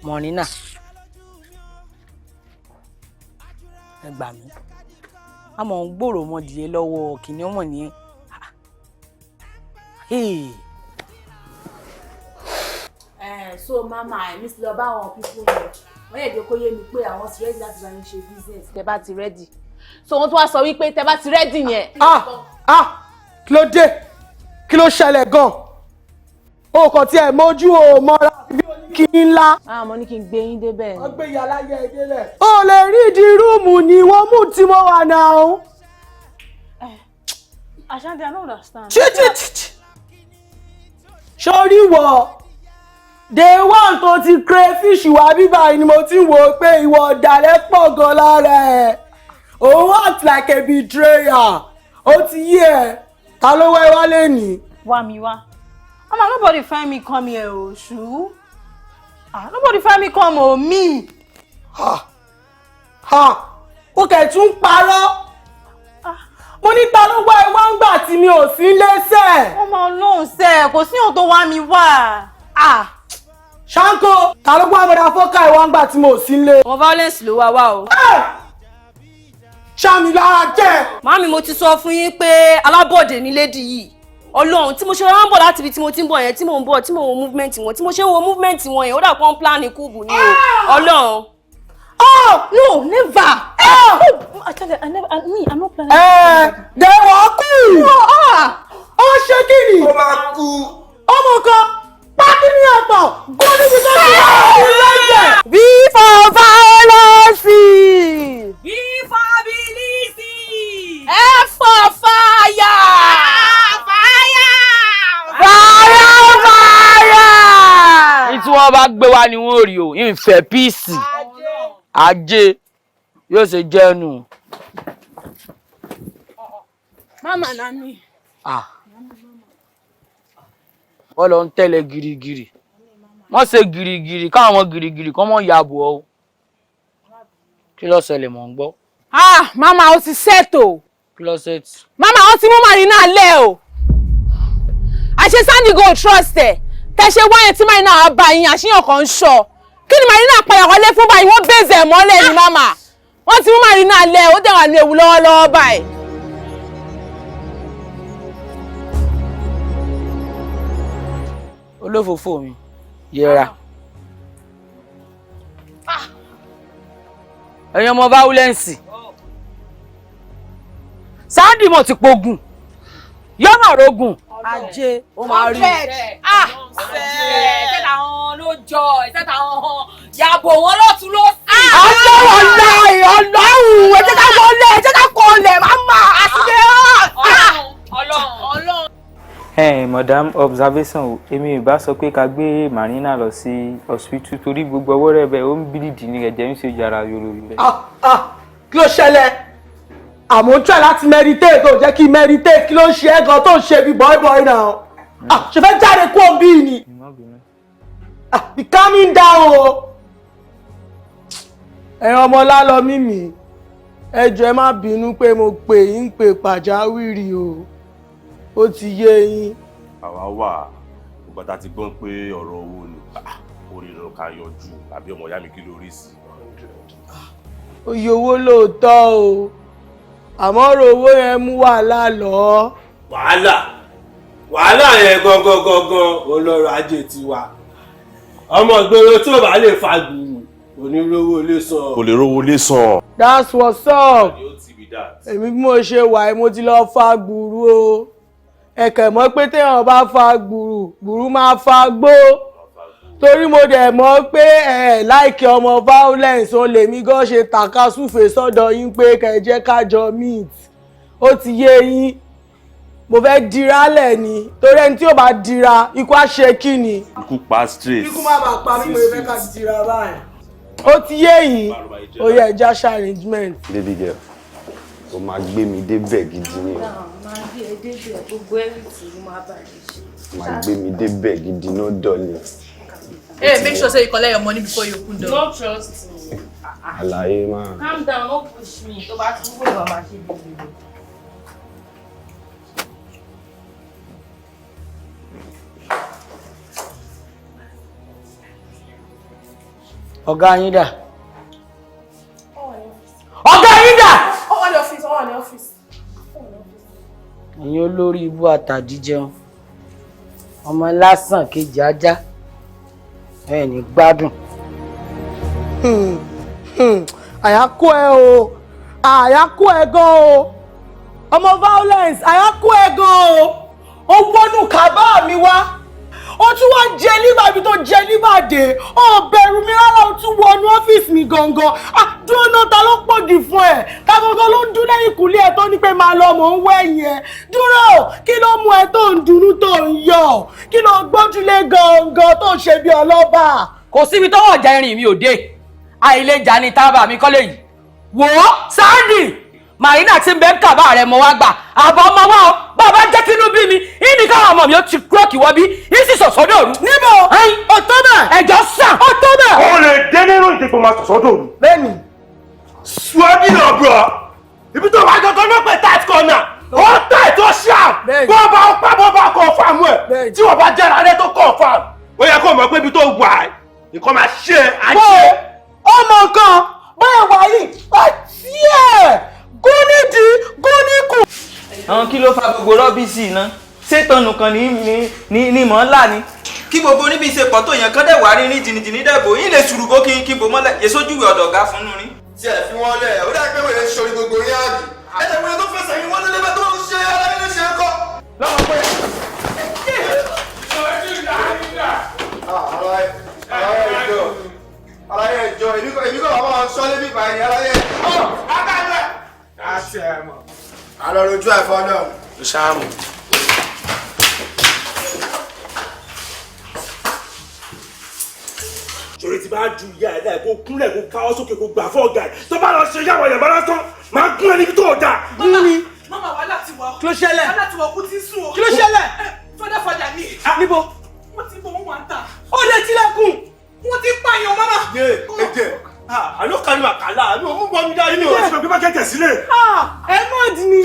Marina. Ẹ gbà mí. Àmọ́ ń gbòòrò ọmọdìyẹ lọ́wọ́ kìíní ọmọ ní. So mama, èmi ti lọ bá àwọn people yẹn. Wọ́n yẹ kó yé mi pé àwọn ti ready láti bá yín ṣe business. Tẹ́ bá ti ready. So wọ́n tún wá sọ wípé tẹ́ bá ti ready yẹn. Kí ló dé? Kí ló ṣẹlẹ̀ gan? O kò tiẹ̀ mójú o mọ́ra bí oníkìní ńlá. Mo ní kí n gbé yín débẹ̀. Wọ́n gbé yàrá yẹ ẹ délẹ̀. O lè rí ìdí rúùmù ni wọ́n mú tí mo wà náà. Ashanti, I don't understand. Sórí wọ̀, day one tó ti crayfish wá bíbá ni mo ti wò pé ìwọ ọ̀dàlẹ̀ pọ̀ gan lára ẹ̀. O act like a betrayer. Ó ti yé ẹ. Ta ló wá wá lẹ́nìí? Wá mi wá. Mama, nobody find me come here, Oshu. Nobody find me come, me. O kẹ̀ tún parọ́. Mo ní ta ló wá ẹ wá ń gbà tí mi ò sí lẹ́sẹ̀. Ọmọ Ọlọ́run ṣe kò sí ohun tó wá mi wá. Ṣáńkó, ta ló wá bọ̀dà fọ́ká ẹ wá ń gbà tí mo ò sí lé. Wọ́n violence ló wá wá o. Ṣámi lára jẹ́. Màámi, mo ti sọ fún yín pé alábọ̀dé ni lady yìí. Ọlọ́run tí mo ṣe rán bọ̀ láti ibi tí mo ti ń bọ̀ yẹn, tí mo ń bọ̀, tí mo wo movement wọn, tí mo ṣe ń wo movement wọn yẹn, ó dà pọ́n plan ní kúùbù ni o. Ọlọ́run. No, never. I'm not planning. Dẹ̀wọ̀ kú. Ó ṣe kí ni? Ó máa kú. Ọmọ kan, pa! wá ni wọ́n rí o ìfẹ́ píìsì ajé yóò ṣe jẹ́nu. Mama nami. Wọ́n lọ ń tẹ́lẹ̀ girigiri wọ́n ṣe girigiri káwọn ọmọ girigiri kọ́ mọ́ yàbò ọ́ kí ló ṣẹlẹ̀ mọ̀ ń gbọ́. Mama ó ti ṣètò. Kí ló ṣe tí. Mama ó ti mú Marina lẹ́ o. Àṣẹ Sandy go trust ẹ̀ tẹ́ ṣe wáyé tí Marina á bá yín àṣìyàn kan ń ṣọ kí ni Marina padà wọlé fún báyìí wọ́n bèzè mọ́lẹ̀ ni mama wọ́n ti mú Marina lẹ́ ó dẹ̀ wà ní ewu lọ́wọ́lọ́wọ́ báyìí. Olófòfò mi yẹra ẹ̀yin ọmọ violence Sandy mo ti pogun yọmọ rogun ajé ó máa rí ẹ̀ẹ́dẹ́gbẹ̀ta wọn ló jọ ẹ̀ẹ́dẹ́gbẹ̀ta wọn yàbò wọn lọ́tún ló sí. ọlọ́wọ́ láì ọlọ́run ẹ̀jẹ̀ ká wọlé ẹ̀jẹ̀ ká kọlẹ̀ máma àtúndé Ọlọ́run. Madam observation o èmi ìbá sọ pé ká gbé Marina lọ sí hospital torí gbogbo ọwọ́ rẹ̀ bẹ́ẹ̀ ó ń bílíìdì ní ẹ̀jẹ̀ ń ṣe yàrá yorùbá rẹ̀. kí ló ṣẹlẹ̀ àmọ́ ń try láti meditate tó jẹ́ kí meditate kí ló ń ṣe é gan tó ń ṣe bí bọ́ìbọ́ì náà ṣe fẹ́ jáde kó o bí ni be calming down o. ẹ̀yin ọmọ lálọ́ mímì ẹ jọ̀ọ́ ẹ má bínú pé mo pè yín pé pàjáwìrì o ó ti yé yín. àwa wà nígbà tá a ti gbọ́n pé ọ̀rọ̀ owó ni orí ló ká yọjú àbí ọmọ ìyá mi kí ló rí sí. oye owó lóòótọ́ o àmọ́ ọ̀rọ̀ owó yẹn mú wàhálà lọ. wàhálà yẹn gangan olóró ajé tiwa ọmọ ìgboro tí ò bá lè fa gbùrù onírówó lè san. kò lè rówó lè san. that's what's up. èmi bí mo ṣe wà mo ti lọ fa gbùrù o ẹ̀kẹ̀ mọ́ pé téèyàn bá fa gbùrù máa fa gbó torí mo dẹ̀ mọ̀ pé láìkí ọmọ violence ó lè mí gan ṣe tàkasúfè sọ́dọ̀ yín pé kẹ́ jẹ́ ká jọ meet ó ti yé yín mo fẹ́ dira lẹ̀ ni torí ẹni tí ó bá dira ikú á ṣe kí ni. ikú pa straight. ikú má bàa pa mí mo fẹ́ ká dira báyìí ó ti yé yín ó yẹ ẹja ṣe arrangement. baby girl o máa gbé mi débẹ̀ gidi ni o. máa gbé e débẹ̀ gbogbo ẹ̀rìtì ló máa bàjẹ́ ṣe. máa gbé mi débẹ̀ gidi no dolly. Hey, make sure say you collect your money before you open door. No trust me. Àlàyé máa. Calm down, no push me. Tó bá tún wò màmá ṣe bíbí. Ọ̀gá yín dà. Ọ̀gá yín dà. Ó wà ní ọ́fíìsì. Ẹ̀yin olórí ibú àtàjíjẹun ọmọ lásán kejì ajá ẹ ní gbádùn. àyákó ẹ o àyákó ẹ gan o ọmọ violence àyákó ẹ gan o ó wọnú kábà mi wá ó tún wá jẹ nígbà ibi tó jẹ nígbàdé ó bẹ̀rù mi rárá ó tún wọnú ọ́fíìsì mi gangan dúró náà ta ló pọ̀jù fún ẹ̀ kágangan ló ń dún lẹ́yìn ìkúlé ẹ̀ tó ní pé máa lọ mọ̀ ń wẹ̀yìn ẹ̀ dúró kí ló mú ẹ tó ń dunú tó ń yọ̀ kí ló gbójúlé gangan tó ń ṣe bí ọlọ́ba. Kò síbi tọ́wọ́ ọ̀jà irin mi ò dé àìlèjà ni tábà mi kọ́lé yìí wò ó Sandy Marina ti ń bẹ́ kàbá rẹ̀ mọ́ wá gbà àbọ̀ ọmọ wa ọ bàbá jẹ́ kínú bí mi ìní káwọn ọmọ mi ó ti kúrọ́ọ̀kì wọ́ bí yìí sì sọ̀sọ́ dòru. níbo ọ̀tọ́ bẹ̀. ẹjọ́ sàn. ọ̀tọ́ bẹ̀. o lè dé nínú ìdìbò máa sọ̀sọ́ dòru. bẹ́ẹ̀ni. suwadi náà bọ̀ ibi tó wà gangan ló pè tight corner ó tight ó sharp bó bá ó pa bó bá confirm ẹ̀ tí wọ́n bá jẹ́ra rẹ̀ tó confirm ó yẹ kó mọ̀ pé ibi tó wà nǹkan máa ṣe àṣẹ. ọmọ kan báyọ̀ wáyé àti ẹ̀ gúnídìí. àwọn kí ló fa gbogbo rọ́bìsì iná ṣètọ́nù kan ní mọ̀ ńlá ni. kí gbogbo níbi ìṣepọ̀ tó yẹn kán dẹ̀ wá rí ní jìnnìjìnnì dẹ̀bò yín lè ṣùrùbó kí n bò mọ́lẹ̀ yèsójúwe ọ̀dọ̀ ọ̀gá fún un rí. tí ẹ fi wọn lẹ ó dàgbé wèrè sọrí gbogbo yín àbí ẹsẹ wèrè tó fẹsẹ̀ yín wọn lé lébẹ tó ń ṣe ara yín ṣe kọ. lọ́wọ́ pé. ara yẹn jọ èmi kò bàbá wọn sọ lébi báyìí ara yẹn. láti ẹ̀ mọ̀. àlọ́ rojú ẹ̀fọ́ náà. Ṣáàmù. tí bá ju ìyá ẹ̀ láì kó kúnlẹ̀ kó káwọ́ sókè kó gbà fọ́ ọ̀gá ẹ̀ tó bá lọ ṣe yàwó yẹn bá lásán máa gún ẹ níbi tó dà. Mama wà láti wà. Kí ló ṣẹlẹ̀? Wà láti wà kú ti sùn o. Kí ló ṣẹlẹ̀? Fada ni. Níbo? Wọ́n ti bọ̀ wọ́n wà ń tà. Ó lè tilẹ̀kùn. Wọ́n ti pààyàn mama. Yé ẹ̀jẹ̀ àlọ́ kan ní màkàlà àbí òun bọ́ mi dá inú ọ̀sìn pé má kẹ̀kẹ́ sílẹ̀. Ẹ mọ̀ dì ní.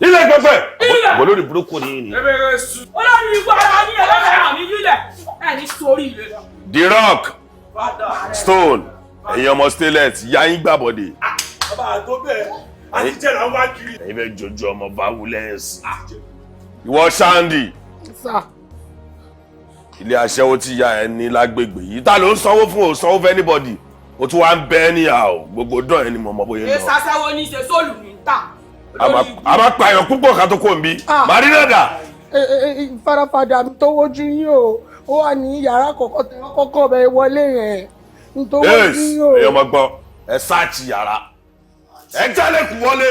Ilé gbẹgbẹ. Olórí burúkú ni ni. Olórí ikú ara ní ẹlẹ́fẹ̀ẹ́ àmì lílẹ̀. Ẹ ní sórí ilé. The Rock, Stone, ẹ̀yin ọmọ Stainless, ya yín gbàbọ̀dé. Bàbá àgọ́ bẹ́ẹ̀ àti jẹ́ là ń wá kiri. Ẹ̀yin fẹ́ jojú ọmọ violence. Ìwọ Shandy. Ilé aṣẹ́wó tí ya ẹ ní lágbègbè yìí. Ta ló ń sanwó fún o sanwó fún anybody? O tún wá ń bẹ́ níyàwó. Gbogbo dán ẹni mọ̀ bóyá náà. Èsì aṣẹ́wó ní ṣe sóòlù ní ta. A máa pààyàn púpọ̀ ká tó kó ń bí. Marinada. Farafada mi tó wojú yín o. Ó wà ní yàrá kọ̀kọ́ bẹ̀ wọlé yẹn. Yes, èèyàn máa gbọ́. Ẹ sáàtì yàrá. Ẹ jálẹ̀kùn wọlé.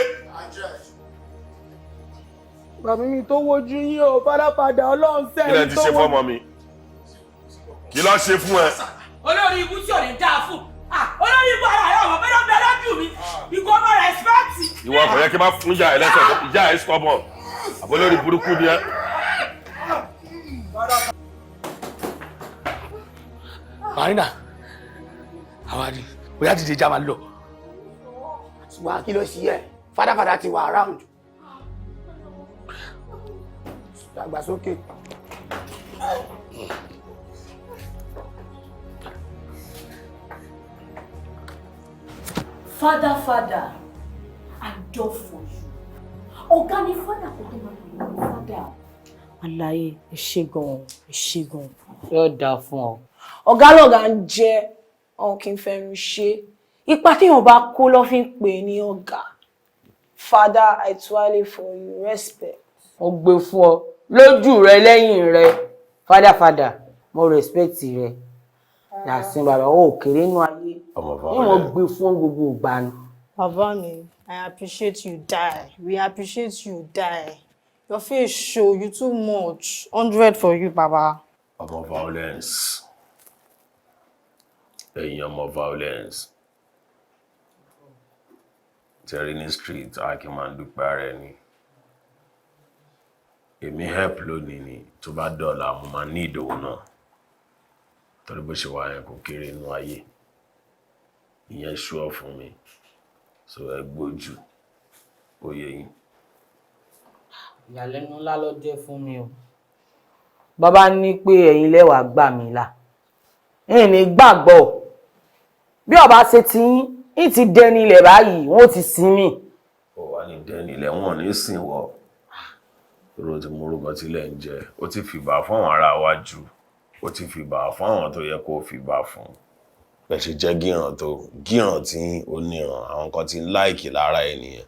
Bàbá mi tó wojú yín o. Farafada Ọlọ́run sẹ́yìn tó wọ́n. Kí lẹ ti ṣe fọ́mọ mi? Kí ló ṣe fún ẹ? Olórí ibú tí ò ní dáa fún. Olórí ibú ara rẹ̀ ọ̀mọ̀ bẹ́ẹ̀ bẹ́ẹ̀ lọ́dún mi. Ìgò ọmọ rẹ̀ ṣíwáàtì. Ìwọ kò yẹ kí n bá fún ìyá ẹ lẹ́sẹ̀ ìyá ẹ stubborn. Àbólórí burúkú ni ẹ. Marina, àwa ni bóyá dìde já máa lọ. Ṣùgbọ́n kí ló ṣí ẹ? Fada ti wà around. Dàgbàsókè. Father, I do for you. Ọ̀gá ni father kò tó máa pè ní father. Àlàyé ẹ ṣé gan. Yóò dáa fún ọ. Ọ̀gá lọ̀gá ń jẹ́ ọ̀hún kí n fẹ́nu ṣe. Ipa téèyàn bá kó lọ́ fi ń pè ní ọ̀gá. Father, I twirl for you, respect. Mo gbé fún ọ lójú rẹ lẹ́yìn rẹ. Father, mo respect rẹ. Yàsín bàbá ó kéré nínú ayé. Ní mo gbé fún gbogbo ìgbà ni. Bàbá mi, I appreciate you die. We appreciate you die. Your face show you too much. 100 for you, Baba. Ọmọ violence. Ẹ̀yin ọmọ violence. Tẹ̀rí ní street, a kì í máa dúpẹ́ rẹ̀ ni. Èmi help lónìí ni, tó bá dọ̀la mo máa ní ìdòwò náà. Torí bó ṣe wà yẹn kò kéré inú ayé. Ìyẹn ṣúọ́ fún mi. So ẹ gbójú. Ó yé yín. Ìyàlẹ́nu ńlá ló jẹ́ fún mi o. Bàbá ní pé ẹ̀yin lẹ́wàá gbà mí là. Ẹ̀yin ní gbàgbọ́. Bí ọba ṣe ti yín ti dẹni ilẹ̀ báyìí, wọ́n ti sin mí. Ó wà ní dẹni ilẹ̀ wọn ní sìn wọ́. Ro ti mú orúkọ tílẹ̀ ń jẹ. Ó ti fìbà fún àwọn ará wájú. Ó ti fìbà fún àwọn tó yẹ kó fìbà fún. Bẹ́ẹ̀ ṣe jẹ́ gíràn tí ó níran. Àwọn kan ti láìkì lára ènìyàn.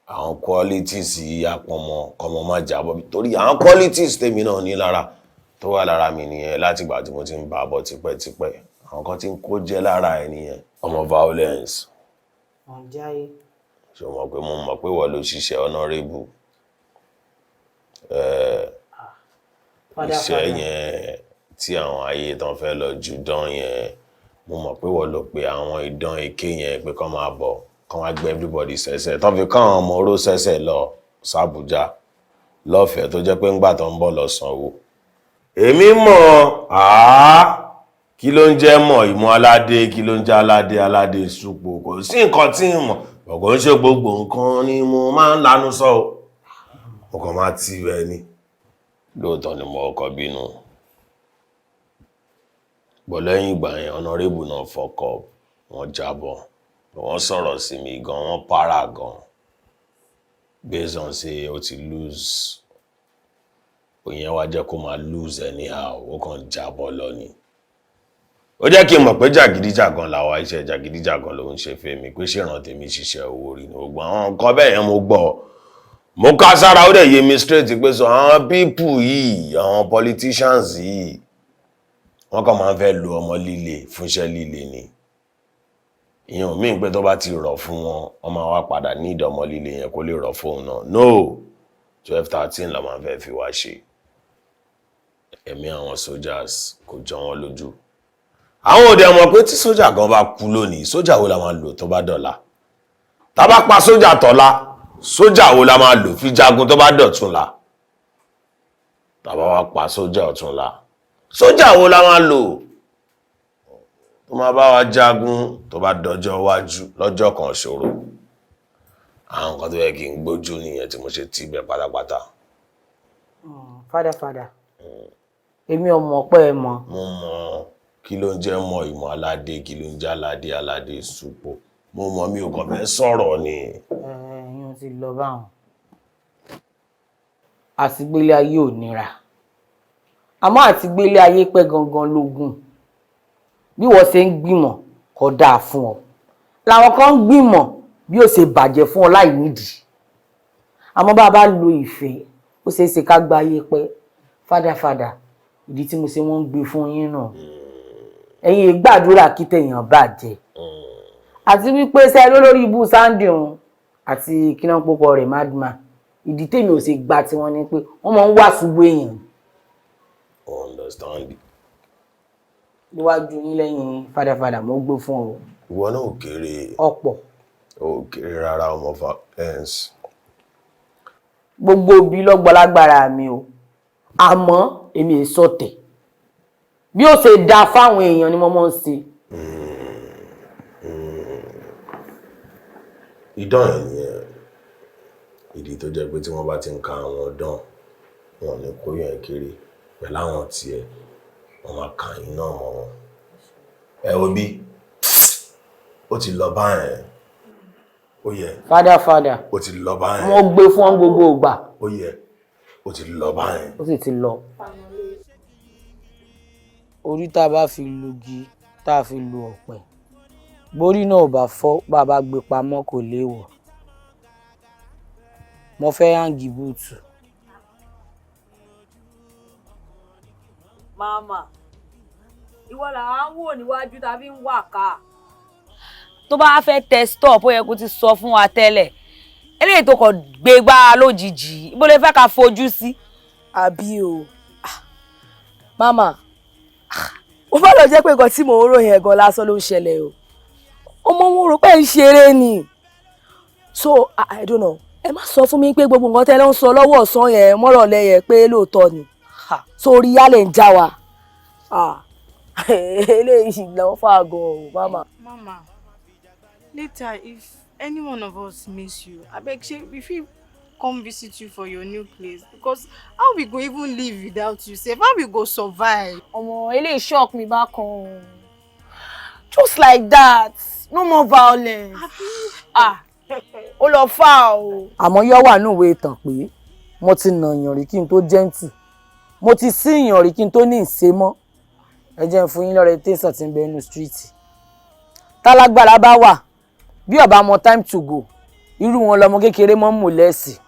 Àwọn qualities apọmọ kọmọ má jábọ́ torí àwọn qualities tèmi náà ní lára tó wà lára mi nìyẹn láti ìgbà tí mo ti ń bá bọ̀ tipẹ́tipẹ́ àwọn kan tí ń kó jẹ́ lára ẹ̀ nìyẹn ọmọ violence. Ọ̀jáyé. Ṣé o mọ̀ pé mo mọ̀ pé wọ́n ló ṣiṣẹ́ honorable iṣẹ́ yẹn tí àwọn ayé tán fẹ́ lọ jù dán yẹn mo mọ̀ pé wọ́n ló pe àwọn idán èké yẹn pé kán máa bọ̀ kán wá gbé everybody sẹ́sẹ̀ tó fi káwọn ọmọ oró sẹ́sẹ̀ lọ sàbújá lọ́fẹ̀ẹ́ tó jẹ́ pé ńgbà tó ń bọ̀ lọ sanwó. Èmi mọ̀ kí ló ń jẹ́ mọ̀ ìmọ̀ aládé kí ló ń jẹ́ aládé súpò kò sí nǹkan tí ń mọ̀ ọ̀gọ́ ń ṣe gbogbo nǹkan ni mo máa ń lanu sọ o mo kàn máa ti rẹ ni lóòótọ́ ni mo kọ́ bínú bọ̀ lẹ́yìn ìgbà yẹn honorable náà fọkọ̀ wọ́n jábọ̀ wọ́n sọ̀rọ̀ sí mi gan wọ́n para gan based on say o ti lose òyìn wá jẹ́ kó máa lose anyhow ó kàn jábọ̀ lọ ni ó jẹ́ kí n mọ̀ pé jàgídíjàgan làwa iṣẹ́ jàgídíjàgan ló ń ṣe fẹ́ mi pé ṣèràn tèmi ṣiṣẹ́ owó rí ni gbogbo àwọn nǹkan bẹ́ẹ̀ yẹn mo gbọ́ mo ká sára ó dẹ̀ yé mi straight pé sọ àwọn people yìí àwọn politicians yìí wọ́n kàn máa ń fẹ́ lo ọmọ líle fúnṣẹ́ líle ni ìyẹn ò míì pé tó bá ti rọ̀ fún wọn wọ́n máa wá padà ní ìdọ̀mọ líle yẹn kó lè rọ̀ fóun náà no 12-13 la máa fẹ́ fi wá ṣe. Ẹ̀mí àwọn soldiers kò jọ wọ́n lójú. Àwọn òde mọ̀ pé tí sójà gan bá kú lónìí, sójà wo la máa lò tó bá dọ̀la? Tá bá pa sójà tọ́lá, sójà wo la máa lò fi jagun tó bá dọ̀túnla? Tá bá wá pa sójà ọ̀túnla, sójà wo la máa lò tó máa bá wa jagun tó bá dọjọ́ iwájú lọ́jọ́ kan ṣòro? Àwọn nǹkan tó yẹ kí n gbójú nìyẹn tí mo ṣe tì bẹ̀ pátápátá. Fada. Èmi ò mọ̀ pé ẹ mọ̀. Mo mọ̀ kí ló ń jẹ́ mọ ìmọ̀ aládé, kí ló ń jẹ́ aládé súpò. Mo mọ̀ mi ò kàn fẹ́ sọ̀rọ̀ ni. Ẹ̀yin ti lọ báwọn. Àtìgbélé ayé ò nira. Àmọ́ àtìgbélé ayé pẹ́ gangan lógún. Bí wọ́n ṣe ń gbìmọ̀ kò dáa fún ọ. Làwọn kan ń gbìmọ̀ bí ó ṣe bàjẹ́ fún ọ láì nídìí. Àmọ́ bá a bá lo ìfẹ́, ó ṣeé ṣe ká gba ayé pẹ́. Fada. Ìdí tí mo ṣe wọ́n ń gbé fún yín náà. Ẹ̀yin gbàdúrà kí tẹ̀yàn bàjẹ́. Àti wípé ṣe lórí ibú Sunday òun àti kíná púpọ̀ rẹ̀ madman. Ìdí tèmi ò ṣe gba tí wọ́n ní pé wọ́n máa ń wà ṣubú èèyàn. Understand. Níwájú yín lẹ́yìn fada mo gbé fún ọ. Ìwọ náà ò kéré. Ọ̀pọ̀. Ò kéré rárá ọmọ fa ends. Gbogbo bí lọ́gbọ́lágbára mi o. Àmọ́ èmi è sọ̀tẹ̀. Bí ó ṣe dá fáwọn èèyàn ni mo mọ̀ ń ṣe. Idán ẹ̀ nìyẹn. Ìdí tó jẹ́ pé tí wọ́n bá ti ń ka àwọn dán, wọn ní kó yẹn kéré. Pẹ̀lú àwọn tiẹ̀, wọ́n máa kà yín náà mọ́ wọn. Ẹ wo bí ó ti lọ báyẹn. Ó yẹ. Fada. Ó ti lọ báyẹn. Mo gbé fún gbogbo ìgbà. Ó yẹ. Ó ti lọ báyẹn. Ó sì ti lọ. Orí tá a bá fi lugi, tá a fi lu ọ̀pẹ. Borí náà ò bá fọ́, bá a bá gbé pamọ́ kò léèwọ̀. Mo fẹ́ hangi búùtù. Màmá, ìwọ làwọn ń wò níwájú tá a fi ń wà ká. Tó bá fẹ́ tẹ stop ó yẹ kó ti sọ fún wa tẹ́lẹ̀. Eléyìí tó kàn gbé gbá lójijì, ibo lè fẹ́ ká fojú sí. Àbí o. Màmá, ó bá lọ jẹ́ pé nǹkan tí mò ń ròyìn ẹ̀gan lásán ló ń ṣẹlẹ̀ o. Ọmọ wọn rò pé ń ṣeré ni. So, I don't know. Ẹ má sọ fún mi pé gbogbo nǹkan tẹ́lẹ̀ ń sọ lọ́wọ́ ọ̀sán yẹn mọ́rọ̀lẹ́ yẹn pé lóòótọ́ ni. Sórí yálẹ̀ ń já wa. Eléyìí lọ fà gan o, màmá. Mama, later if any one of us miss you, abeg shey we fit come visit you for your new place because how we go even live without you sef? How we go survive? Ọmọ eléyìí shock mi bá kan. Just like that, no more violence. Ó lọ fà o. Àmọ́ yọ wà nínú ìwé ìtàn pé mo ti nà yàn rí kí n tó gentle. Mo ti sí yàn rí kí n tó ní ìṣe mọ́. Ẹ jẹ́ n fún yín lọ́rẹ tẹ̀sán tí ń bẹ nínú street. Tálágbára bá wà bí ó bá mọ time to go. Irú wọn lọmọ kékeré mọ́ mú lẹ́sì.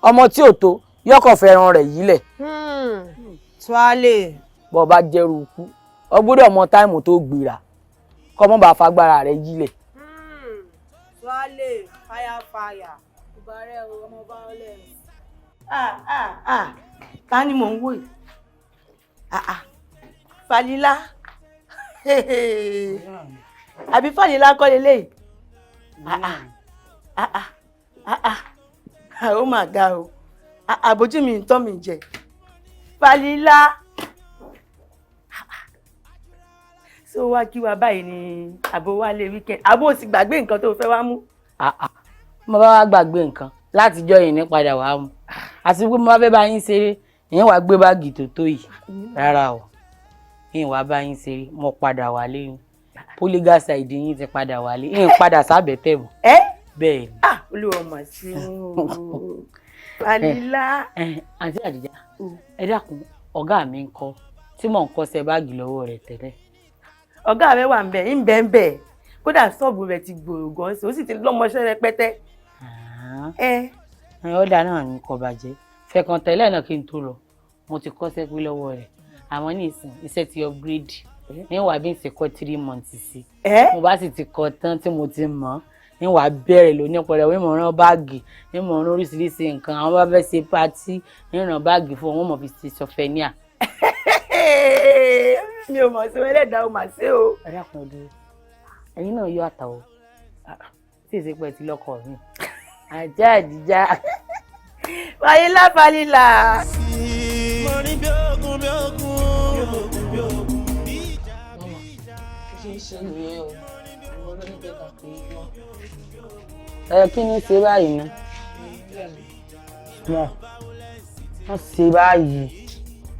Ọmọ tí ò tó yọkọ̀ fẹ́ràn rẹ̀ yílẹ̀. Tuale. Bó bá jẹ́rú ikú, o gbọ́dọ̀ mọ time tó gbéra. Kó mọ́ bá fagbára rẹ̀ yílẹ̀. Tuale, fire. Ìbárẹ̀ ọmọ violence. Ta ni mò ń wò yìí? Falila. Àbí Falila kọ́ leléyìí? Ó mà ga o. Àbójú mi ń tọ́ mi jẹ. Falila. So wá kí wa báyìí ni àbò wá lé weekend. Àbò sì gbàgbé nǹkan tó fẹ́ wá mú. Mo bá wá gbàgbé nǹkan látijọ́ yìí ní padà wá mú. Àti pé mo bá fẹ́ bá yín ṣeré, ìyẹn wá gbé báàgì tó tó yìí. Rárá o. Ìyẹn wá bá yín ṣeré, mo padà wálé yín. Polyga side yín ti padà wálé. Ìyẹn padà sábẹ̀ tẹ̀ mọ́. Bẹ́ẹ̀ ni. Olúwa mà sí o. Falila. Àǹtí Àdìjá, ẹ dákun, ọ̀gá mi ń kọ́ tí mò ń kọ́ṣẹ́ báàgì lọ́wọ́ rẹ̀ tẹ́lẹ̀. Ọ̀gá rẹ̀ wà ń bẹ̀. Kódà ṣọ́ọ̀bù rẹ̀ ti gbòòrò gan sí, ó sì ti lọ́mọṣẹ́ rẹpẹtẹ. Ọ̀dà náà ní kò bàjẹ́. Fẹ̀kàn tẹ́lẹ̀ náà kí n tó lọ. Mo ti kọ́ṣẹ́ pé lọ́wọ́ rẹ̀. Àmọ́ ní ìsìn iṣẹ́ ti upgrade. Níwà bí n ṣe kọ́ 3 months sí. Mo bá sì ti kọ́ tán tí mo ti mọ̀. ń wà bẹ̀rẹ̀ lóní ọ̀pọ̀lọpọ̀ wọ́n mọ̀ rán báàgì ń mọ̀ rán oríṣiríṣi nǹkan àwọn bá fẹ́ ṣe pátí ń rán báàgì fún wọn mọ̀ fi ṣe sọfẹ́níà. mi ò mọ̀ sí wọn ẹlẹ́dàá ò mà ṣe o. ẹ̀rẹ́ àpọ̀jù ẹ̀yin náà yọ àtàwọ̀ tí èsì pẹ̀ tí lọ́kọ̀ mi àjá àdìjá wáyé falila. mo ní bí ogun bí ogun bí ogun bí ìjà bí ìjà. ṣe ń ṣe nìyẹn o àwọn olóńgbẹ kan kì í gbọ́. Kí ni ṣe báyìí ná.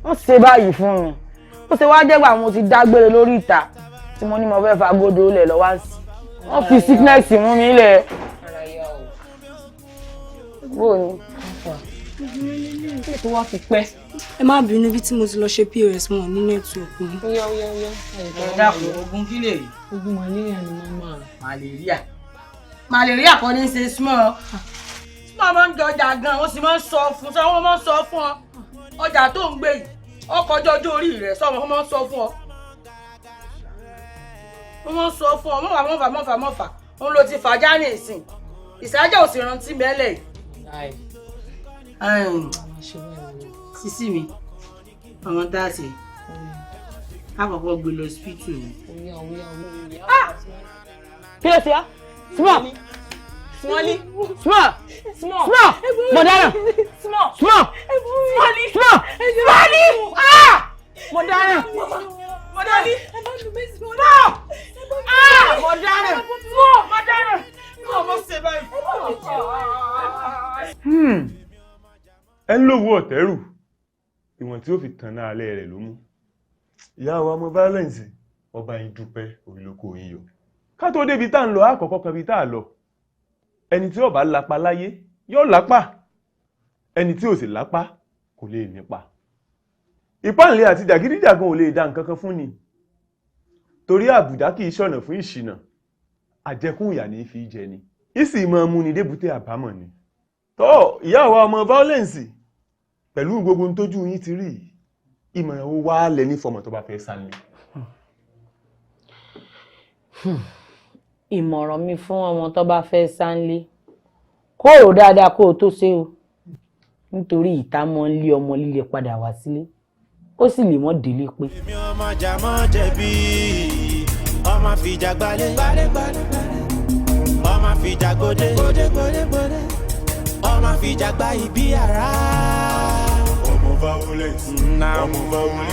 wọ́n ṣe báyìí fún mi ó ṣe wá dẹ́gbà mo ti dágbére lórí ìta tí mo ní mo fẹ́ fagbódò lẹ̀ lọ́wọ́ sí wọ́n fi sickness mú mi lẹ̀. bó ni tó wá fi pẹ́. ẹ má bínú bí tí mo ti lọ ṣe POS wọn ní nẹ́tíwọ̀kì ni. ẹ dákun ogun kí lè rí. ogun malaria ni mama. malaria kan ní í ṣe small máa ń jọjà gan ó sì máa ń sọ fún sọ wọn máa ń sọ fún ọ ọjà tó ń gbé yìí ọkọ̀ ọjọ́ orí rẹ̀ sọ wọn máa ń sọ fún ọ wọ́n máa ń sọ fún ọ mọ́fà òun ló ti fàájà ní ìsìn ìsájà ò sì rántí mẹ́lẹ̀ sísí mi ọmọ tá a ṣe àkọ́kọ́ gbé lọ hospital. kí ló ṣe á Small. Modern. Small. Ah! Modern. ẹ ń lówó ọ̀tẹ́rù ìwọ̀n tí ó fi tàn náà alẹ́ rẹ̀ ló mú ìyá wa ọmọ violence ọba yín dúpẹ́ òrìlókò yín yọ ká tó débi tá à ń lọ àkọ́kọ́ kan bí tá à lọ ẹni tí ó bá lápá láyé yóò lápá ẹni tí ò sì lápá kò lè nípa ìpáǹlẹ̀ àti jàgídíjàgan ò lè dá nǹkan kan fún ni torí àbùdá kì í ṣọ̀nà fún ìṣìnà àjẹkùn ìyà ní fi jẹ ni ìsì máa mú ni débùté àbámọ̀ ni tó ìyá wa ọmọ violence pẹ̀lú gbogbo ohun tójú yín ti rí ìmọ̀ràn ó wá lẹ ní fọmọ tó bá fẹ́ sálé. ìmọ̀ràn mi fún ọmọ tó bá fẹ́ sánlé kó rò dáadáa kó o tó ṣe o nítorí ìta mọ́ ń lé ọmọ líle padà wá sílé ó sì lè mọ́ délé pé. èmi ọmọ jà mọ́ jẹ̀bi ọmọ fìjà gbalẹ̀ ọmọ fìjà gbòde ọmọ fìjà gba ibi ara. ọmọ violence ọmọ violence.